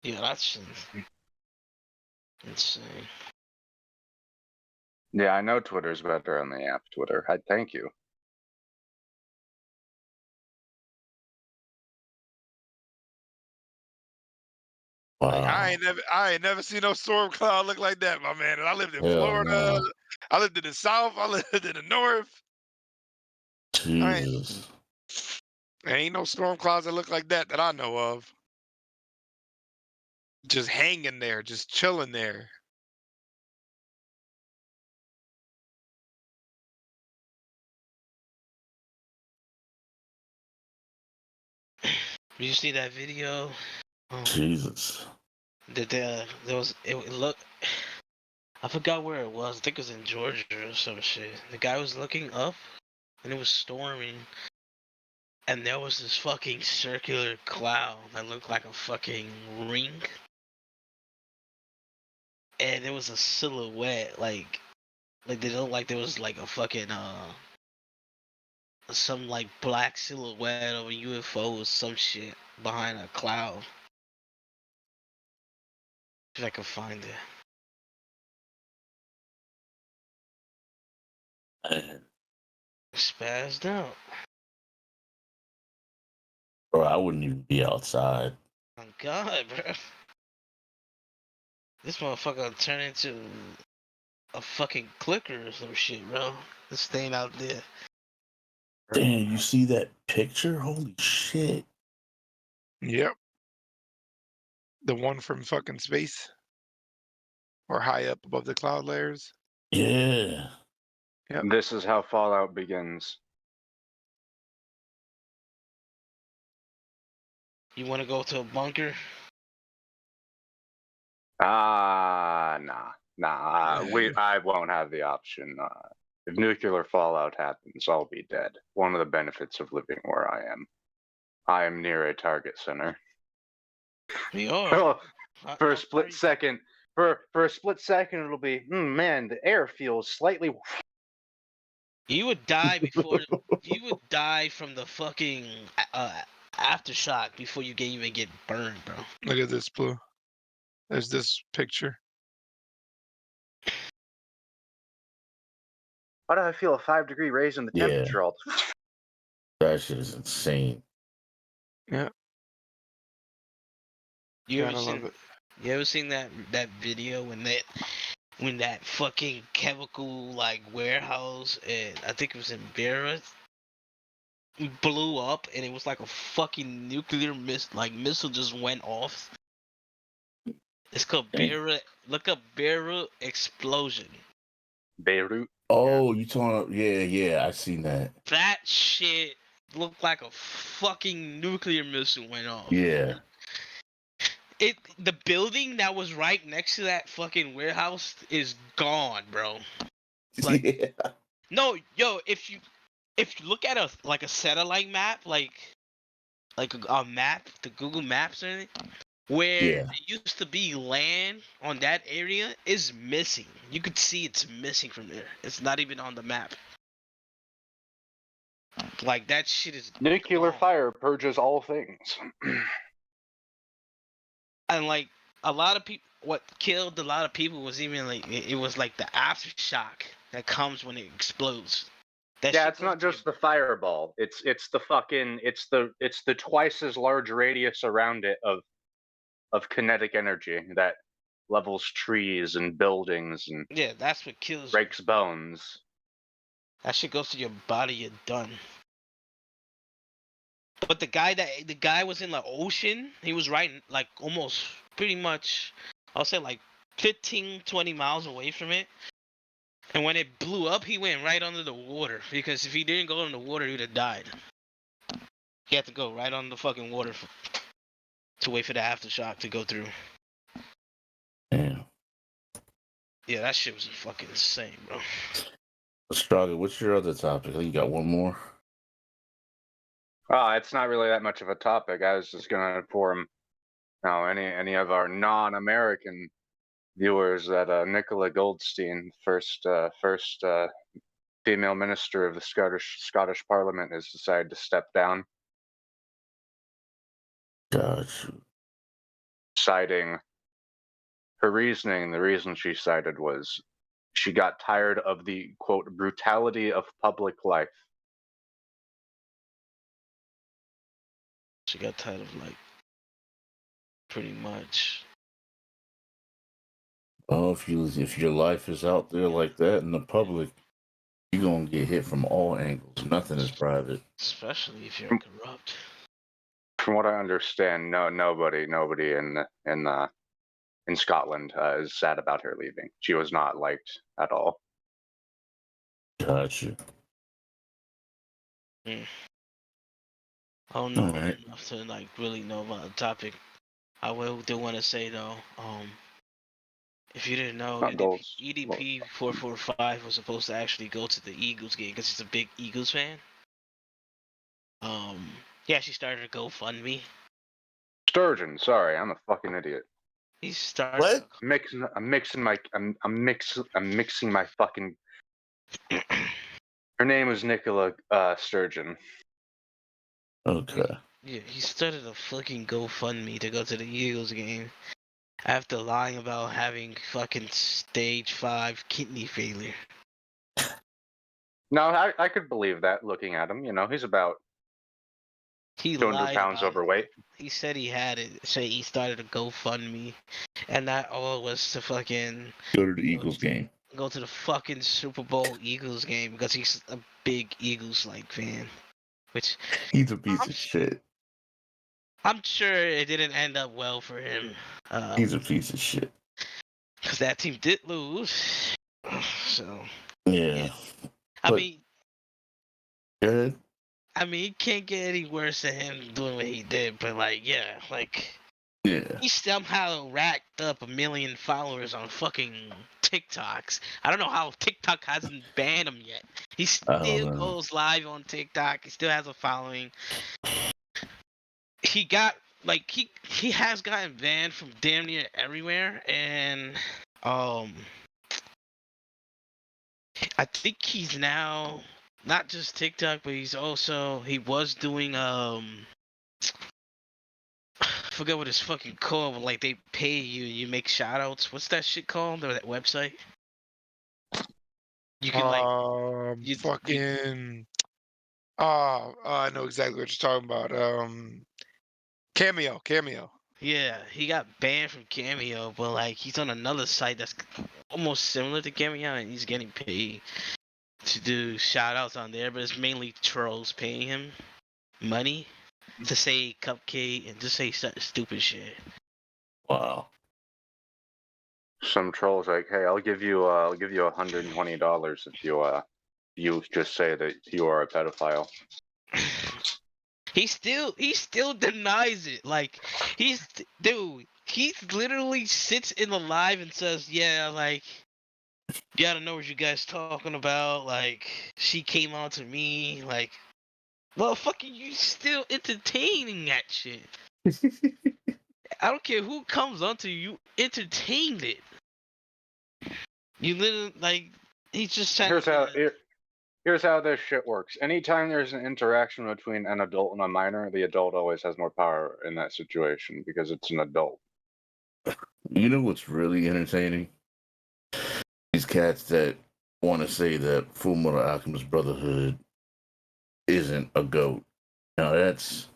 Yeah, that's insane. Yeah, I know Twitter's better on the app. Twitter. I thank you. Like Wow. I ain't never seen no storm cloud look like that, my man. And I lived in Hell Florida. no. I lived in the South. I lived in the North. Jesus. Ain't no storm clouds that look like that I know of. Just hanging there, just chilling there. Did you see that video? Jesus. That there was it looked. I forgot where it was. I think it was in Georgia or some shit. The guy was looking up, and it was storming, and there was this fucking circular cloud that looked like a fucking ring, and there was a silhouette like they looked like there was like a fucking some like black silhouette of a UFO or some shit behind a cloud. If I could find it. Man. Spazzed out. Bro, I wouldn't even be outside. Oh God, bro. This motherfucker turned into a fucking clicker or some shit, bro. This thing out there. Damn, you see that picture? Holy shit. Yep. The one from fucking space or high up above the cloud layers. Yeah. Yep. This is how Fallout begins. You want to go to a bunker? Nah. I won't have the option. If nuclear fallout happens, I'll be dead. One of the benefits of living where I am near a target center. We are. For a split second, it'll be, man, the air feels slightly. You would die before. You would die from the fucking aftershock before you can even get burned, bro. Look at this, Blue. There's this picture. Why do I feel a 5-degree raise in the Yeah. temperature? That shit is insane. Yeah. You Gotta love it. You ever seen that video when that fucking chemical like warehouse and I think it was in Beirut blew up and it was like a fucking nuclear missile just went off. It's called Beirut. Look up Beirut explosion. Beirut. Oh, you talking? Yeah, I seen that. That shit looked like a fucking nuclear missile went off. Yeah. The building that was right next to that fucking warehouse is gone, bro. Like, yeah. no, yo, if you look at a satellite map, like a map, the Google Maps or anything, where Yeah. it used to be land on that area is missing. You could see it's missing from there. It's not even on the map. Like that shit is Nuclear gone. fire purges all things. And like a lot of people, what killed a lot of people was even like it was like the aftershock that comes when it explodes. That Yeah, shit it's goes not to your just the fireball. It's the twice as large radius around it of kinetic energy that levels trees and buildings and yeah, that's what kills you. breaks bones. That shit goes to your body, you're done. But the guy was in the ocean. He was right, like almost pretty much, I'll say like 15, 20 miles away from it. And when it blew up, he went right under the water because if he didn't go in the water, he would have died. He had to go right on the fucking water to wait for the aftershock to go through. Damn. Yeah, that shit was fucking insane, bro. Struggle. What's your other topic? I think you got one more. It's not really that much of a topic. I was just gonna inform any of our non-American viewers that Nicola Goldstein, first female minister of the Scottish Parliament, has decided to step down, Gotcha. citing her reasoning. The reason she cited was she got tired of the quote brutality of public life. She got tired of like pretty much. Oh, if your life is out there like that in the public, you're gonna get hit from all angles. Nothing is private. Especially if you're corrupt. From what I understand, nobody in Scotland is sad about her leaving. She was not liked at all. Gotcha. I don't know Alright. enough to like really know about the topic. I do want to say though, if you didn't know, Not goals. EDP 445 was supposed to actually go to the Eagles game because he's a big Eagles fan. He actually started a GoFundMe. Sturgeon, sorry, I'm a fucking idiot. He started. What? I'm mixing my fucking. Her name was Nicola Sturgeon. Okay. Yeah, he started a fucking GoFundMe to go to the Eagles game after lying about having fucking stage 5 kidney failure. No, I could believe that looking at him. You know, he's about He 200 lied pounds about it. overweight. He said he had it. So he started a GoFundMe, and that all was to fucking Go to the Eagles game. go to the fucking Super Bowl Eagles game because he's a big Eagles like fan. Which He's a piece of shit. I'm sure it didn't end up well for him. He's a piece of shit. Because that team did lose. So Yeah. I But- mean, Good. it can't get any worse than him doing what he did. But like, yeah, like. Yeah. He somehow racked up 1 million followers on fucking TikToks. I don't know how TikTok hasn't banned him yet. He still goes live on TikTok. He still has a following. He got like he has gotten banned from damn near everywhere, and I think he's now not just TikTok, but he was doing I forget what it's fucking called, but like they pay you make shoutouts. What's that shit called? Or that website? You can like I know exactly what you're talking about. Cameo. yeah, he got banned from Cameo, but like he's on another site that's almost similar to Cameo, and he's getting paid to do shoutouts on there, but it's mainly trolls paying him money to say cupcake and just say stupid shit. Wow. Some trolls like, hey, I'll give you $120 if you just say that you are a pedophile. He still denies it. Like dude, he literally sits in the live and says, "Yeah, like you gotta know what you guys talking about. Like she came on to me, like, motherfucker, you still entertaining that shit. I don't care who comes onto you, you entertained it. You literally like he's just trying Here's to how get a, here's how this shit works. Anytime there's an interaction between an adult and a minor, the adult always has more power in that situation because it's an adult. You know what's really entertaining? These cats that want to say that Fullmetal Alchemist Brotherhood isn't a goat. Now that's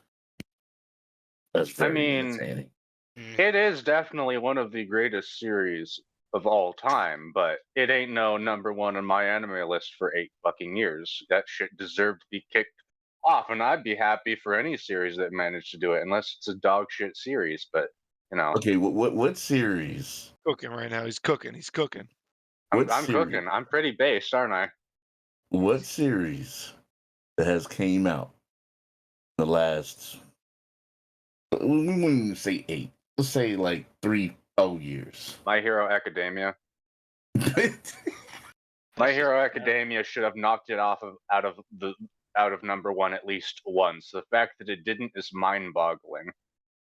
very entertaining. It is definitely one of the greatest series of all time, but it ain't no number one on my anime list for 8 fucking years. That shit deserved to be kicked off, and I'd be happy for any series that managed to do it, unless it's a dog shit series. But you know, Okay, what series? Cooking right now. He's cooking. He's cooking. I'm cooking. I'm pretty based, aren't I? What series that has came out the last? We wouldn't even say 8. Let's say like 3 years. My Hero Academia. My Hero Academia should have knocked it off of out of number one at least once. The fact that it didn't is mind-boggling.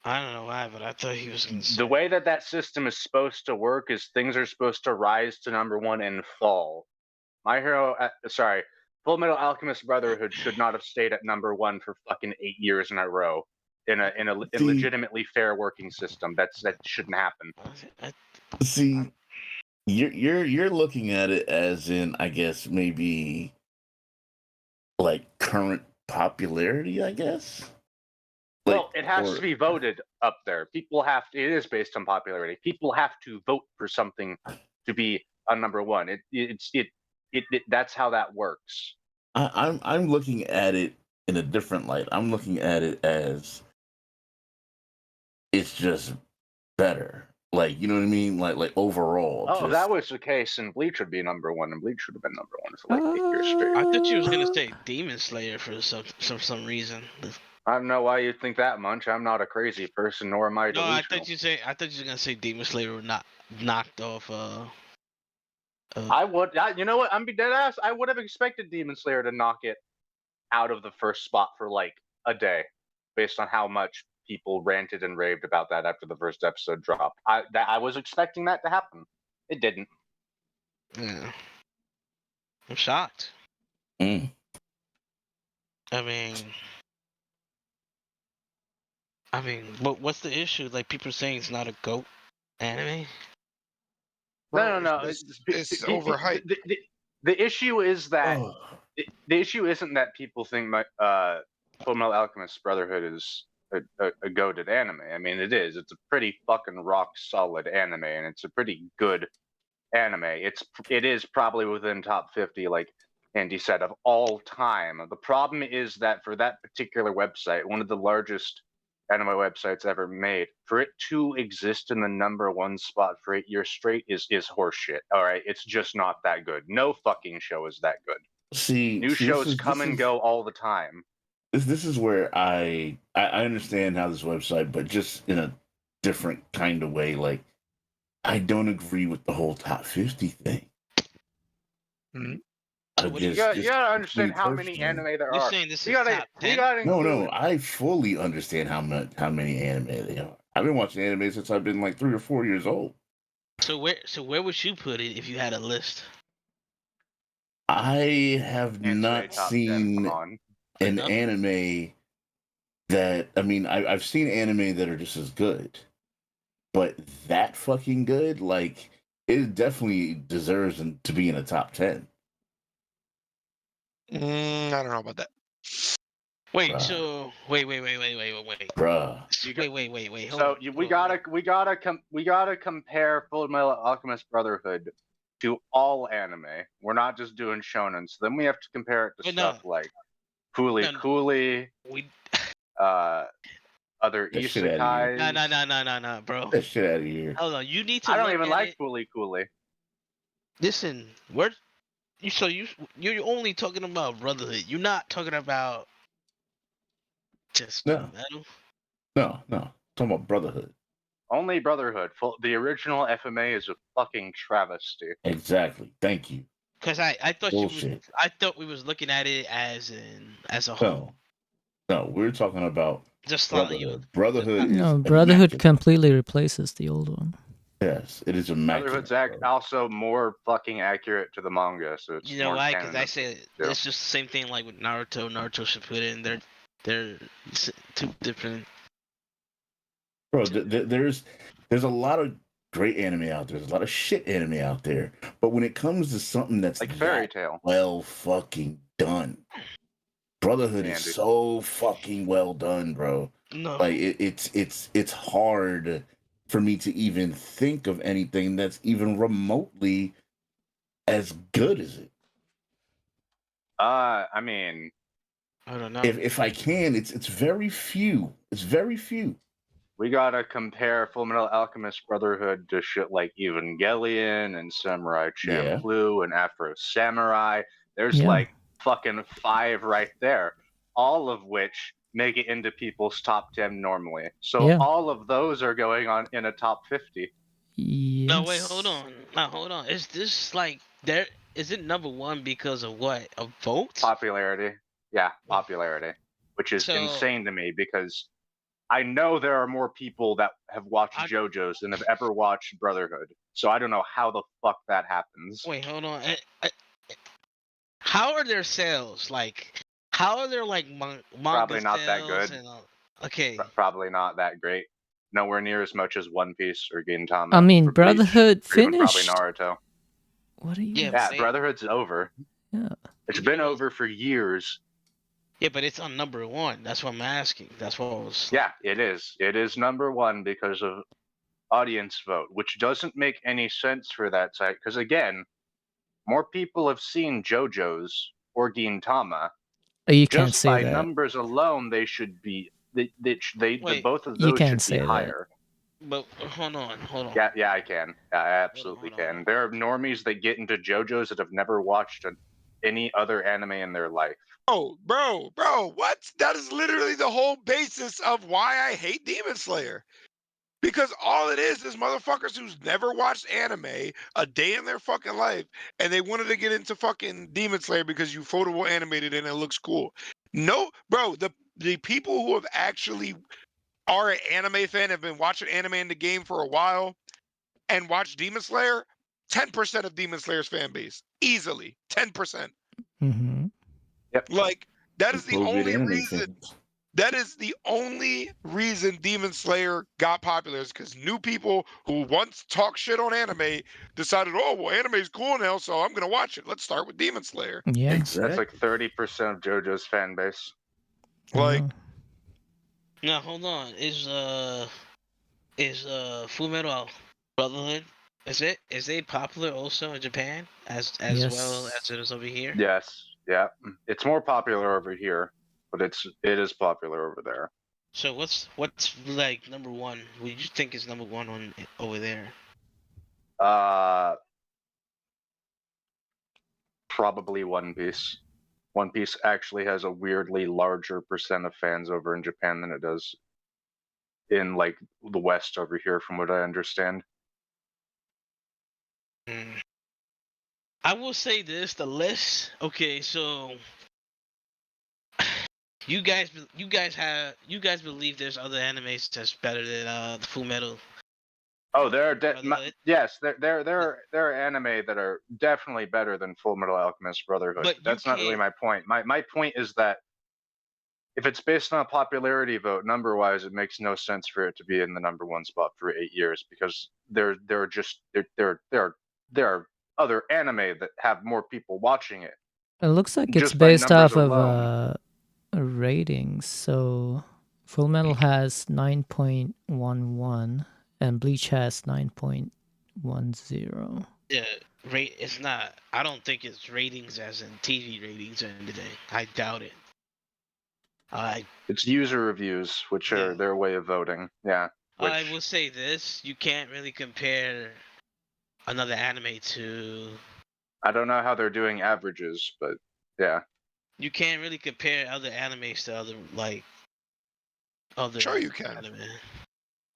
I don't know why, but I thought he was gonna say The way that system is supposed to work is things are supposed to rise to number one and fall. Fullmetal Alchemist Brotherhood should not have stayed at number one for fucking 8 years in a row in a legitimately fair working system. That shouldn't happen. See, you're looking at it as in, I guess, maybe like current popularity, I guess. Well, it has to be voted up there. People have to. It is based on popularity. People have to vote for something to be on number one. That's how that works. I'm looking at it in a different light. I'm looking at it as it's just better. Like, you know what I mean? Like overall. Oh, if that was the case, and Bleach would be number one, and Bleach would have been number one for like 8 years straight. I thought you was gonna say Demon Slayer for some reason. I don't know why you'd think that much. I'm not a crazy person, nor am I delusional. No, I thought you were gonna say Demon Slayer were not knocked off. I would. You know what? I'm be dead ass. I would have expected Demon Slayer to knock it out of the first spot for like a day, based on how much people ranted and raved about that after the first episode dropped. I was expecting that to happen. It didn't. Yeah. I'm shocked. Mm. I mean, what's the issue? Like people saying it's not a GOAT anime. No. It's overhyped. The issue is that the issue isn't that people think Fullmetal Alchemist Brotherhood is a goated anime. I mean, it is. It's a pretty fucking rock solid anime, and it's a pretty good anime. It is probably within top 50, like Andy said, of all time. The problem is that for that particular website, one of the largest anime websites ever made, for it to exist in the number one spot for 8 years straight is horseshit. All right, it's just not that good. No fucking show is that good. New shows come and go all the time. This is where I understand how this website, but just in a different kind of way. Like, I don't agree with the whole top 50 thing. Mm-hmm. You gotta understand how many anime there You're are. saying this is top 10? No, I fully understand how many anime they are. I've been watching anime since I've been like 3 or 4 years old. So where would you put it if you had a list? I have not seen an anime that, I mean, I've seen anime that are just as good, but that fucking good, like, it definitely deserves to be in a top 10. I don't know about that. Wait, Bruh. so wait. Bruh. Wait. So we gotta compare Fullmetal Alchemist Brotherhood to all anime. We're not just doing shonen. So then we have to compare it to stuff like Coolie, other isekais. No, bro. Get that shit out of here. Hold on, you need to. I don't even like Coolie. Listen, you're only talking about Brotherhood. You're not talking about Just No. Fullmetal. No. Talking about Brotherhood. Only Brotherhood. The original FMA is a fucking travesty. Exactly. Thank you. Cause I thought Bullshit. I thought we was looking at it as a whole. No, we're talking about Just slightly. Brotherhood. Brotherhood is No, Brotherhood immaculate. completely replaces the old one. Yes, it is immaculate. Brotherhood's bro. also more fucking accurate to the manga, so it's You know more why? canon. Because I say it's just the same thing like with Naruto, Naruto Shippuden. They're two different. Bro, there's a lot of great anime out there. There's a lot of shit anime out there. But when it comes to something that's Like Fairy that Tail. well fucking done, Brotherhood is Andy. so fucking well done, bro. No. Like it's hard for me to even think of anything that's even remotely as good as it. I mean, I don't know. If I can, it's very few. It's very few. we gotta compare Fullmetal Alchemist Brotherhood to shit like Evangelion and Samurai Yeah. Champloo and Afro Samurai. There's Yeah. like fucking 5 right there, all of which make it into people's top 10 normally. So Yeah. all of those are going on in a top 50. Yes. No, wait, hold on. Now, hold on. Is this like there? Is it number one because of what? A vote? Popularity. Yeah, popularity. Which is So- insane to me because I know there are more people that have watched JoJo's than have ever watched Brotherhood. So I don't know how the fuck that happens. Wait, hold on. How are their sales? Like, how are their like manga Probably not that sales good. and okay. Probably not that great. Nowhere near as much as One Piece or Gintama. I mean, or Bleach, Brotherhood or even probably finished. Naruto. What are you? Yeah, Yeah, they- Brotherhood's over. Yeah. It's been over for years. Yeah, but it's on number one. That's what I'm asking. That's what I was. Yeah, it is. It is number one because of audience vote, which doesn't make any sense for that site. Because again, more people have seen JoJo's or Gintama. You can't Just say by that. numbers alone, they should be. Wait, both of you those can't should say be that. higher. But hold on. Yeah, I can. Yeah, I absolutely Hold on. can. There are normies that get into JoJo's that have never watched any other anime in their life. Oh, bro, what? That is literally the whole basis of why I hate Demon Slayer. Because all it is motherfuckers who's never watched anime a day in their fucking life, and they wanted to get into fucking Demon Slayer because you photo animated and it looks cool. No, bro, the people who have actually are an anime fan, have been watching anime in the game for a while, and watch Demon Slayer, 10% of Demon Slayer's fan base. Easily. 10%. Mm-hmm. Yep. Like, that is the People get only anime reason. fans. That is the only reason Demon Slayer got popular, is because new people who once talked shit on anime decided, oh, well, anime's cool now, so I'm going to watch it. Let's start with Demon Slayer. Yeah. Exactly. That's like 30% of JoJo's fan base. Like, Now hold on. Is Fullmetal Brotherhood? Is it popular also in Japan as Yes. well as it is over here? Yes, yeah. It's more popular over here, but it is popular over there. So what's like number one? What do you think is number one on over there? Probably One Piece. One Piece actually has a weirdly larger percent of fans over in Japan than it does in like the West over here, from what I understand. I will say this: the list. Okay, so you guys believe there's other animes that's better than the Fullmetal? Oh, Brotherhood? yes, there are anime that are definitely better than Fullmetal Alchemist Brotherhood. But That's not really my point. My point is that if it's based on a popularity vote, number wise, it makes no sense for it to be in the number one spot for 8 years, because there are other anime that have more people watching it. It looks like it's Just by based numbers off of alone. ratings. So Fullmetal has 9.11 and Bleach has 9.10. Yeah, it's not. I don't think it's ratings as in TV ratings or anything. I doubt it. It's user reviews, which are their way of voting. Yeah. I will say this: you can't really compare another anime to. I don't know how they're doing averages, but yeah. You can't really compare other animes to other like other Sure you can. anime.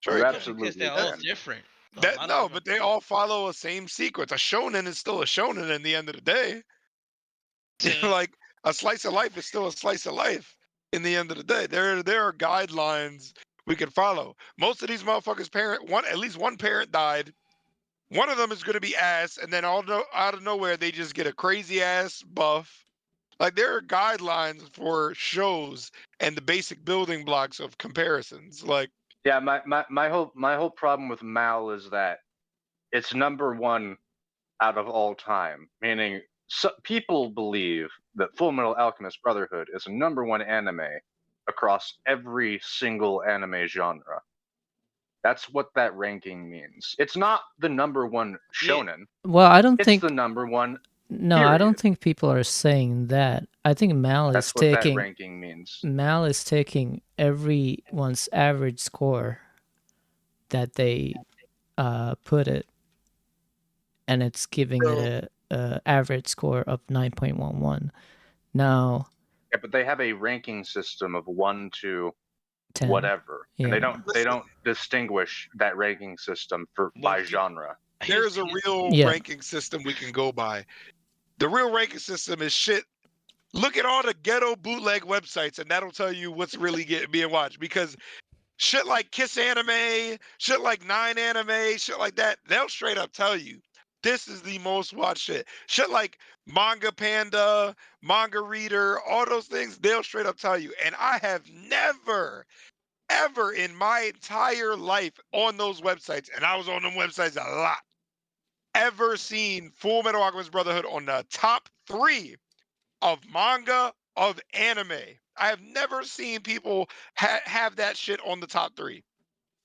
Sure, You you can. absolutely Because they're can. all different. A That lot no, of them but they all follow a same sequence. A shonen is still a shonen in the end of the day. to Like a slice of life is still a slice of life in the end of the day. There are guidelines we can follow. Most of these motherfuckers at least one parent died. One of them is going to be ass, and then out of nowhere they just get a crazy ass buff. Like there are guidelines for shows and the basic building blocks of comparisons. Like Yeah, my whole problem with Mal is that it's number one out of all time, meaning people believe that Fullmetal Alchemist Brotherhood is a number one anime across every single anime genre. That's what that ranking means. It's not the number one shonen. Well, I don't It's think. the number one. No, I don't period. think people are saying that. I think That's what that ranking means. Mal is taking everyone's average score that they put it, and it's giving it a average score of 9.11. Now, Yeah, but they have a ranking system of 1 to 10. whatever, and Yeah. they don't distinguish that ranking system by genre. there's a real Yeah. ranking system we can go by. The real ranking system is shit. Look at all the ghetto bootleg websites, and that'll tell you what's really being watched. Because shit like Kiss Anime, shit like Nine Anime, shit like that, they'll straight up tell you this is the most watched shit. Shit like Manga Panda, Manga Reader, all those things, they'll straight up tell you. And I have never, ever in my entire life on those websites, and I was on them websites a lot, ever seen Full Metal Alchemist Brotherhood on the top 3 of manga, of anime. I have never seen people have that shit on the top 3.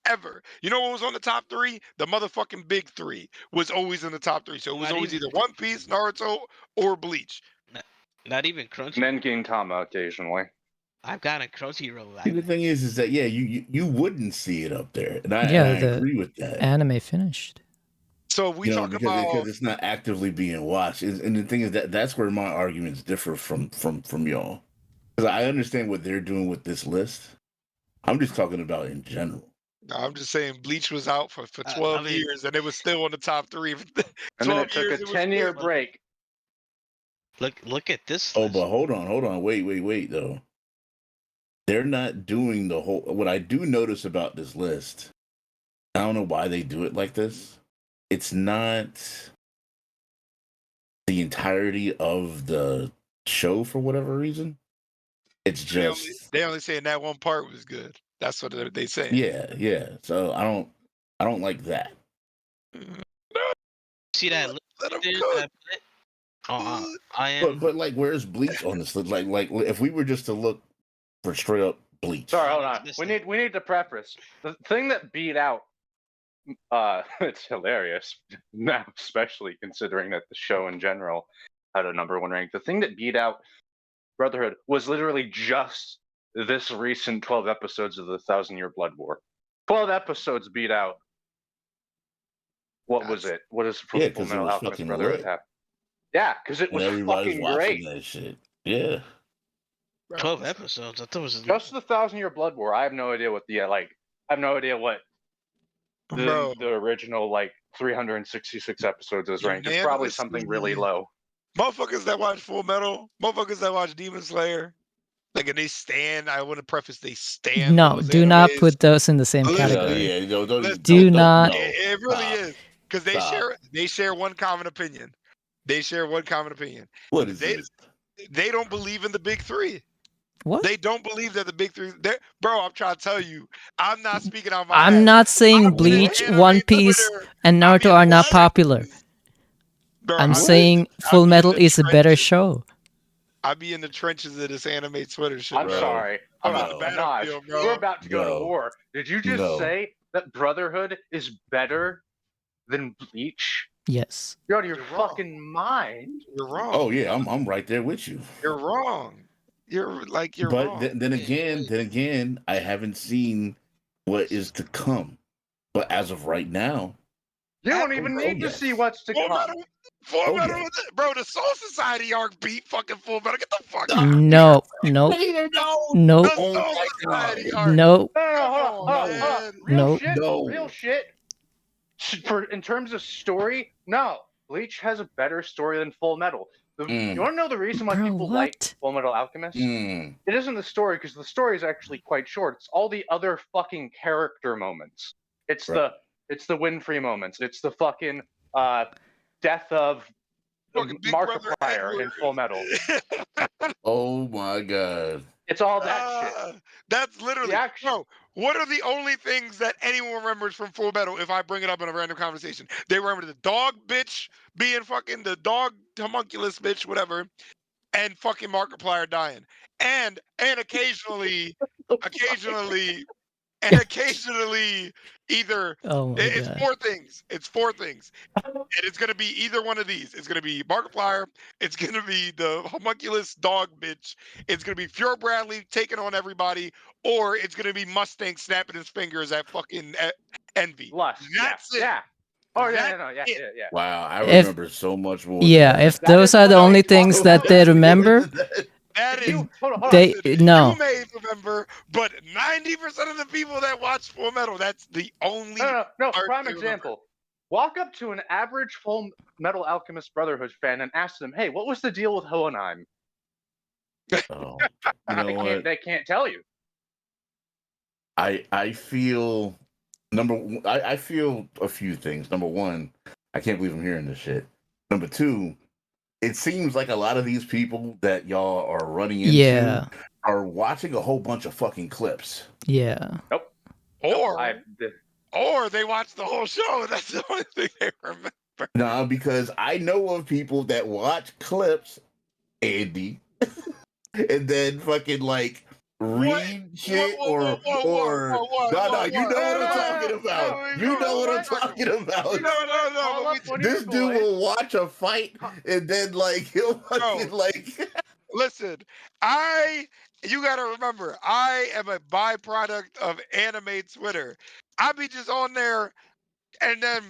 Ever. You know what was on the top 3? The motherfucking big 3 was always in the top 3. So it was always either One Piece, Naruto, or Bleach. not even Crunchy. And then Gintama occasionally. I've got a Crunchyroll. See, the thing is that yeah, you wouldn't see it up there, and I the agree with that. anime finished. So we talk about because it's not actively being watched, and the thing is that's where my arguments differ from y'all. Because I understand what they're doing with this list. I'm just talking about in general. I'm just saying Bleach was out for 12 I mean- years and it was still on the top 3. And then it took a 10-year break. Look at this Oh, list. but hold on, wait though. They're not doing the whole. What I do notice about this list, I don't know why they do it like this. It's not the entirety of the show for whatever reason. It's just they only saying that one part was good. That's what they say. yeah. So I don't like that. See that list Let 'em there cook. that I put? I am. But like, where's Bleach on this list? Like if we were just to look for straight up Bleach. Sorry, hold on. Listen. We need to preface the thing that beat out. It's hilarious now, especially considering that the show in general had a number one rank. The thing that beat out Brotherhood was literally just this recent 12 episodes of the 1,000-Year Blood War. 12 episodes beat out. What was it? What is Yeah, 'cause it Fullmetal was Alchemist fucking Brotherhood lit. have? Yeah, because it And was everybody's fucking watching great. that shit. Yeah. 12 episodes. I thought it was Just the 1,000-Year Blood War. I have no idea what the I have no idea what Bro, the original 366 episodes is ranked. It's probably something really low. motherfuckers that watch Full Metal, motherfuckers that watch Demon Slayer, like, and they stand. I want to preface they stand. No, those do not animes. put those in the same Listen, category. Yeah, don't Listen, Do not- It really Stop. is because Stop. they share one common opinion. They share one common opinion. What is They this? they don't believe in the big 3. What? They don't believe that the big 3. Bro, I'm trying to tell you, I'm not speaking out my I'm ass. not saying I'm on Bleach, anime One Piece, Twitter. and I be Naruto in are the not trenches. popular. Bro, I'm I be- saying I be Full in Metal the is a better trenches. show. I be in the trenches of this anime Twitter shit. I'm bro. sorry. I'm Hold on on. the No. Naj, battlefield, bro. we're about to go to No. war. Did you just No. say that Brotherhood is better than Bleach? Yes. You're out of your You're wrong. fucking mind. You're wrong. Oh yeah, I'm right there with you. You're wrong. You're But wrong. then again, I haven't seen what is to come. But as of right now, You don't even need to see what's to come. Full Metal, bro. The Soul Society arc beat fucking Full Metal. Get the fuck out. No, nope, Peter, no. nope, The Soul Society arc. nope, Hold on. Real shit. In terms of story, no. Bleach has a better story than Full Metal. You want to know the reason why people like Fullmetal Alchemist? It isn't the story, because the story is actually quite short. It's all the other fucking character moments. It's the Winfrey moments. It's the fucking death of Markiplier in Full Metal. Oh my god. It's all that shit. That's literally bro. What are the only things that anyone remembers from Full Metal if I bring it up in a random conversation? They remember the dog bitch being fucking the dog homunculus bitch, whatever, and fucking Markiplier dying. And occasionally either it's God. 4 things. It's 4 things. And it's gonna be either one of these. It's gonna be Markiplier, it's gonna be the homunculus dog bitch, it's gonna be Fuhrer Bradley taking on everybody, or it's gonna be Mustang snapping his fingers at fucking Envy. Lust. That's it. Yeah. Oh yeah. Wow, I remember so much more. Yeah, if those are the only things that they remember, that is, they no. You may remember, but 90% of the people that watch Full Metal, that's the only. No. Prime example. Walk up to an average Full Metal Alchemist Brotherhood fan and ask them, "Hey, what was the deal with Hohenheim?" Oh, you know they can't tell you. I feel I feel a few things. Number one, I can't believe I'm hearing this shit. Number two, it seems like a lot of these people that y'all are running into are watching a whole bunch of fucking clips. Yeah. Nope. Or they watch the whole show. And that's the only thing they remember. Nah, because I know of people that watch clips, Andy, and then fucking like read shit or no, you know what I'm talking about. You know what I'm talking about. No. This dude will watch a fight and then like he'll fucking like. Listen, you gotta remember, I am a byproduct of anime Twitter. I be just on there, and then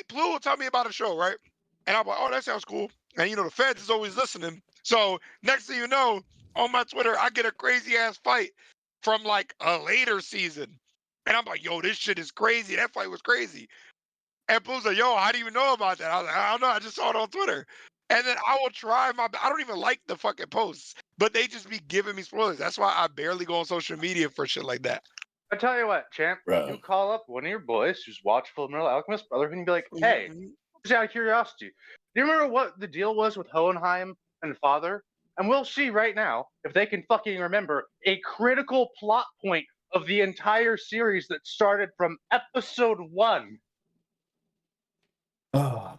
Blue will tell me about a show, right? And I'm like, oh, that sounds cool. And the feds is always listening. So next thing you know, on my Twitter, I get a crazy ass fight from like a later season. And I'm like, yo, this shit is crazy. That fight was crazy. And Blue's like, yo, how do you know about that? I was like, I don't know. I just saw it on Twitter. And then I will try I don't even like the fucking posts, but they just be giving me spoilers. That's why I barely go on social media for shit like that. I tell you what, champ, you call up one of your boys who's watched Fullmetal Alchemist Brotherhood and be like, hey, just out of curiosity, do you remember what the deal was with Hohenheim and Father? And we'll see right now if they can fucking remember a critical plot point of the entire series that started from episode 1. Tell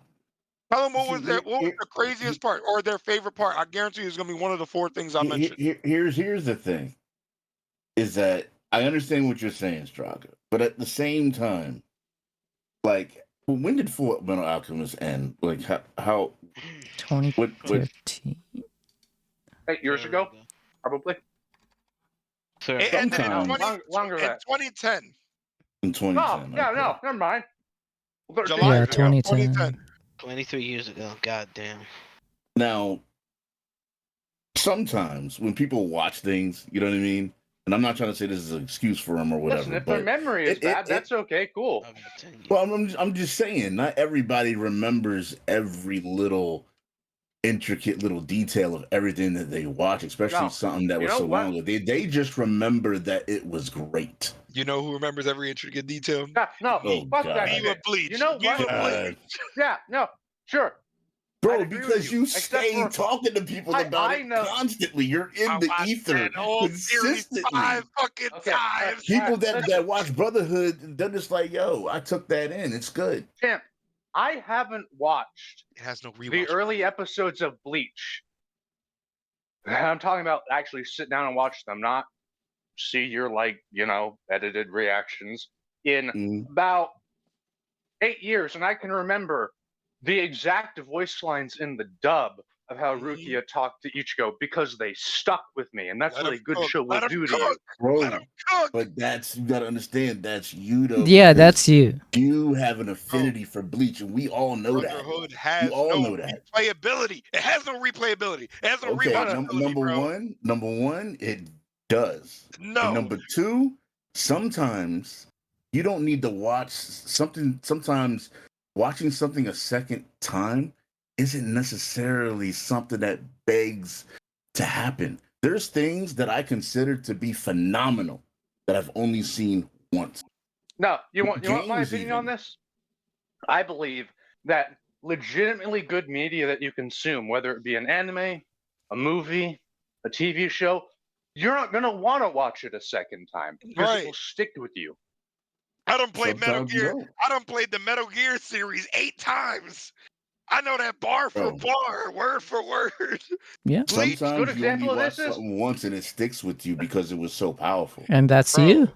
them what was the craziest part or their favorite part. I guarantee you it's going to be one of the 4 things I mentioned. Here's the thing, is that I understand what you're saying, Straka, but at the same time, like, when did Fullmetal Alchemist end? Like, how 2013. 8 years ago, probably. It ended in 2010. In 2010. No, never mind. July 2010. 23 years ago. God damn. Now, sometimes when people watch things, you know what I mean? And I'm not trying to say this is an excuse for them or whatever. Listen, if their memory is bad, that's okay, cool. Well, I'm just saying, not everybody remembers every little intricate little detail of everything that they watch, especially something that was so long ago. They just remember that it was great. You know who remembers every intricate detail? Fuck that shit. Bleach. You know what? Yeah, no, sure. Bro, because you stay talking to people about it constantly. You're in the ether consistently. 5 fucking times. People that watch Brotherhood, they're just like, yo, I took that in. It's good. Champ, I haven't watched the early episodes of Bleach. I'm talking about actually sit down and watch them, not see your edited reactions in about 8 years. And I can remember the exact voice lines in the dub of how Rukia talked to Ichigo because they stuck with me, and that's Let what a him good cook. show will Let him do to you. cook. Bro, Let him cook. but you gotta understand, that's you though. Yeah, because that's you. You have an affinity for Bleach, and we all know that. Brotherhood You has all no know that. replayability. It has no replayability. It has no Okay, rewatchability, bro. number one, it does. And No. number two, sometimes you don't need to watch something. Sometimes watching something a second time isn't necessarily something that begs to happen. There's things that I consider to be phenomenal that I've only seen once. No, you want my Games opinion even. on this? I believe that legitimately good media that you consume, whether it be an anime, a movie, a TV show, you're not gonna want to watch it a second time because it will Right. stick with you. I done played Metal Sometimes you Gear. don't. I done played the Metal Gear series 8 times. I know that bar for Bro. bar, word for word. Yeah. Bleach. Good Sometimes you only example of watch this is something once and it sticks with you because it was so powerful. And that's Bro, you.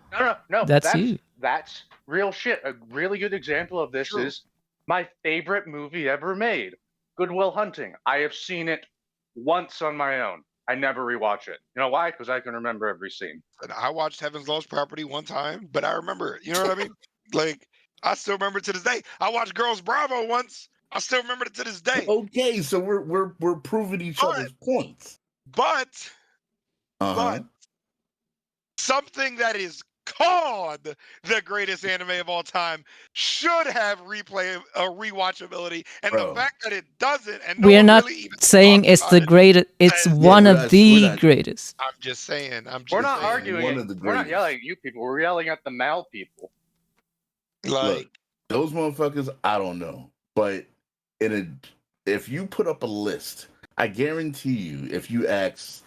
no. That's you. That's real shit. A really good example of this True. is my favorite movie ever made, Good Will Hunting. I have seen it once on my own. I never rewatch it. You know why? Because I can remember every scene. And I watched Heaven's Lost Property one time, but I remember it. You know what I mean? Like, I still remember it to this day. I watched Girls Bravo once. I still remember it to this day. Okay, so we're proving each But- other's points. But Uh-huh. something that is called the greatest anime of all time should have rewatchability, and Bro. the fact that it doesn't, and no We're one not really even saying talks it's about the it, greatest. It's says- one we're of not- the we're not- greatest. I'm just saying. I'm just We're not saying. arguing one it. of the We're not greatest. yelling at you people. We're yelling at the Mal people. Like, Look, those motherfuckers, I don't know. But if you put up a list, I guarantee you, if you ask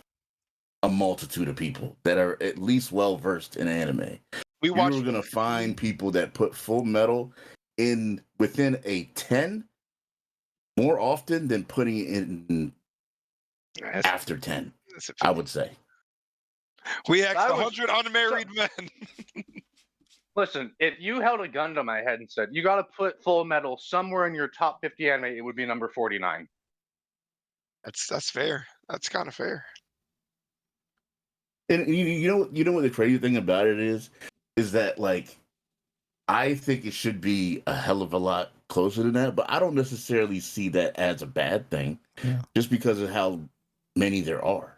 a multitude of people that are at least well versed in anime, we watch. you're gonna find people that put Full Metal in within a 10 more often than putting it in after 10, I would say. We asked I was- 100 unmarried men. Listen, if you held a gun to my head and said, you got to put Full Metal somewhere in your top 50 anime, it would be number 49. That's fair. That's kind of fair. And you know what the crazy thing about it is that like I think it should be a hell of a lot closer than that, but I don't necessarily see that as a bad thing, Yeah. just because of how many there are.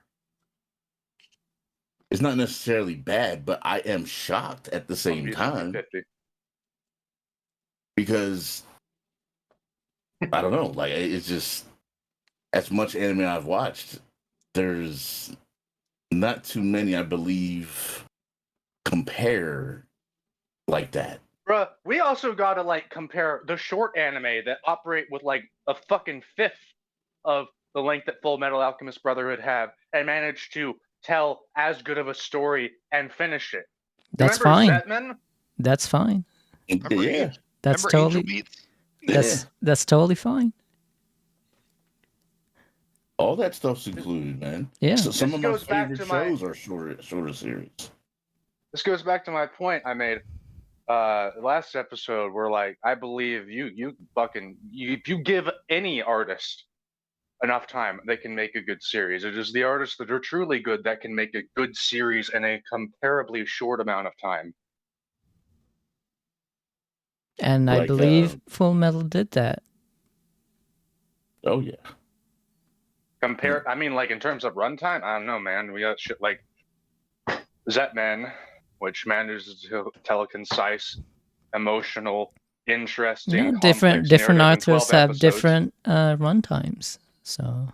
It's not necessarily bad, but I am shocked at the same It'd be number time 50. because I don't know, like it's just as much anime I've watched, there's not too many I believe compare like that. Bruh, we also gotta like compare the short anime that operate with like a fucking fifth of the length that Full Metal Alchemist Brotherhood have and manage to tell as good of a story and finish it. That's Remember fine. Zetman? That's fine. Remember Yeah, Angel, That's remember Angel totally. Beats? That's totally fine. all that stuff's included, man. Yeah. So some This of my goes back favorite to my- shows are shorter series. This goes back to my point I made last episode where like I believe you if you give any artist enough time, they can make a good series. It is the artists that are truly good that can make a good series in a comparably short amount of time. And I Like, believe Full Metal did that. Oh yeah, I mean, like in terms of runtime, I don't know, man. We got shit like Zetman, which manages to tell a concise, emotional, interesting, Yeah, complex different narrative in authors 12 have episodes. different runtimes. So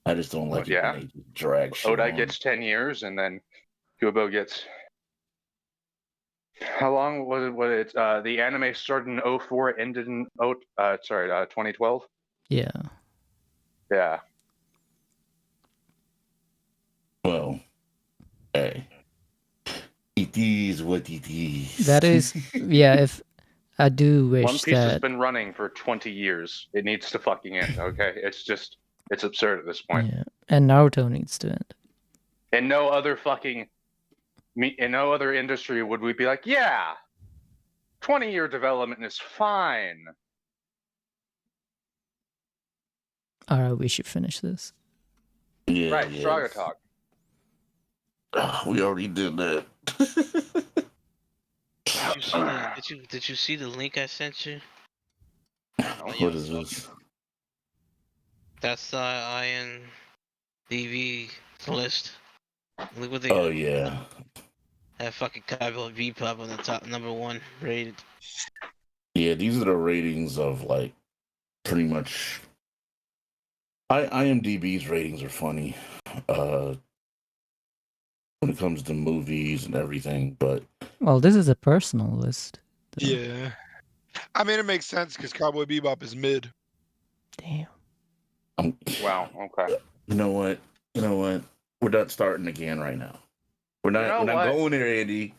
I just don't like it Yeah. when they drag shit Oda on. gets 10 years, and then Kubo gets. How long was it? The anime started in 04, ended in 2012. yeah. Yeah. Well, hey, it is what it is. That is, yeah. If I do One wish Piece has that, been running for 20 years. It needs to fucking end, okay? It's absurd at this point. yeah, and Naruto needs to end. In no other industry would we be like, yeah, 20-year development is fine. All right, we should finish this. Yeah, Right, yeah. Straga Talk. We already did that. Did you see the link I sent you? What is this? That's the IMDb list. Look what they Oh got. yeah. That fucking Cowboy Bebop on the top, #1 rated. Yeah, these are the ratings of like pretty much. IMDb's ratings are funny when it comes to movies and everything, but Well, this is a personal list. Yeah. I mean, it makes sense because Cowboy Bebop is mid. Damn. Wow. Okay. You know what? You know what? We're not starting again right now. We're not. You know We're not what? going there, Andy.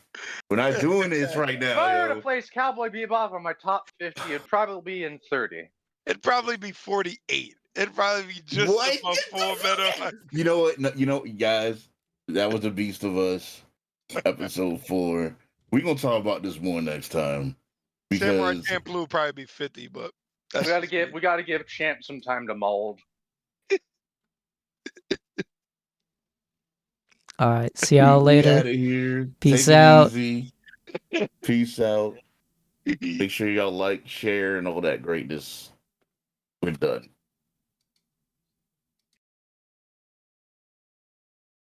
We're not doing this right If now, I were to yo. place Cowboy Bebop on my top 50, it'd probably be in 30. It'd probably be 48. It'd probably be just What? above Full Metal. You know what? No, you know, guys. That was the Beast of Us, episode 4. We're gonna talk about this more next time Samurai because Champloo would probably be 50, but We that's gotta give Champ some time to mold. All right. See y'all we later. out of here. Peace Take out. it easy. Peace out. Make sure y'all like, share, and all that greatness. We're done.